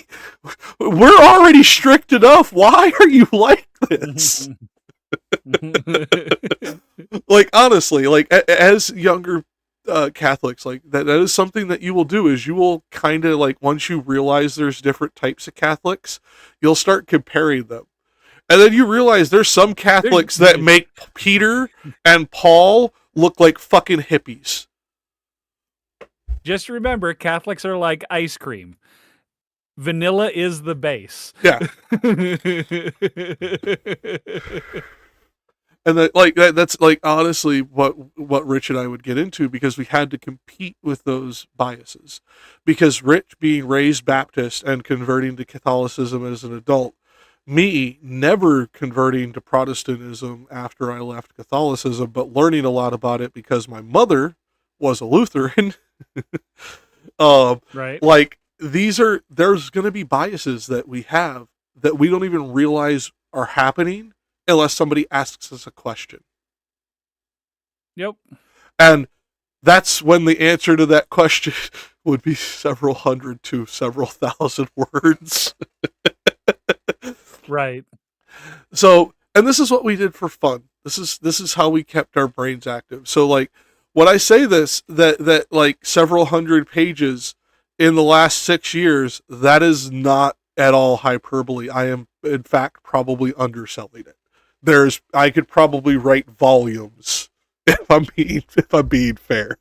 already strict enough. Why are you like this? Like, honestly, like as younger Catholics, like that is something that you will do is you will kind of like, once you realize there's different types of Catholics, you'll start comparing them. And then you realize there's some Catholics that make Peter and Paul look like fucking hippies. Just remember, Catholics are like ice cream. Vanilla is the base. Yeah. And that's like honestly what Rich and I would get into, because we had to compete with those biases. Because Rich being raised Baptist and converting to Catholicism as an adult, me never converting to Protestantism after I left Catholicism, but learning a lot about it because my mother was a Lutheran. Right. Like there's going to be biases that we have that we don't even realize are happening unless somebody asks us a question. Yep. And that's when the answer to that question would be several hundred to several thousand words. Right. So, and this is what we did for fun. This is how we kept our brains active. So, like, when I say this, that like several hundred pages in the last 6 years, that is not at all hyperbole. I am, in fact, probably underselling it. I could probably write volumes if I'm being fair.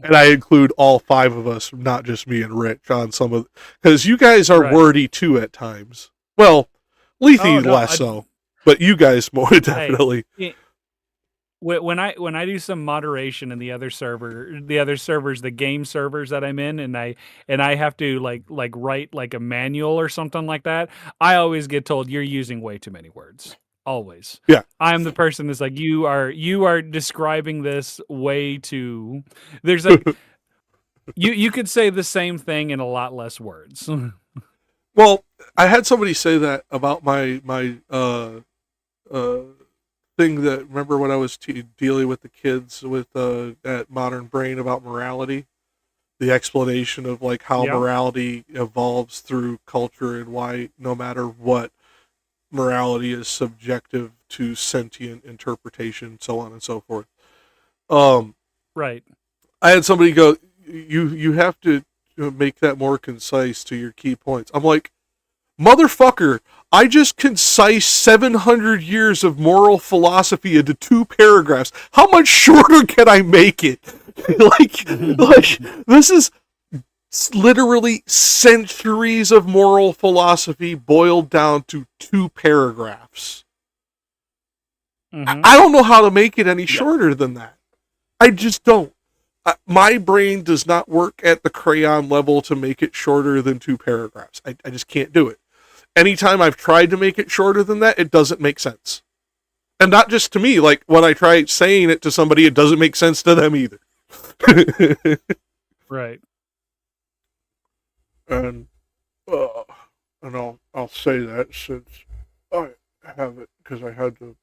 And I include all 5 of us, not just me and Rich, on some of, because you guys are wordy too at times. Well, Lethe less so, but you guys more definitely. Hey, when I do some moderation in the other servers, the game servers that I'm in, and I have to like write like a manual or something like that, I always get told you're using way too many words. Always. Yeah. I'm the person that's like, you are describing this way too. There's like you could say the same thing in a lot less words. Well, I had somebody say that about my thing that, remember when I was dealing with the kids with at Modern Brain about morality, the explanation of like how morality evolves through culture and why no matter what, morality is subjective to sentient interpretation, so on and so forth. Right. I had somebody go, you have to make that more concise to your key points. I'm like, motherfucker, I just concise 700 years of moral philosophy into 2 paragraphs. How much shorter can I make it? like this is literally centuries of moral philosophy boiled down to 2 paragraphs. Mm-hmm. I don't know how to make it any shorter than that. I just don't. My brain does not work at the crayon level to make it shorter than 2 paragraphs. I just can't do it. Anytime I've tried to make it shorter than that, it doesn't make sense. And not just to me, like when I try saying it to somebody, it doesn't make sense to them either. Right. And I'll say that since I have it, because I had to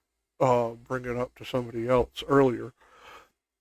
bring it up to somebody else earlier.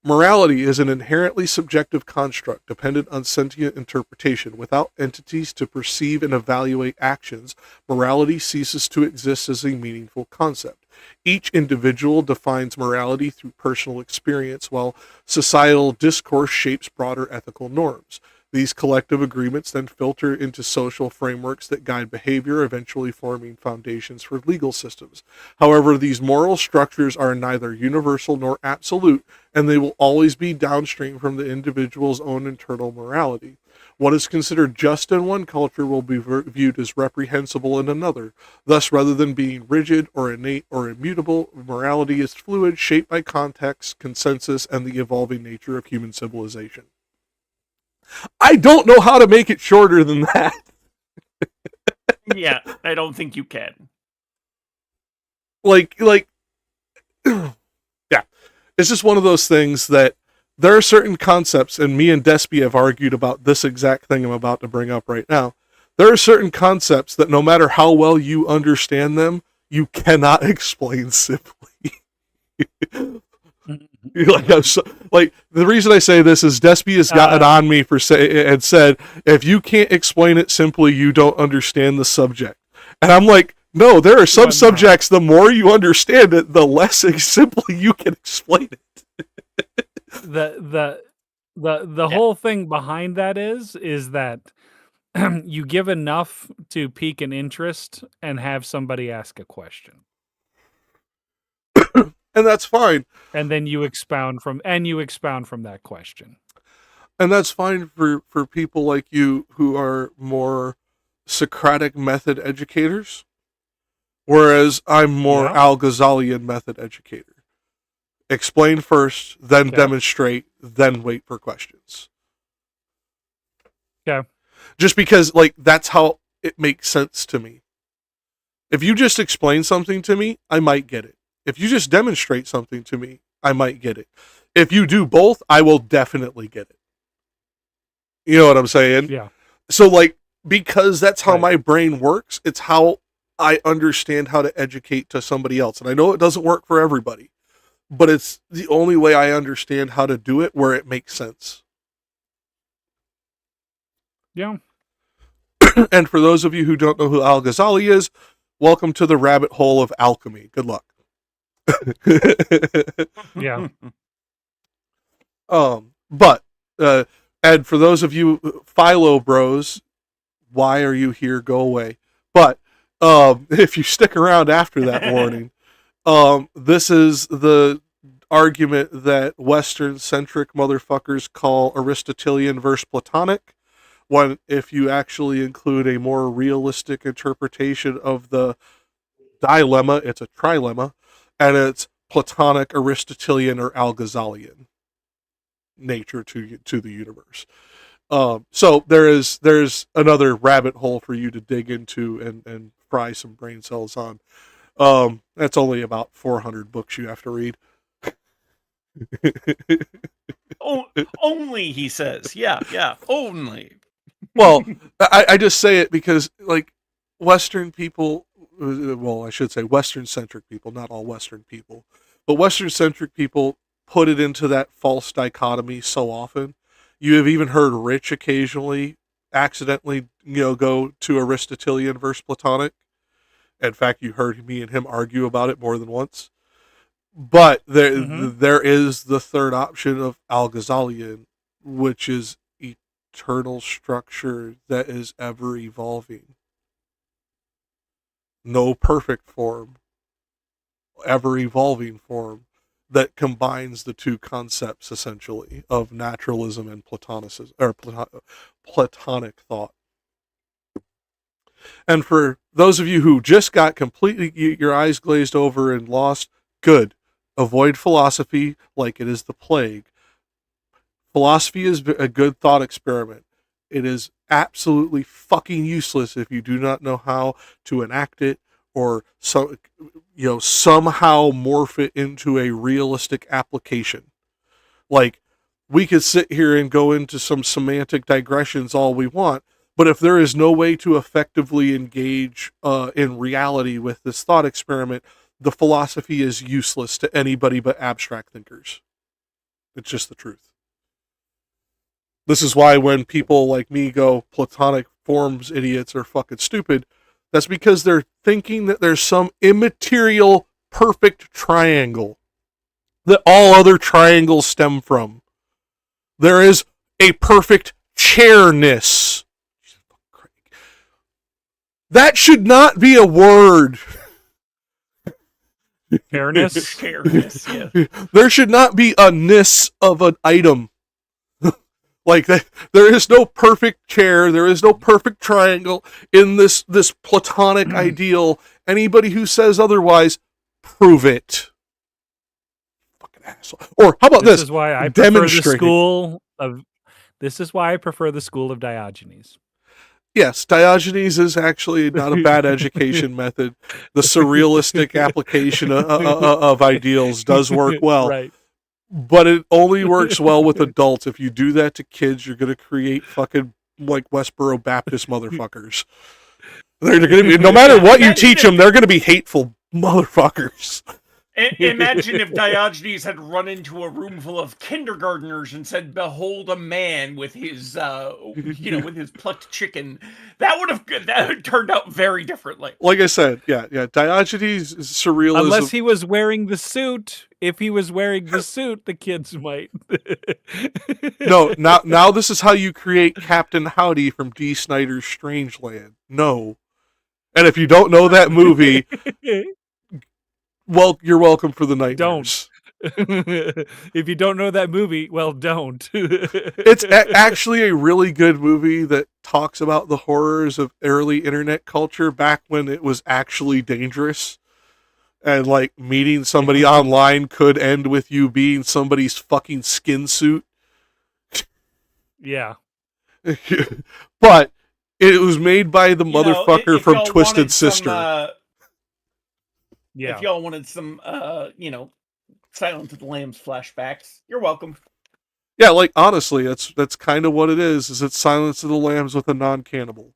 Morality is an inherently subjective construct dependent on sentient interpretation. Without entities to perceive and evaluate actions, morality ceases to exist as a meaningful concept. Each individual defines morality through personal experience, while societal discourse shapes broader ethical norms. These collective agreements then filter into social frameworks that guide behavior, eventually forming foundations for legal systems. However, these moral structures are neither universal nor absolute, and they will always be downstream from the individual's own internal morality. What is considered just in one culture will be viewed as reprehensible in another. Thus, rather than being rigid or innate or immutable, morality is fluid, shaped by context, consensus, and the evolving nature of human civilization. I don't know how to make it shorter than that. Yeah, I don't think you can. Like, yeah. It's just one of those things that there are certain concepts, and me and Despy have argued about this exact thing I'm about to bring up right now. There are certain concepts that no matter how well you understand them, you cannot explain simply. Like the reason I say this is Despy has gotten on me for and said, if you can't explain it simply, you don't understand the subject. And I'm like, no, there are some subjects, the more you understand it, the less simply you can explain it. The whole thing behind that is that you give enough to pique an interest and have somebody ask a question. And that's fine. And then you expound from that question. And that's fine for people like you who are more Socratic method educators, whereas I'm more Al-Ghazalian method educator. Explain first, then demonstrate, then wait for questions. Yeah. Just because, like, that's how it makes sense to me. If you just explain something to me, I might get it. If you just demonstrate something to me, I might get it. If you do both, I will definitely get it. You know what I'm saying? Yeah. So, like, because that's how my brain works, it's how I understand how to educate to somebody else. And I know it doesn't work for everybody, but it's the only way I understand how to do it where it makes sense. Yeah. And for those of you who don't know who Al-Ghazali is, welcome to the rabbit hole of alchemy. Good luck. Yeah. But and for those of you Philo bros, why are you here? Go away. But if you stick around after that warning, this is the argument that Western centric motherfuckers call Aristotelian versus Platonic. When if you actually include a more realistic interpretation of the dilemma, it's a trilemma. And it's Platonic, Aristotelian, or Al-Ghazalian nature to the universe. So there's another rabbit hole for you to dig into and fry some brain cells on. That's only about 400 books you have to read. Only, he says. Yeah, only. Well, I just say it because, like, Western people, well, I should say Western-centric people, not all Western people, but Western-centric people put it into that false dichotomy so often. You have even heard Rich occasionally accidentally, go to Aristotelian versus Platonic. In fact, you heard me and him argue about it more than once. But there is the third option of Al-Ghazalian, which is eternal structure that is ever evolving. No perfect form, ever evolving form that combines the two concepts essentially of naturalism and Platonicism or Platonic thought. And for those of you who just got completely your eyes glazed over and lost, good. Avoid philosophy like it is the plague. Philosophy is a good thought experiment. It is absolutely fucking useless if you do not know how to enact it or somehow morph it into a realistic application. Like, we could sit here and go into some semantic digressions all we want, but if there is no way to effectively engage in reality with this thought experiment, the philosophy is useless to anybody but abstract thinkers. It's just the truth. This is why when people like me go Platonic forms idiots are fucking stupid, that's because they're thinking that there's some immaterial perfect triangle that all other triangles stem from. There is a perfect chairness. That should not be a word. Fairness. Fairness, yeah. There should not be a ness of an item. Like, there is no perfect chair, there is no perfect triangle in this platonic ideal. Anybody who says otherwise, prove it. Fucking asshole. Or how about this? This is why I prefer the school of Diogenes. Yes, Diogenes is actually not a bad education method. The surrealistic application of ideals does work well. Right. But it only works well with adults. If you do that to kids, you're going to create fucking, like, Westboro Baptist motherfuckers. They're going to be, no matter what you teach them, they're going to be hateful motherfuckers. Imagine if Diogenes had run into a room full of kindergartners and said, "Behold a man with his, with his plucked chicken." That would turned out very differently. Like I said, yeah. Diogenes is surrealism. Unless he was wearing the suit. If he was wearing the suit, the kids might. No, now this is how you create Captain Howdy from D. Snyder's Strangeland. No. And if you don't know that movie, well, you're welcome for the nightmares. Don't. If you don't know that movie, well, don't. It's actually a really good movie that talks about the horrors of early internet culture back when it was actually dangerous. And, like, meeting somebody online could end with you being somebody's fucking skin suit. Yeah. But it was made by the motherfucker from Twisted Sister. If y'all wanted some, Silence of the Lambs flashbacks, you're welcome. Yeah, like, honestly, that's kind of what it is it's Silence of the Lambs with a non-cannibal.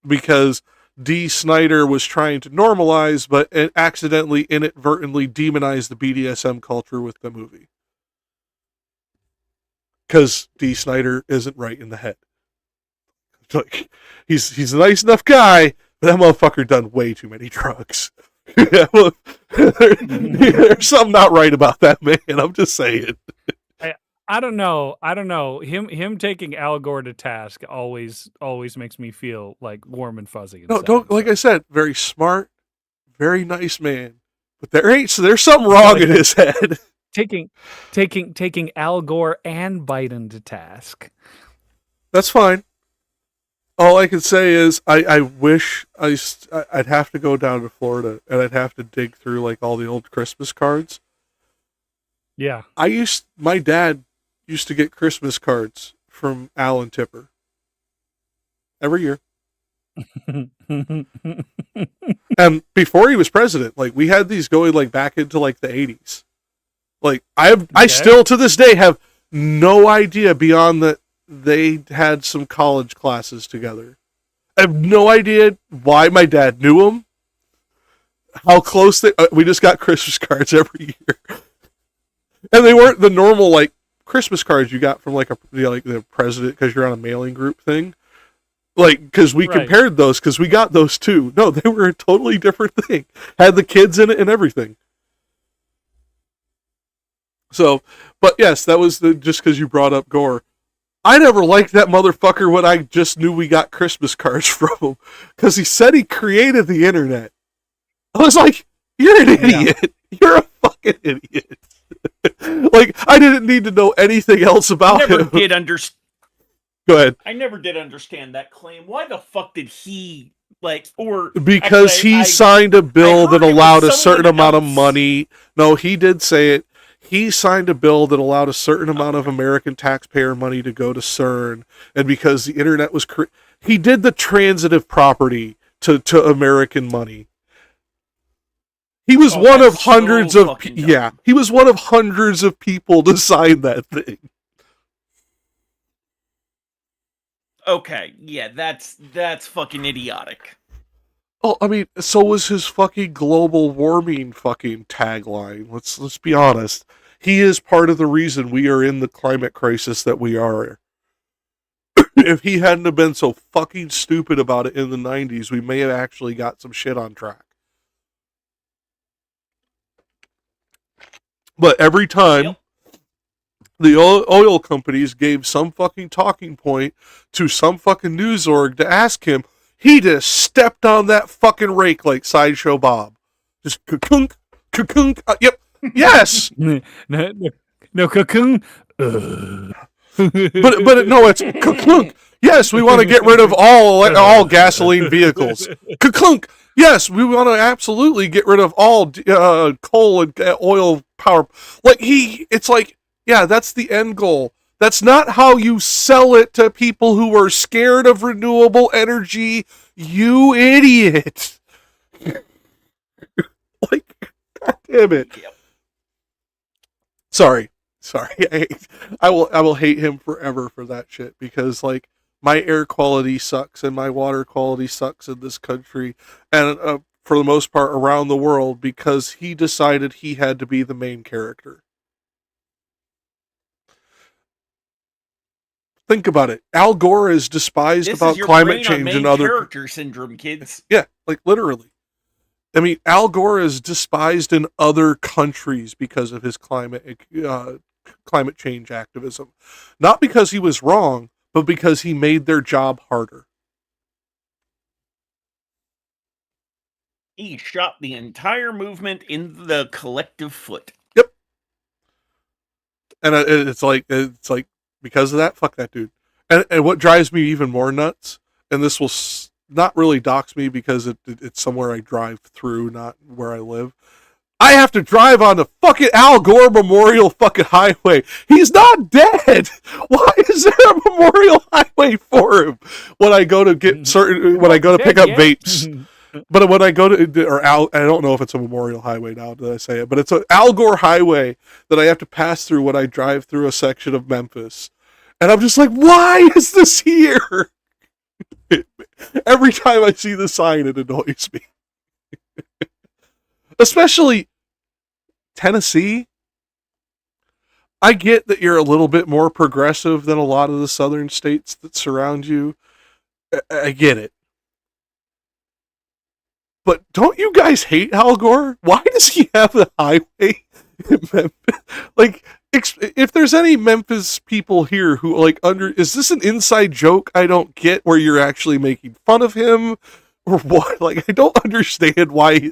Because D. Snyder was trying to normalize, but it accidentally, inadvertently demonized the BDSM culture with the movie. Because D. Snyder isn't right in the head. Like, he's a nice enough guy, but that motherfucker done way too many drugs. There's something not right about that man. I'm just saying. I don't know. Him taking Al Gore to task always makes me feel like warm and fuzzy. No, don't. Like I said, very smart, very nice man. But there's something wrong in his head. Taking Al Gore and Biden to task. That's fine. All I can say is I wish I'd have to go down to Florida and I'd have to dig through, like, all the old Christmas cards. Yeah. My dad used to get Christmas cards from Alan Tipper every year. And before he was president, like, we had these going, like, back into, like, the 80s. Like, I still to this day have no idea beyond that they had some college classes together. I have no idea why my dad knew him. How close we just got Christmas cards every year. And they weren't the normal, like, Christmas cards you got from, like, the president because you're on a mailing group thing. Like, because we compared those, because we got those too. No, they were a totally different thing. Had the kids in it and everything. So, but yes, that was just because you brought up Gore. I never liked that motherfucker when I just knew we got Christmas cards from him. Because he said he created the internet. I was like, you're an idiot. Yeah. You're a fucking idiot. Like, I didn't need to know anything else about him. Go ahead. I never did understand that claim. Why the fuck did he, because actually, he signed a bill that allowed a certain amount of money. No, he did say it. He signed a bill that allowed a certain amount of American taxpayer money to go to CERN. And because the internet was... he did the transitive property to American money. He was one of hundreds of... he was one of hundreds of people to sign that thing. Okay, yeah, that's fucking idiotic. Oh, I mean, so was his fucking global warming fucking tagline. Let's be honest. He is part of the reason we are in the climate crisis that we are. If he hadn't have been so fucking stupid about it in the 90s, we may have actually got some shit on track. But every time The oil companies gave some fucking talking point to some fucking news org to ask him. He just stepped on that fucking rake like Sideshow Bob. Just ka-kunk, ka-kunk. Yep. Yes. No cocoon. But no, it's ka-clunk. Yes, we want to get rid of all gasoline vehicles. Ka-clunk. Yes, we want to absolutely get rid of all coal and oil power. It's like, yeah, that's the end goal. That's not how you sell it to people who are scared of renewable energy, you idiot. Like, God damn it. Sorry. I will hate him forever for that shit, because like my air quality sucks and my water quality sucks in this country and for the most part around the world, because he decided he had to be the main character. Think about it. Al Gore is despised about climate change and other character syndrome, kids. Yeah, like literally. I mean, Al Gore is despised in other countries because of his climate change activism. Not because he was wrong, but because he made their job harder. He shot the entire movement in the collective foot. Yep. And it's like because of that, fuck that dude. And what drives me even more nuts, and this will not really dox me because it's somewhere I drive through, not where I live. I have to drive on the fucking Al Gore Memorial fucking highway. He's not dead. Why is there a memorial highway for him when I go to get when I go to pick up vapes? But when I go to, I don't know if it's a memorial highway now that I say it, but it's an Al Gore highway that I have to pass through when I drive through a section of Memphis. And I'm just like, why is this here? Every time I see the sign, it annoys me. Especially Tennessee. I get that you're a little bit more progressive than a lot of the southern states that surround you. I get it. But don't you guys hate Al Gore? Why does he have the highway in Memphis? Like, if there's any Memphis people here who, like, is this an inside joke I don't get where you're actually making fun of him? Or what? Like, I don't understand why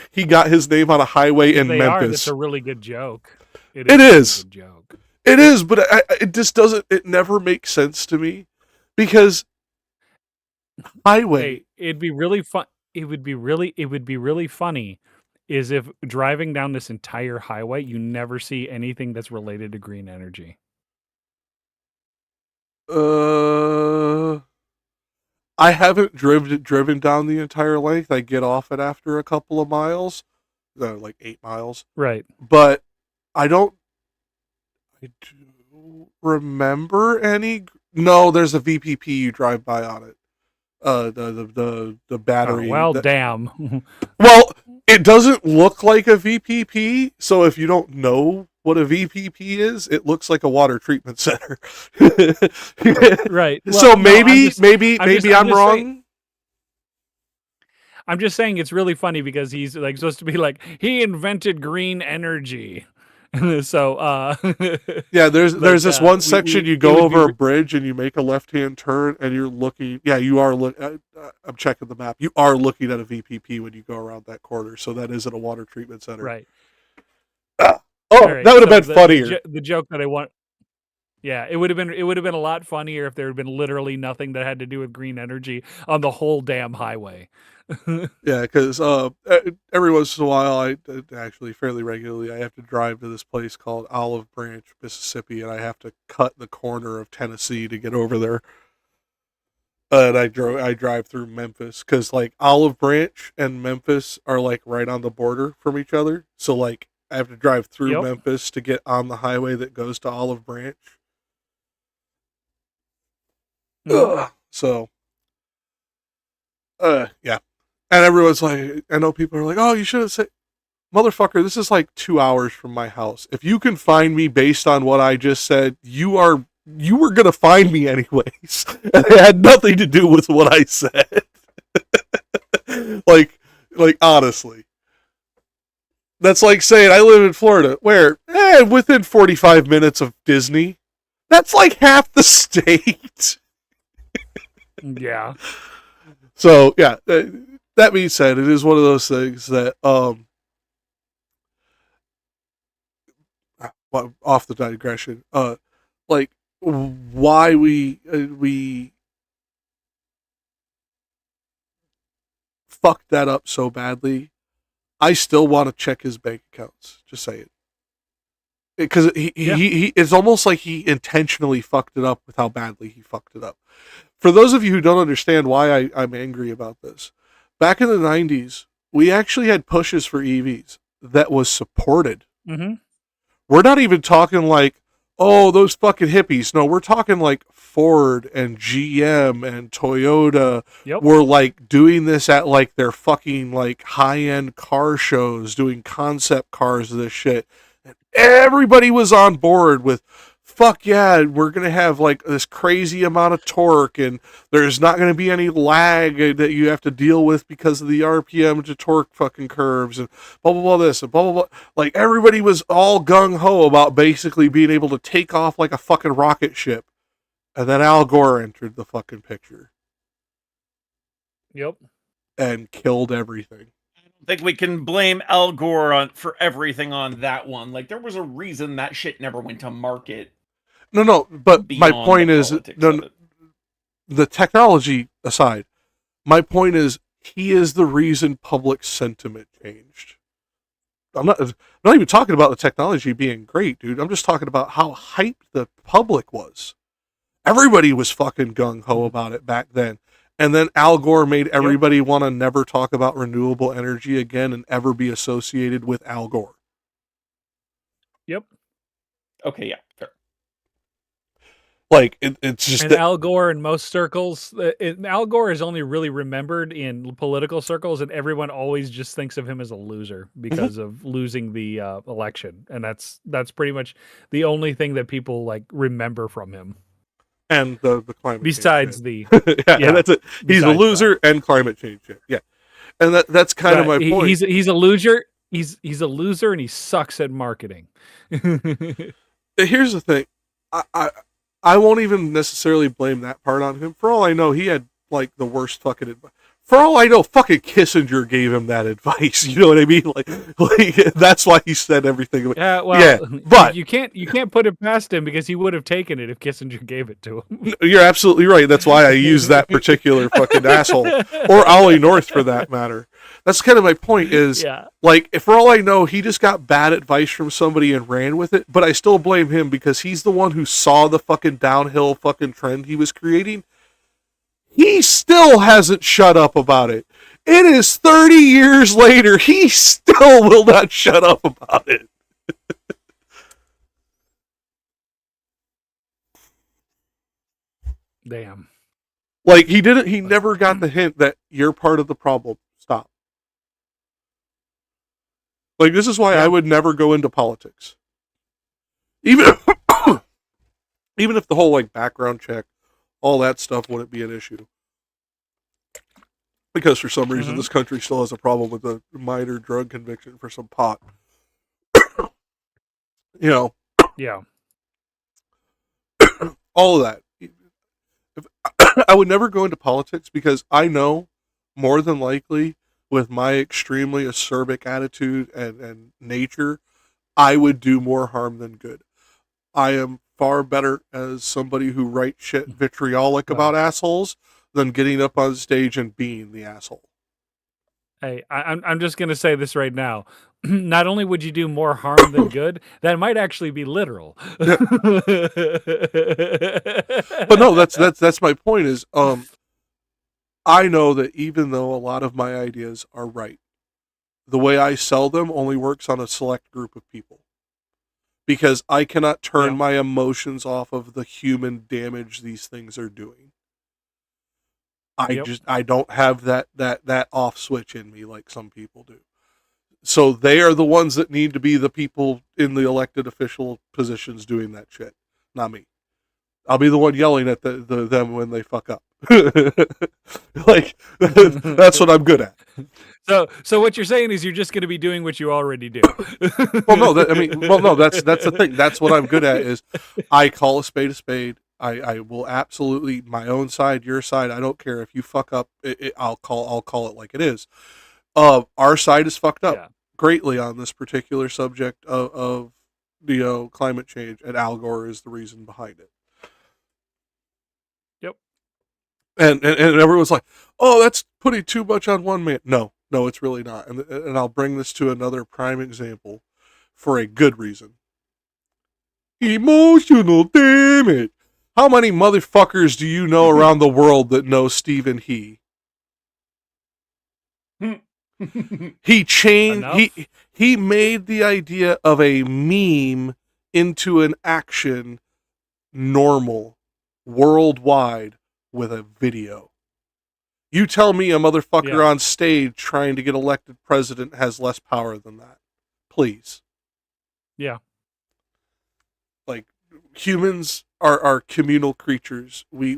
he got his name on a highway in Memphis. It's a really good joke. It is. It is, but it just doesn't, it never makes sense to me. Because highway. Hey, it'd be really fun. It would be really funny is if driving down this entire highway, you never see anything that's related to green energy. I haven't driven down the entire length. I get off it after a couple of miles, like 8 miles. Right. But I do remember any. No, there's a VPP you drive by on it. The battery. Oh, well, damn. Well, it doesn't look like a VPP, so if you don't know what a VPP is, it looks like a water treatment center. Right. Well, so maybe I'm wrong. Saying, I'm just saying it's really funny because he's like supposed to be like he invented green energy. So yeah, there's this one section you go over a bridge and you make a left-hand turn and you're looking. Yeah, you are. I'm checking the map. You are looking at a VPP when you go around that corner. So that isn't a water treatment center, right? Right, that would have been funnier. The joke that I want. Yeah, it would have been a lot funnier if there had been literally nothing that had to do with green energy on the whole damn highway. Yeah, because every once in a while, I actually fairly regularly, I have to drive to this place called Olive Branch, Mississippi, and I have to cut the corner of Tennessee to get over there. And I drive through Memphis because like Olive Branch and Memphis are like right on the border from each other. So like I have to drive through Memphis to get on the highway that goes to Olive Branch. So, yeah. And everyone's like, I know people are like, oh, you should have said, motherfucker, this is like 2 hours from my house. If you can find me based on what I just said, you were going to find me anyways. And it had nothing to do with what I said. like honestly. That's like saying I live in Florida, where within 45 minutes of Disney. That's like half the state. Yeah. So yeah, that being said, it is one of those things that off the digression, like why we fucked that up so badly. I still want to check his bank accounts. Just say it. Because he it's almost like he intentionally fucked it up with how badly he fucked it up. For those of you who don't understand why I'm angry about this, back in the 90s, we actually had pushes for EVs that was supported. Mm-hmm. We're not even talking like, oh, those fucking hippies. No, we're talking like Ford and GM and Toyota were like doing this at like their fucking like high-end car shows, doing concept cars of this shit. And everybody was on board with, fuck yeah, we're going to have like this crazy amount of torque and there's not going to be any lag that you have to deal with because of the RPM to torque fucking curves and blah, blah, blah, this and blah, blah, blah. Like everybody was all gung-ho about basically being able to take off like a fucking rocket ship. And then Al Gore entered the fucking picture. Yep. And killed everything. I think we can blame Al Gore for everything on that one. Like, there was a reason that shit never went to market. No, but my point is, the technology aside, my point is, he is the reason public sentiment changed. I'm not even talking about the technology being great, dude. I'm just talking about how hyped the public was. Everybody was fucking gung-ho about it back then. And then Al Gore made everybody want to never talk about renewable energy again and ever be associated with Al Gore. Yep. Okay, yeah, fair. Like, it's just... And Al Gore in most circles, Al Gore is only really remembered in political circles, and everyone always just thinks of him as a loser because of losing the election. And that's pretty much the only thing that people, like, remember from him. And the climate besides change the and that's it. He's a loser and climate change shit. Yeah. And that's kind of my point. He's a loser. He's a loser and he sucks at marketing. Here's the thing. I won't even necessarily blame that part on him. For all I know, he had like the worst fucking advice. For all I know, fucking Kissinger gave him that advice. You know what I mean? Like that's why he said everything. Yeah, well, yeah, but you can't put it past him because he would have taken it if Kissinger gave it to him. You're absolutely right. That's why I use that particular fucking asshole, or Ollie North for that matter. That's kind of my point. Is like, for all I know, he just got bad advice from somebody and ran with it. But I still blame him because he's the one who saw the fucking downhill fucking trend he was creating. He still hasn't shut up about it. It is 30 years later. He still will not shut up about it. Damn. Like, he never got the hint that you're part of the problem. Stop. Like, this is why I would never go into politics. Even if the whole, like, background check, all that stuff wouldn't be an issue. Because for some reason this country still has a problem with a minor drug conviction for some pot. You know? Yeah. All of that. I would never go into politics because I know more than likely with my extremely acerbic attitude and nature, I would do more harm than good. I am far better as somebody who writes shit vitriolic about assholes than getting up on stage and being the asshole. Hey, I'm just gonna say this right now. Not only would you do more harm than good, that might actually be literal. But no, that's my point is, I know that even though a lot of my ideas are right, the way I sell them only works on a select group of people. Because I cannot turn my emotions off of the human damage these things are doing. I don't have that off switch in me like some people do. So they are the ones that need to be the people in the elected official positions doing that shit, not me. I'll be the one yelling at them when they fuck up. Like, that's what I'm good at. So what you're saying is you're just going to be doing what you already do. No, that's the thing. That's what I'm good at is I call a spade a spade. I will absolutely, my own side, your side. I don't care if you fuck up. I'll call it like it is. Our side is fucked up greatly on this particular subject of climate change, and Al Gore is the reason behind it. Yep. And everyone's like, oh, that's putting too much on one man. No, it's really not. And I'll bring this to another prime example for a good reason. Emotional damage. How many motherfuckers do you know around the world that know Stephen He? He made the idea of a meme into an action normal worldwide with a video. You tell me a motherfucker on stage trying to get elected president has less power than that. Please. Yeah. Like, humans are communal creatures. We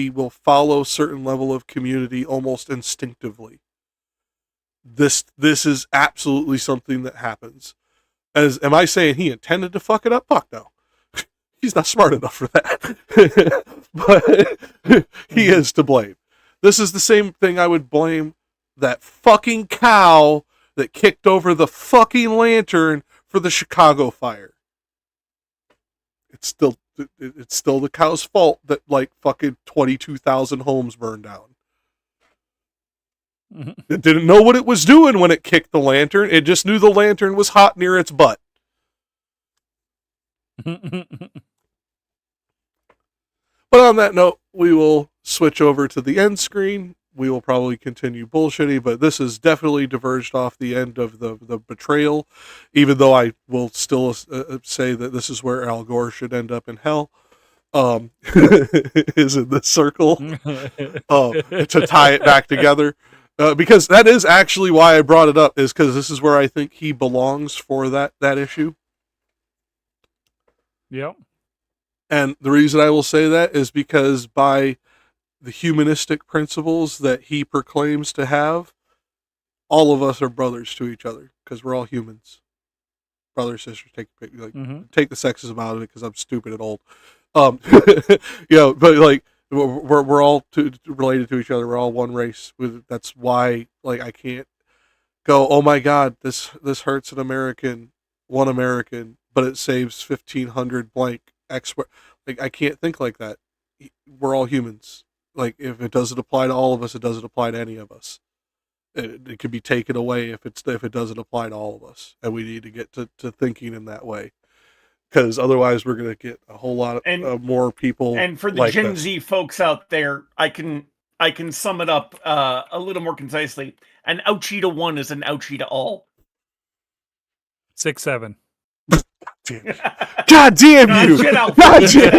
will follow certain level of community almost instinctively. This is absolutely something that happens. Am I saying he intended to fuck it up? Fuck no. He's not smart enough for that. But he is to blame. This is the same thing I would blame that fucking cow that kicked over the fucking lantern for the Chicago fire. It's still the cow's fault that like fucking 22,000 homes burned down. It didn't know what it was doing when it kicked the lantern. It just knew the lantern was hot near its butt. But on that note, we will switch over to the end screen. We will probably continue bullshitting, but this has definitely diverged off the end of the betrayal, even though I will still say that this is where Al Gore should end up in hell. Is in the circle to tie it back together. Because that is actually why I brought it up, is because this is where I think he belongs for that issue. Yep. And the reason I will say that is because by the humanistic principles that he proclaims to have, all of us are brothers to each other because we're all humans. Brothers, sisters, take the sexism out of it because I'm stupid and old. But like we're all related to each other. We're all one race. That's why like I can't go, oh my God, this hurts one American, but it saves 1,500 blank X. Like I can't think like that. We're all humans. Like if it doesn't apply to all of us, it doesn't apply to any of us. It can be taken away if it doesn't apply to all of us, and we need to get to thinking in that way, because otherwise we're going to get a whole lot of more people. And for the like Gen Z folks out there, I can sum it up a little more concisely. An ouchie to one is an ouchie to all. 6-7. God damn you! God damn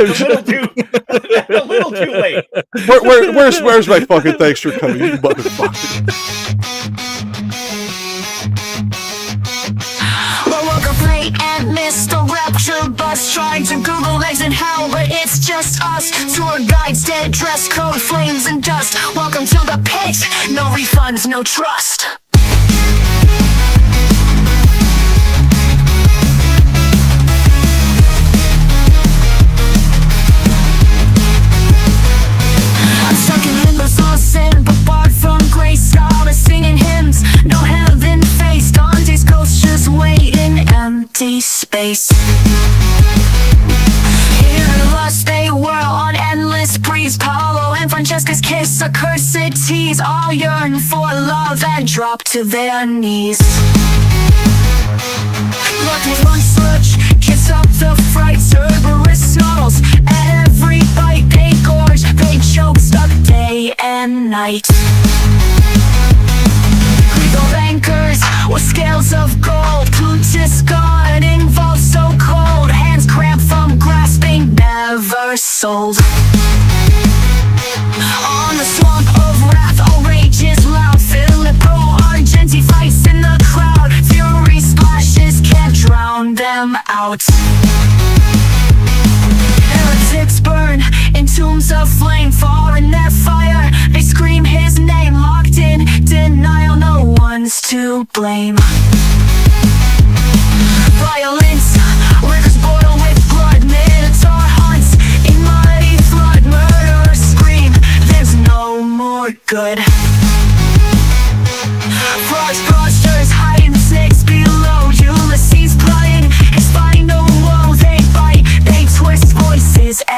a little too late. Where's my fucking thanks for coming, you motherfucker? And missed the rapture bus, trying to Google exit hell, but it's just us. Tour guides, dead dress code, flames and dust. Welcome to the pit. No refunds, no trust. I'm stuck in limbo, sin, but barred from grace. Scholars singing hymns, no heaven face. Dante's ghost just waiting, empty space. Here in lust they whirl on endless breeze. Paulo and Francesca's kiss, a cursed tease. All yearn for love and drop to their knees. Lucky lunch sludge, kiss up the fright. Cerberus snarls at every bite. They gorge, they choke, stuck day and night. Lethal anchors with scales of gold. Plutus gone, involved so cold. Hands cramped from grasping, never sold. On the swamp of wrath, all rage is loud. Filippo Argenti fights in the crowd. Fury splashes can't drown them out. Heretics burn in tombs of flame, far in their fire. to blame. Violence, rivers boil with blood, minotaur hunts in muddy flood, murderers scream, there's no more good.